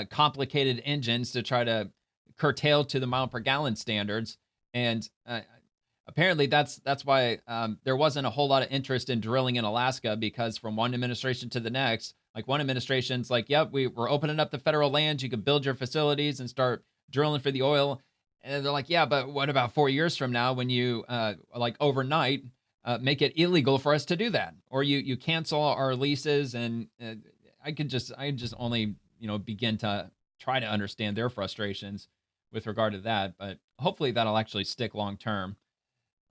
complicated engines to try to curtail to the mile per gallon standards. And apparently that's why there wasn't a whole lot of interest in drilling in Alaska, because from one administration to the next, like one administration's like, yep, we're opening up the federal lands. You could build your facilities and start drilling for the oil. And they're like, yeah, but what about 4 years from now when you like overnight make it illegal for us to do that, or you cancel our leases? And I just only begin to try to understand their frustrations with regard to that, but hopefully that'll actually stick long term.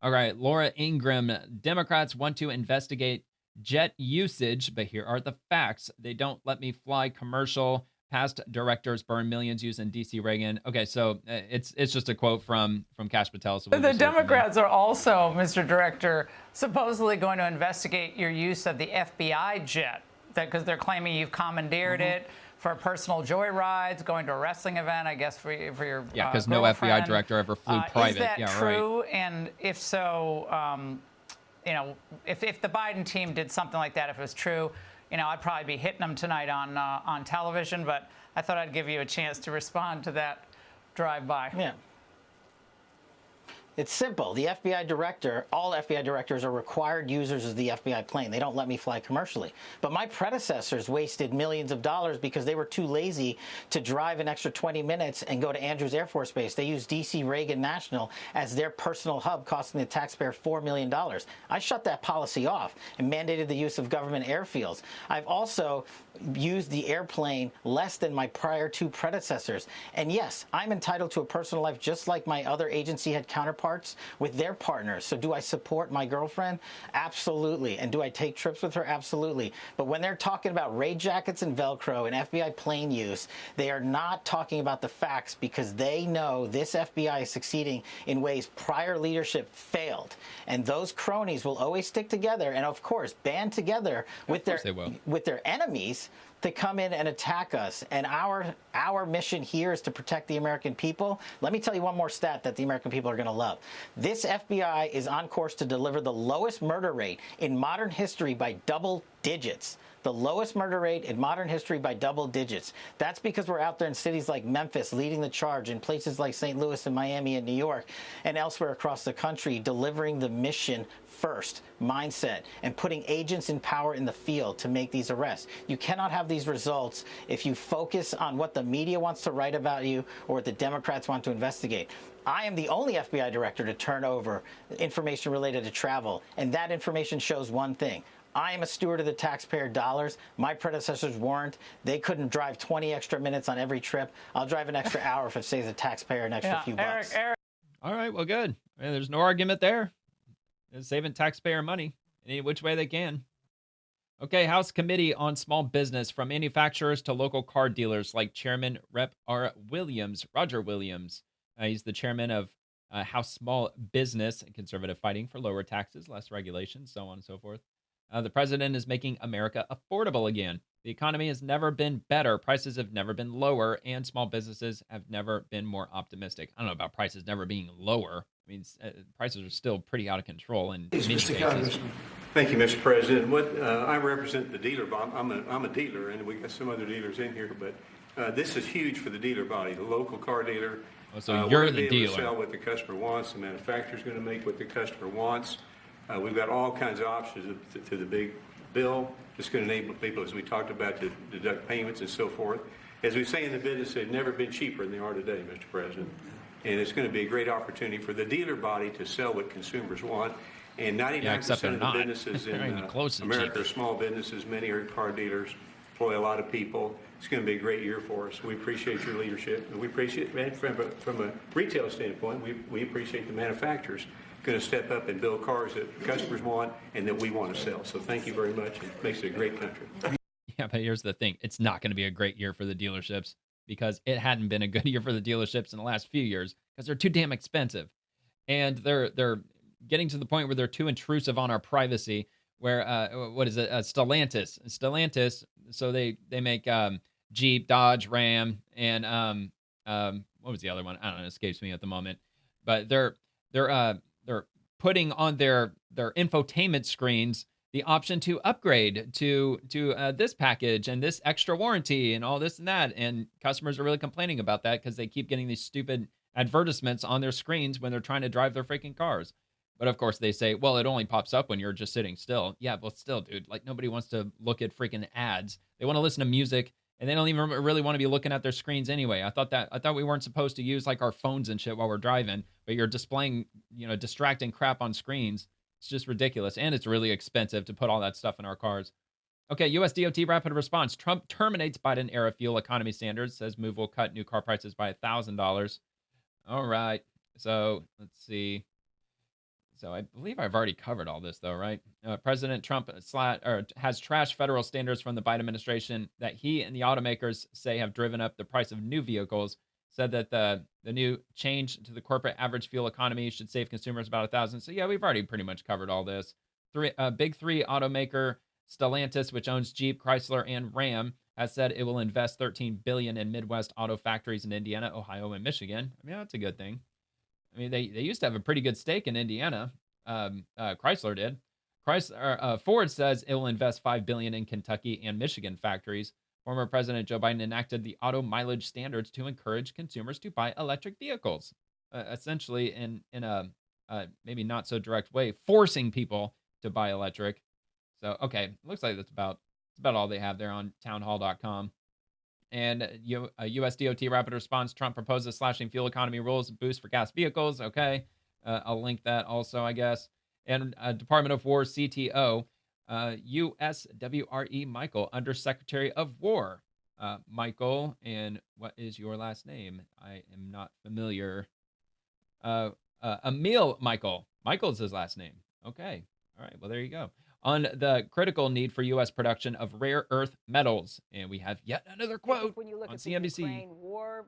All right, Laura Ingram, Democrats want to investigate jet usage, but here are the facts. They don't let me fly commercial. Past directors burn millions using DC Reagan. Okay, so it's just a quote from Kash Patel. So the Democrats are also, Mr. Director, supposedly going to investigate your use of the FBI jet, because they're claiming you've commandeered it for personal joyrides, going to a wrestling event, I guess, for your because no FBI director ever flew private. Is that true? Right. And if so, if the Biden team did something like that, if it was true, I'd probably be hitting them tonight on television, but I thought I'd give you a chance to respond to that drive-by. Yeah. It's simple. The FBI director, all FBI directors are required users of the FBI plane. They don't let me fly commercially. But my predecessors wasted millions of dollars because they were too lazy to drive an extra 20 minutes and go to Andrews Air Force Base. They used DC Reagan National as their personal hub, costing the taxpayer $4 million. I shut that policy off and mandated the use of government airfields. I've also used the airplane less than my prior two predecessors. And yes, I'm entitled to a personal life just like my other agency had counterparts with their partners. So do I support my girlfriend? Absolutely. And do I take trips with her? Absolutely. But when they're talking about raid jackets and Velcro and FBI plane use, they are not talking about the facts, because they know this FBI is succeeding in ways prior leadership failed. And those cronies will always stick together and, of course, band together with their enemies to come in and attack us. And our mission here is to protect the American people. Let me tell you one more stat that the American people are going to love. This FBI is on course to deliver the lowest murder rate in modern history by double digits. The lowest murder rate in modern history by double digits. That's because we're out there in cities like Memphis leading the charge, in places like St. Louis and Miami and New York and elsewhere across the country, delivering the mission first mindset and putting agents in power in the field to make these arrests. You cannot have these results if you focus on what the media wants to write about you or what the Democrats want to investigate. I am the only FBI director to turn over information related to travel, and that information shows one thing. I am a steward of the taxpayer dollars. My predecessors weren't. They couldn't drive 20 extra minutes on every trip. I'll drive an extra hour if it saves the taxpayer an extra few bucks. All right, well, good. There's no argument there. It's saving taxpayer money any which way they can. Okay, House Committee on Small Business, from manufacturers to local car dealers, like Chairman Rep. Roger Williams. He's the chairman of House Small Business, conservative fighting for lower taxes, less regulations, so on and so forth. The president is making America affordable again. The economy has never been better. Prices have never been lower, and small businesses have never been more optimistic. I don't know about prices never being lower. I mean, prices are still pretty out of control in many cases. Thank you, Mr. President. I represent the dealer body. I'm a dealer, and we got some other dealers in here, but this is huge for the dealer body, the local car dealer. Oh, so you're the dealer. To sell what the customer wants. The manufacturer's going to make what the customer wants. We've got all kinds of options to the big bill. It's going to enable people, as we talked about, to deduct payments and so forth. As we say in the business, they've never been cheaper than they are today, Mr. President. And it's going to be a great opportunity for the dealer body to sell what consumers want. And 99% of the businesses in America are small businesses. Many are car dealers, employ a lot of people. It's going to be a great year for us. We appreciate your leadership. And we appreciate, from a retail standpoint, we appreciate the manufacturers going to step up and build cars that customers want and that we want to sell. So thank you very much. It makes it a great country. Yeah, but here's the thing. It's not going to be a great year for the dealerships because it hadn't been a good year for the dealerships in the last few years because they're too damn expensive. And they're getting to the point where they're too intrusive on our privacy where, what is it? Stellantis. So they make Jeep, Dodge, Ram, and what was the other one? I don't know. It escapes me at the moment. But they're putting on their infotainment screens the option to upgrade to this package and this extra warranty and all this and that. And customers are really complaining about that because they keep getting these stupid advertisements on their screens when they're trying to drive their freaking cars. But of course they say, well, it only pops up when you're just sitting still. Yeah, but still, dude, like nobody wants to look at freaking ads. They want to listen to music and they don't even really want to be looking at their screens anyway. I thought we weren't supposed to use like our phones and shit while we're driving, but you're displaying, distracting crap on screens. It's just ridiculous. And it's really expensive to put all that stuff in our cars. Okay, U.S. DOT rapid response. Trump terminates Biden-era fuel economy standards, says move will cut new car prices by $1,000. All right. So let's see. So I believe I've already covered all this, though, right? President Trump has trashed federal standards from the Biden administration that he and the automakers say have driven up the price of new vehicles. Said that the new change to the corporate average fuel economy should save consumers about $1,000. So yeah, we've already pretty much covered all this. Big three automaker Stellantis, which owns Jeep, Chrysler, and Ram, has said it will invest $13 billion in Midwest auto factories in Indiana, Ohio, and Michigan. I mean, that's a good thing. I mean, they used to have a pretty good stake in Indiana. Chrysler did. Ford says it will invest $5 billion in Kentucky and Michigan factories. Former President Joe Biden enacted the auto mileage standards to encourage consumers to buy electric vehicles, essentially in a maybe not so direct way, forcing people to buy electric. So, okay, looks like that's about all they have there on townhall.com. And U.S. DOT rapid response. Trump proposes slashing fuel economy rules, boost for gas vehicles. Okay, I'll link that also, I guess. And Department of War CTO. USWRE Michael, Undersecretary of War. Michael, and what is your last name? I am not familiar. Emil Michael. Michael's his last name. Okay. All right. Well, there you go. On the critical need for U.S. production of rare earth metals. And we have yet another quote when you look on at CNBC. The Ukraine war,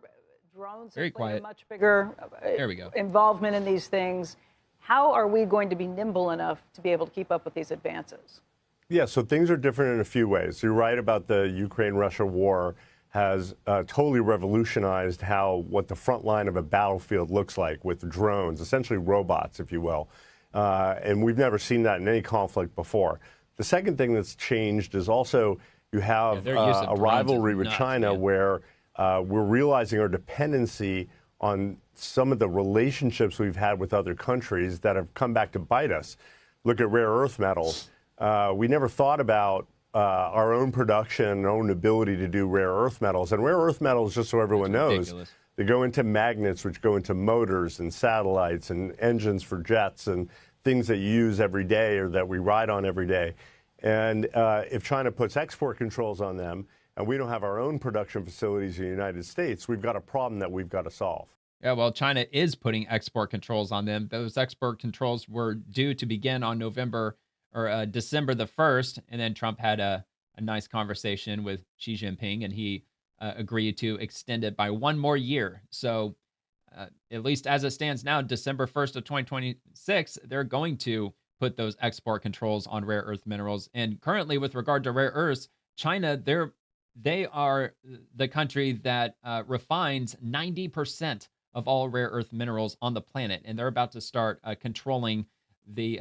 drones Very have played quiet. a much bigger There we go. involvement in these things. How are we going to be nimble enough to be able to keep up with these advances? Yeah, so things are different in a few ways. You're right about the Ukraine-Russia war has totally revolutionized what the front line of a battlefield looks like with drones, essentially robots, if you will. And we've never seen that in any conflict before. The second thing that's changed is also you have a rivalry with China where we're realizing our dependency on some of the relationships we've had with other countries that have come back to bite us. Look at rare earth metals. We never thought about our own production, our own ability to do rare earth metals. And rare earth metals, just so everyone knows, they go into magnets, which go into motors and satellites and engines for jets and things that you use every day or that we ride on every day. And if China puts export controls on them and we don't have our own production facilities in the United States, we've got a problem that we've got to solve. Yeah, well, China is putting export controls on them. Those export controls were due to begin on December the 1st, and then Trump had a nice conversation with Xi Jinping, and he agreed to extend it by one more year. So at least as it stands now, December 1st of 2026, they're going to put those export controls on rare earth minerals. And currently, with regard to rare earths, China, they are the country that refines 90% of all rare earth minerals on the planet, and they're about to start controlling the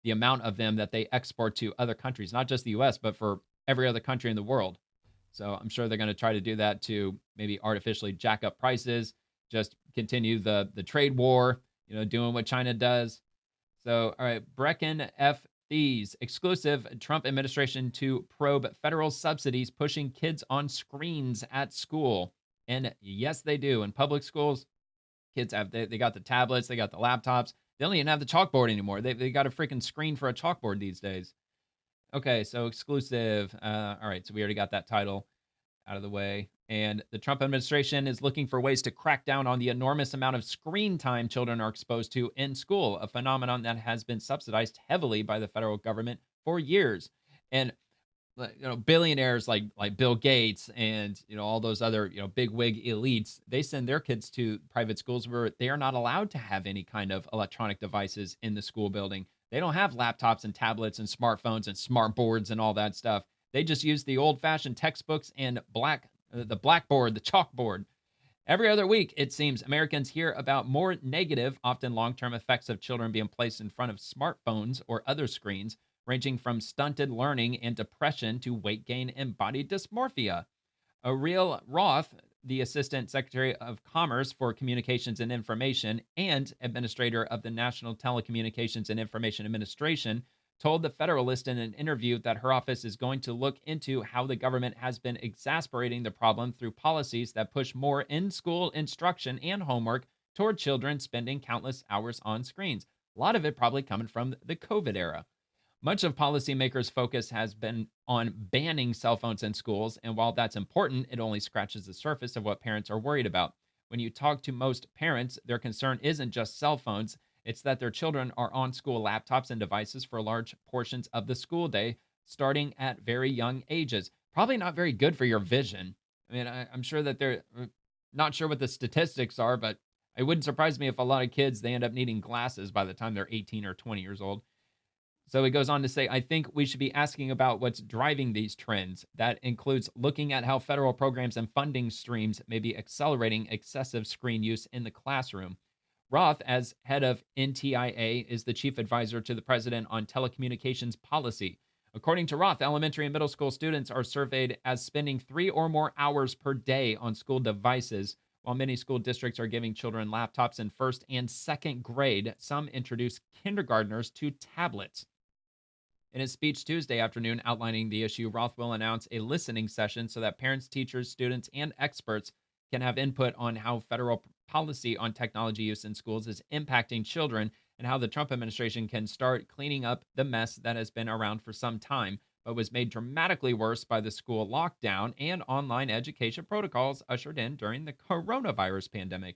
amount of them that they export to other countries, not just the U.S., but for every other country in the world. So I'm sure they're going to try to do that to maybe artificially jack up prices, just continue the trade war, doing what China does. So, all right, Brecken F. Fees, exclusive Trump administration to probe federal subsidies pushing kids on screens at school. And yes, they do. In public schools, kids have, they got the tablets, they got the laptops. They don't even have the chalkboard anymore. They got a freaking screen for a chalkboard these days. Okay, so exclusive. All right, so we already got that title out of the way. And the Trump administration is looking for ways to crack down on the enormous amount of screen time children are exposed to in school, a phenomenon that has been subsidized heavily by the federal government for years. And billionaires like Bill Gates and all those other big wig elites, they send their kids to private schools where they are not allowed to have any kind of electronic devices in the school building. They don't have laptops and tablets and smartphones and smart boards and all that stuff. They just use the old-fashioned textbooks and the blackboard, the chalkboard. Every other week, it seems, Americans hear about more negative, often long-term effects of children being placed in front of smartphones or other screens, ranging from stunted learning and depression to weight gain and body dysmorphia. Ariel Roth, the Assistant Secretary of Commerce for Communications and Information and Administrator of the National Telecommunications and Information Administration, told the Federalist in an interview that her office is going to look into how the government has been exacerbating the problem through policies that push more in-school instruction and homework toward children spending countless hours on screens. A lot of it probably coming from the COVID era. Much of policymakers' focus has been on banning cell phones in schools, and while that's important, it only scratches the surface of what parents are worried about. When you talk to most parents, their concern isn't just cell phones, it's that their children are on school laptops and devices for large portions of the school day, starting at very young ages. Probably not very good for your vision. I mean, I'm sure that they're not sure what the statistics are, but it wouldn't surprise me if a lot of kids, they end up needing glasses by the time they're 18 or 20 years old. So he goes on to say, I think we should be asking about what's driving these trends. That includes looking at how federal programs and funding streams may be accelerating excessive screen use in the classroom. Roth, as head of NTIA, is the chief advisor to the president on telecommunications policy. According to Roth, elementary and middle school students are surveyed as spending 3 or more hours per day on school devices. While many school districts are giving children laptops in first and second grade, some introduce kindergartners to tablets. In his speech Tuesday afternoon outlining the issue, Roth will announce a listening session so that parents, teachers, students, and experts can have input on how federal policy on technology use in schools is impacting children and how the Trump administration can start cleaning up the mess that has been around for some time, but was made dramatically worse by the school lockdown and online education protocols ushered in during the coronavirus pandemic.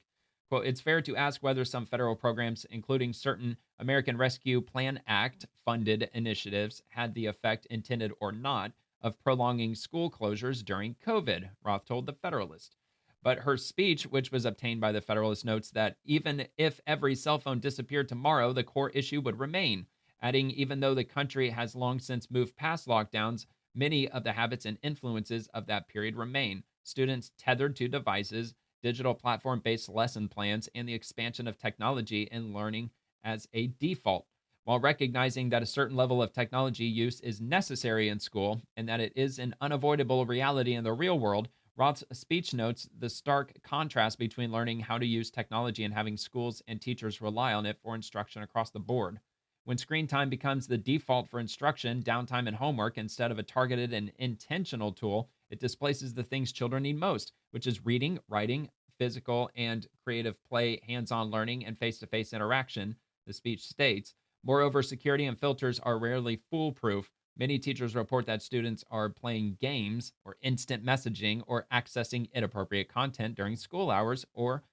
Quote, it's fair to ask whether some federal programs, including certain American Rescue Plan Act funded initiatives, had the effect intended or not of prolonging school closures during COVID, Roth told the Federalist. But her speech, which was obtained by the Federalist, notes that even if every cell phone disappeared tomorrow, the core issue would remain, adding even though the country has long since moved past lockdowns, many of the habits and influences of that period remain. Students tethered to devices, digital platform-based lesson plans, and the expansion of technology in learning as a default. While recognizing that a certain level of technology use is necessary in school and that it is an unavoidable reality in the real world, Roth's speech notes the stark contrast between learning how to use technology and having schools and teachers rely on it for instruction across the board. When screen time becomes the default for instruction, downtime, and homework instead of a targeted and intentional tool, it displaces the things children need most, which is reading, writing, physical and creative play, hands-on learning, and face-to-face interaction, the speech states. Moreover, security and filters are rarely foolproof. Many teachers report that students are playing games or instant messaging or accessing inappropriate content during school hours or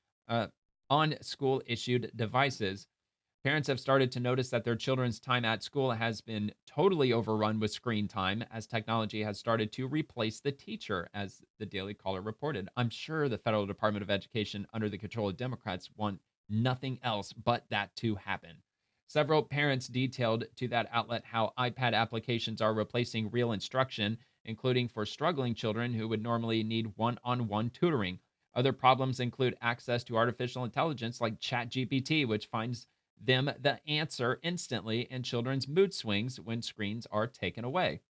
on school-issued devices. Parents have started to notice that their children's time at school has been totally overrun with screen time as technology has started to replace the teacher, as the Daily Caller reported. I'm sure the Federal Department of Education, under the control of Democrats, want nothing else but that to happen. Several parents detailed to that outlet how iPad applications are replacing real instruction, including for struggling children who would normally need one-on-one tutoring. Other problems include access to artificial intelligence like ChatGPT, which finds them the answer instantly, and children's mood swings when screens are taken away.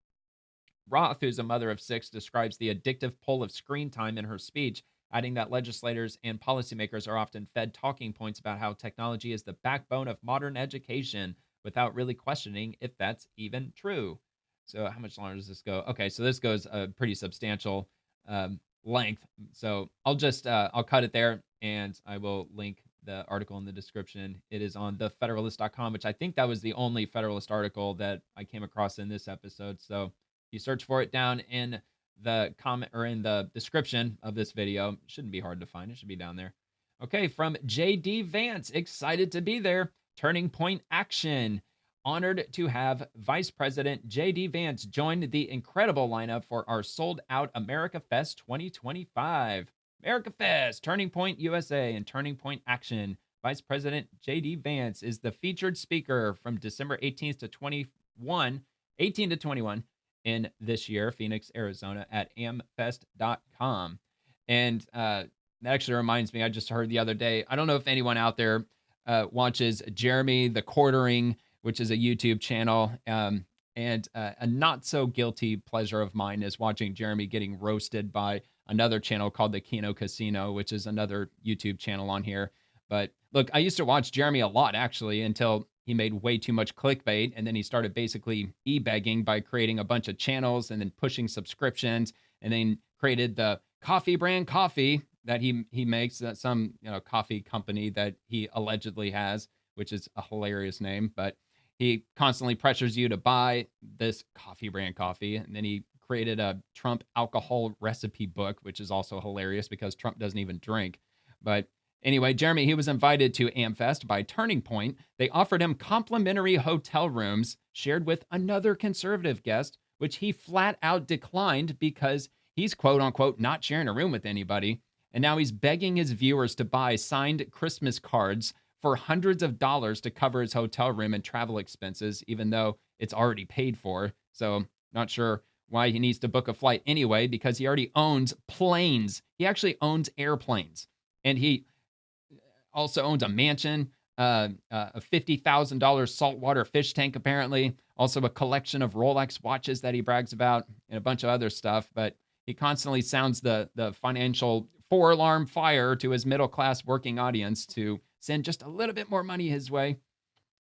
Roth, who's a mother of 6, describes the addictive pull of screen time in her speech, adding that legislators and policymakers are often fed talking points about how technology is the backbone of modern education, without really questioning if that's even true. So how much longer does this go? Okay, so this goes a pretty substantial length. So I'll just I'll cut it there, and I will link the article in the description. It is on thefederalist.com, which I think that was the only Federalist article that I came across in this episode. So if you search for it down in the comment or in the description of this video, it shouldn't be hard to find. It should be down there. Okay, from JD Vance, excited to be there. Turning Point Action. Honored to have Vice President JD Vance join the incredible lineup for our sold-out America Fest 2025. America Fest, Turning Point USA, and Turning Point Action. Vice President JD Vance is the featured speaker from December 18th to 21 in this year, Phoenix, Arizona, at amfest.com. And that actually reminds me, I just heard the other day, I don't know if anyone out there watches Jeremy the Quartering, which is a YouTube channel. And a not so guilty pleasure of mine is watching Jeremy getting roasted by another channel called the Kino Casino, which is another YouTube channel on here. But look, I used to watch Jeremy a lot, actually, until he made way too much clickbait. And then he started basically e-begging by creating a bunch of channels and then pushing subscriptions, and then created the coffee brand coffee that he makes, some coffee company that he allegedly has, which is a hilarious name. But he constantly pressures you to buy this coffee brand coffee. And then he created a Trump alcohol recipe book, which is also hilarious because Trump doesn't even drink. But anyway, Jeremy, he was invited to AmFest by Turning Point. They offered him complimentary hotel rooms shared with another conservative guest, which he flat out declined because he's quote unquote not sharing a room with anybody. And now he's begging his viewers to buy signed Christmas cards for hundreds of dollars to cover his hotel room and travel expenses, even though it's already paid for. So not sure why he needs to book a flight anyway, because he already owns planes. He actually owns airplanes. And he also owns a mansion, a $50,000 saltwater fish tank, apparently. Also a collection of Rolex watches that he brags about, and a bunch of other stuff. But he constantly sounds the financial four-alarm fire to his middle-class working audience to send just a little bit more money his way.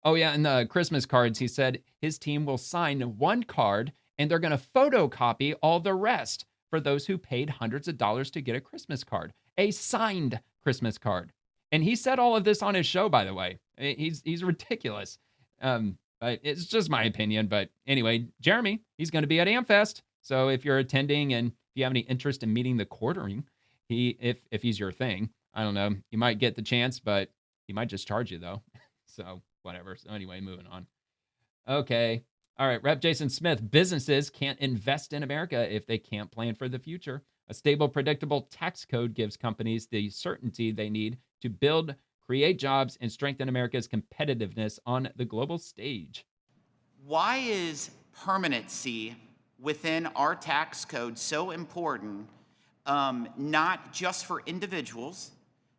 Oh, yeah, and the Christmas cards, he said his team will sign one card, and they're going to photocopy all the rest for those who paid hundreds of dollars to get a Christmas card, a signed Christmas card. And he said all of this on his show, by the way. He's ridiculous. But it's just my opinion. But anyway, Jeremy, he's going to be at AmFest. So if you're attending and if you have any interest in meeting the Quartering, if he's your thing, I don't know, you might get the chance, but he might just charge you, though. So whatever. So anyway, moving on. Okay. All right. Rep. Jason Smith, businesses can't invest in America if they can't plan for the future. A stable, predictable tax code gives companies the certainty they need to build, create jobs, and strengthen America's competitiveness on the global stage. Why is permanency within our tax code so important, not just for individuals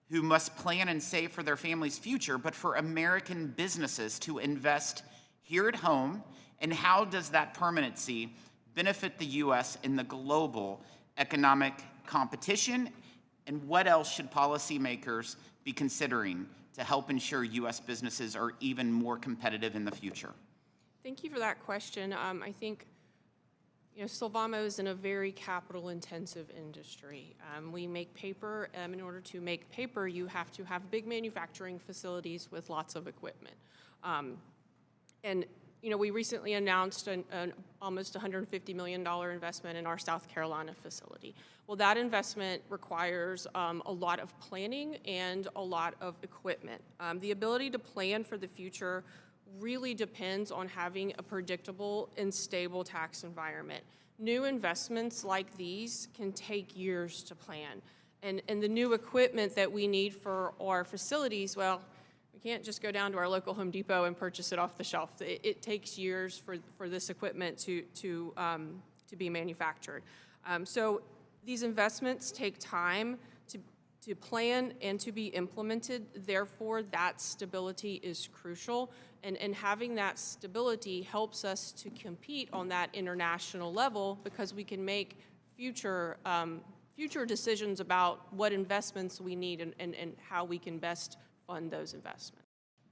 who must plan and save for their family's future, but for American businesses to invest here at home? And how does that permanency benefit the U.S. in the global economic competition? And what else should policymakers be considering to help ensure U.S. businesses are even more competitive in the future? Thank you for that question. I think Sylvamo is in a very capital-intensive industry. We make paper. In order to make paper, you have to have big manufacturing facilities with lots of equipment. We recently announced an almost $150 million investment in our South Carolina facility. Well, that investment requires a lot of planning and a lot of equipment. The ability to plan for the future really depends on having a predictable and stable tax environment. New investments like these can take years to plan. And the new equipment that we need for our facilities, well, we can't just go down to our local Home Depot and purchase it off the shelf. It takes years for this equipment to be manufactured. So these investments take time to plan and to be implemented. Therefore, that stability is crucial. And having that stability helps us to compete on that international level because we can make future decisions about what investments we need and how we can best fund those investments.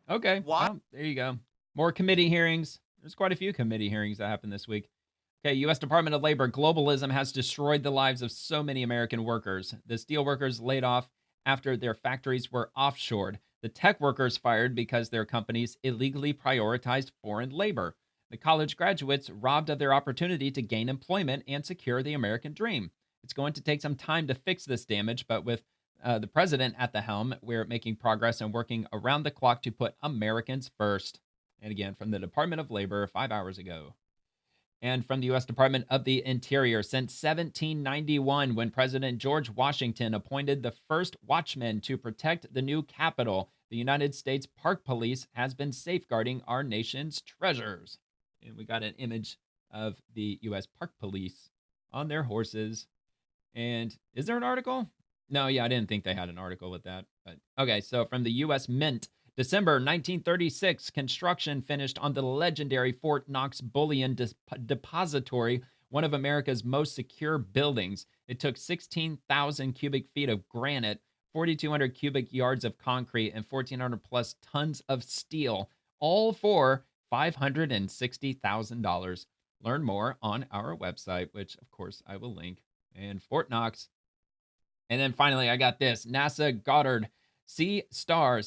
Okay, well, there you go. More committee hearings. There's quite a few committee hearings that happened this week. Okay, U.S. Department of Labor, globalism has destroyed the lives of so many American workers. The steel workers laid off after their factories were offshored. The tech workers fired because their companies illegally prioritized foreign labor. The college graduates robbed of their opportunity to gain employment and secure the American dream. It's going to take some time to fix this damage, but with the president at the helm, we're making progress and working around the clock to put Americans first. And again, from the Department of Labor 5 hours ago. And from the U.S. Department of the Interior, since 1791, when President George Washington appointed the first watchmen to protect the new Capitol, the United States Park Police has been safeguarding our nation's treasures. And we got an image of the U.S. Park Police on their horses. And is there an article? No, yeah, I didn't think they had an article with that. But okay, so from the U.S. Mint, December 1936, construction finished on the legendary Fort Knox Bullion Depository, one of America's most secure buildings. It took 16,000 cubic feet of granite, 4,200 cubic yards of concrete, and 1,400 plus tons of steel, all for $560,000. Learn more on our website, which, of course, I will link. And Fort Knox. And then finally, I got this. NASA Goddard C-star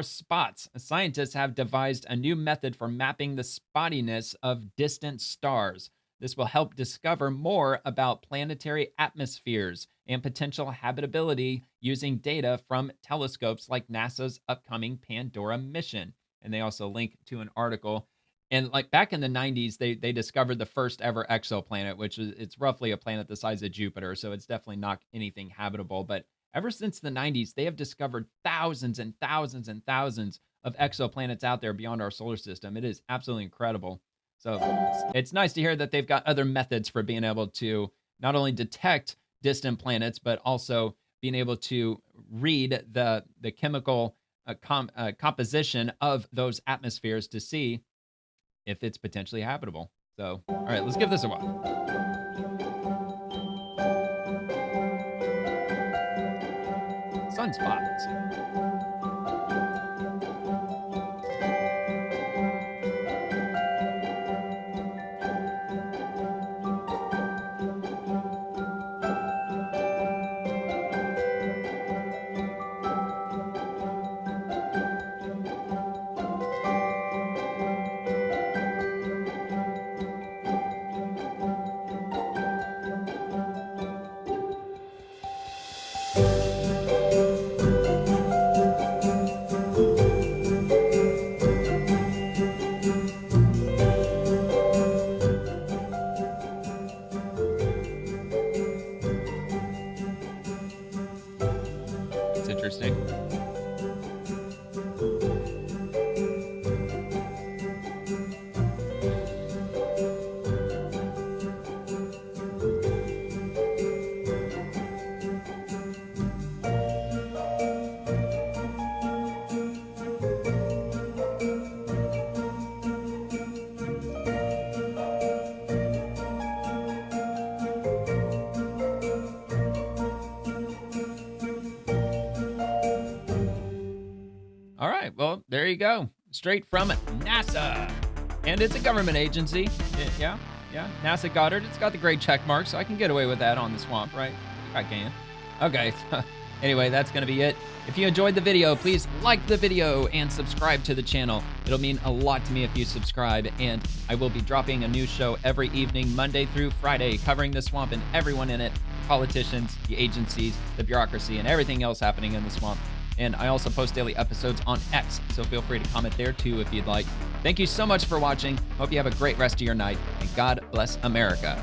spots. Scientists have devised a new method for mapping the spottiness of distant stars. This will help discover more about planetary atmospheres and potential habitability using data from telescopes like NASA's upcoming Pandora mission. And they also link to an article. And like back in the 90s, they discovered the first ever exoplanet, which is it's roughly a planet the size of Jupiter. So it's definitely not anything habitable. But ever since the 90s, they have discovered thousands and thousands and thousands of exoplanets out there beyond our solar system. It is absolutely incredible. So it's nice to hear that they've got other methods for being able to not only detect distant planets, but also being able to read the chemical composition of those atmospheres to see if it's potentially habitable. So, all right, let's give this a whirl. Sunspots. Interesting. All right, well, there you go. Straight from NASA. And it's a government agency. Yeah. NASA Goddard. It's got the great check mark, so I can get away with that on the swamp, right? I can. Okay. Anyway, that's going to be it. If you enjoyed the video, please like the video and subscribe to the channel. It'll mean a lot to me if you subscribe, and I will be dropping a new show every evening, Monday through Friday, covering the swamp and everyone in it, the politicians, the agencies, the bureaucracy, and everything else happening in the swamp. And I also post daily episodes on X, so feel free to comment there too if you'd like. Thank you so much for watching. Hope you have a great rest of your night, and God bless America.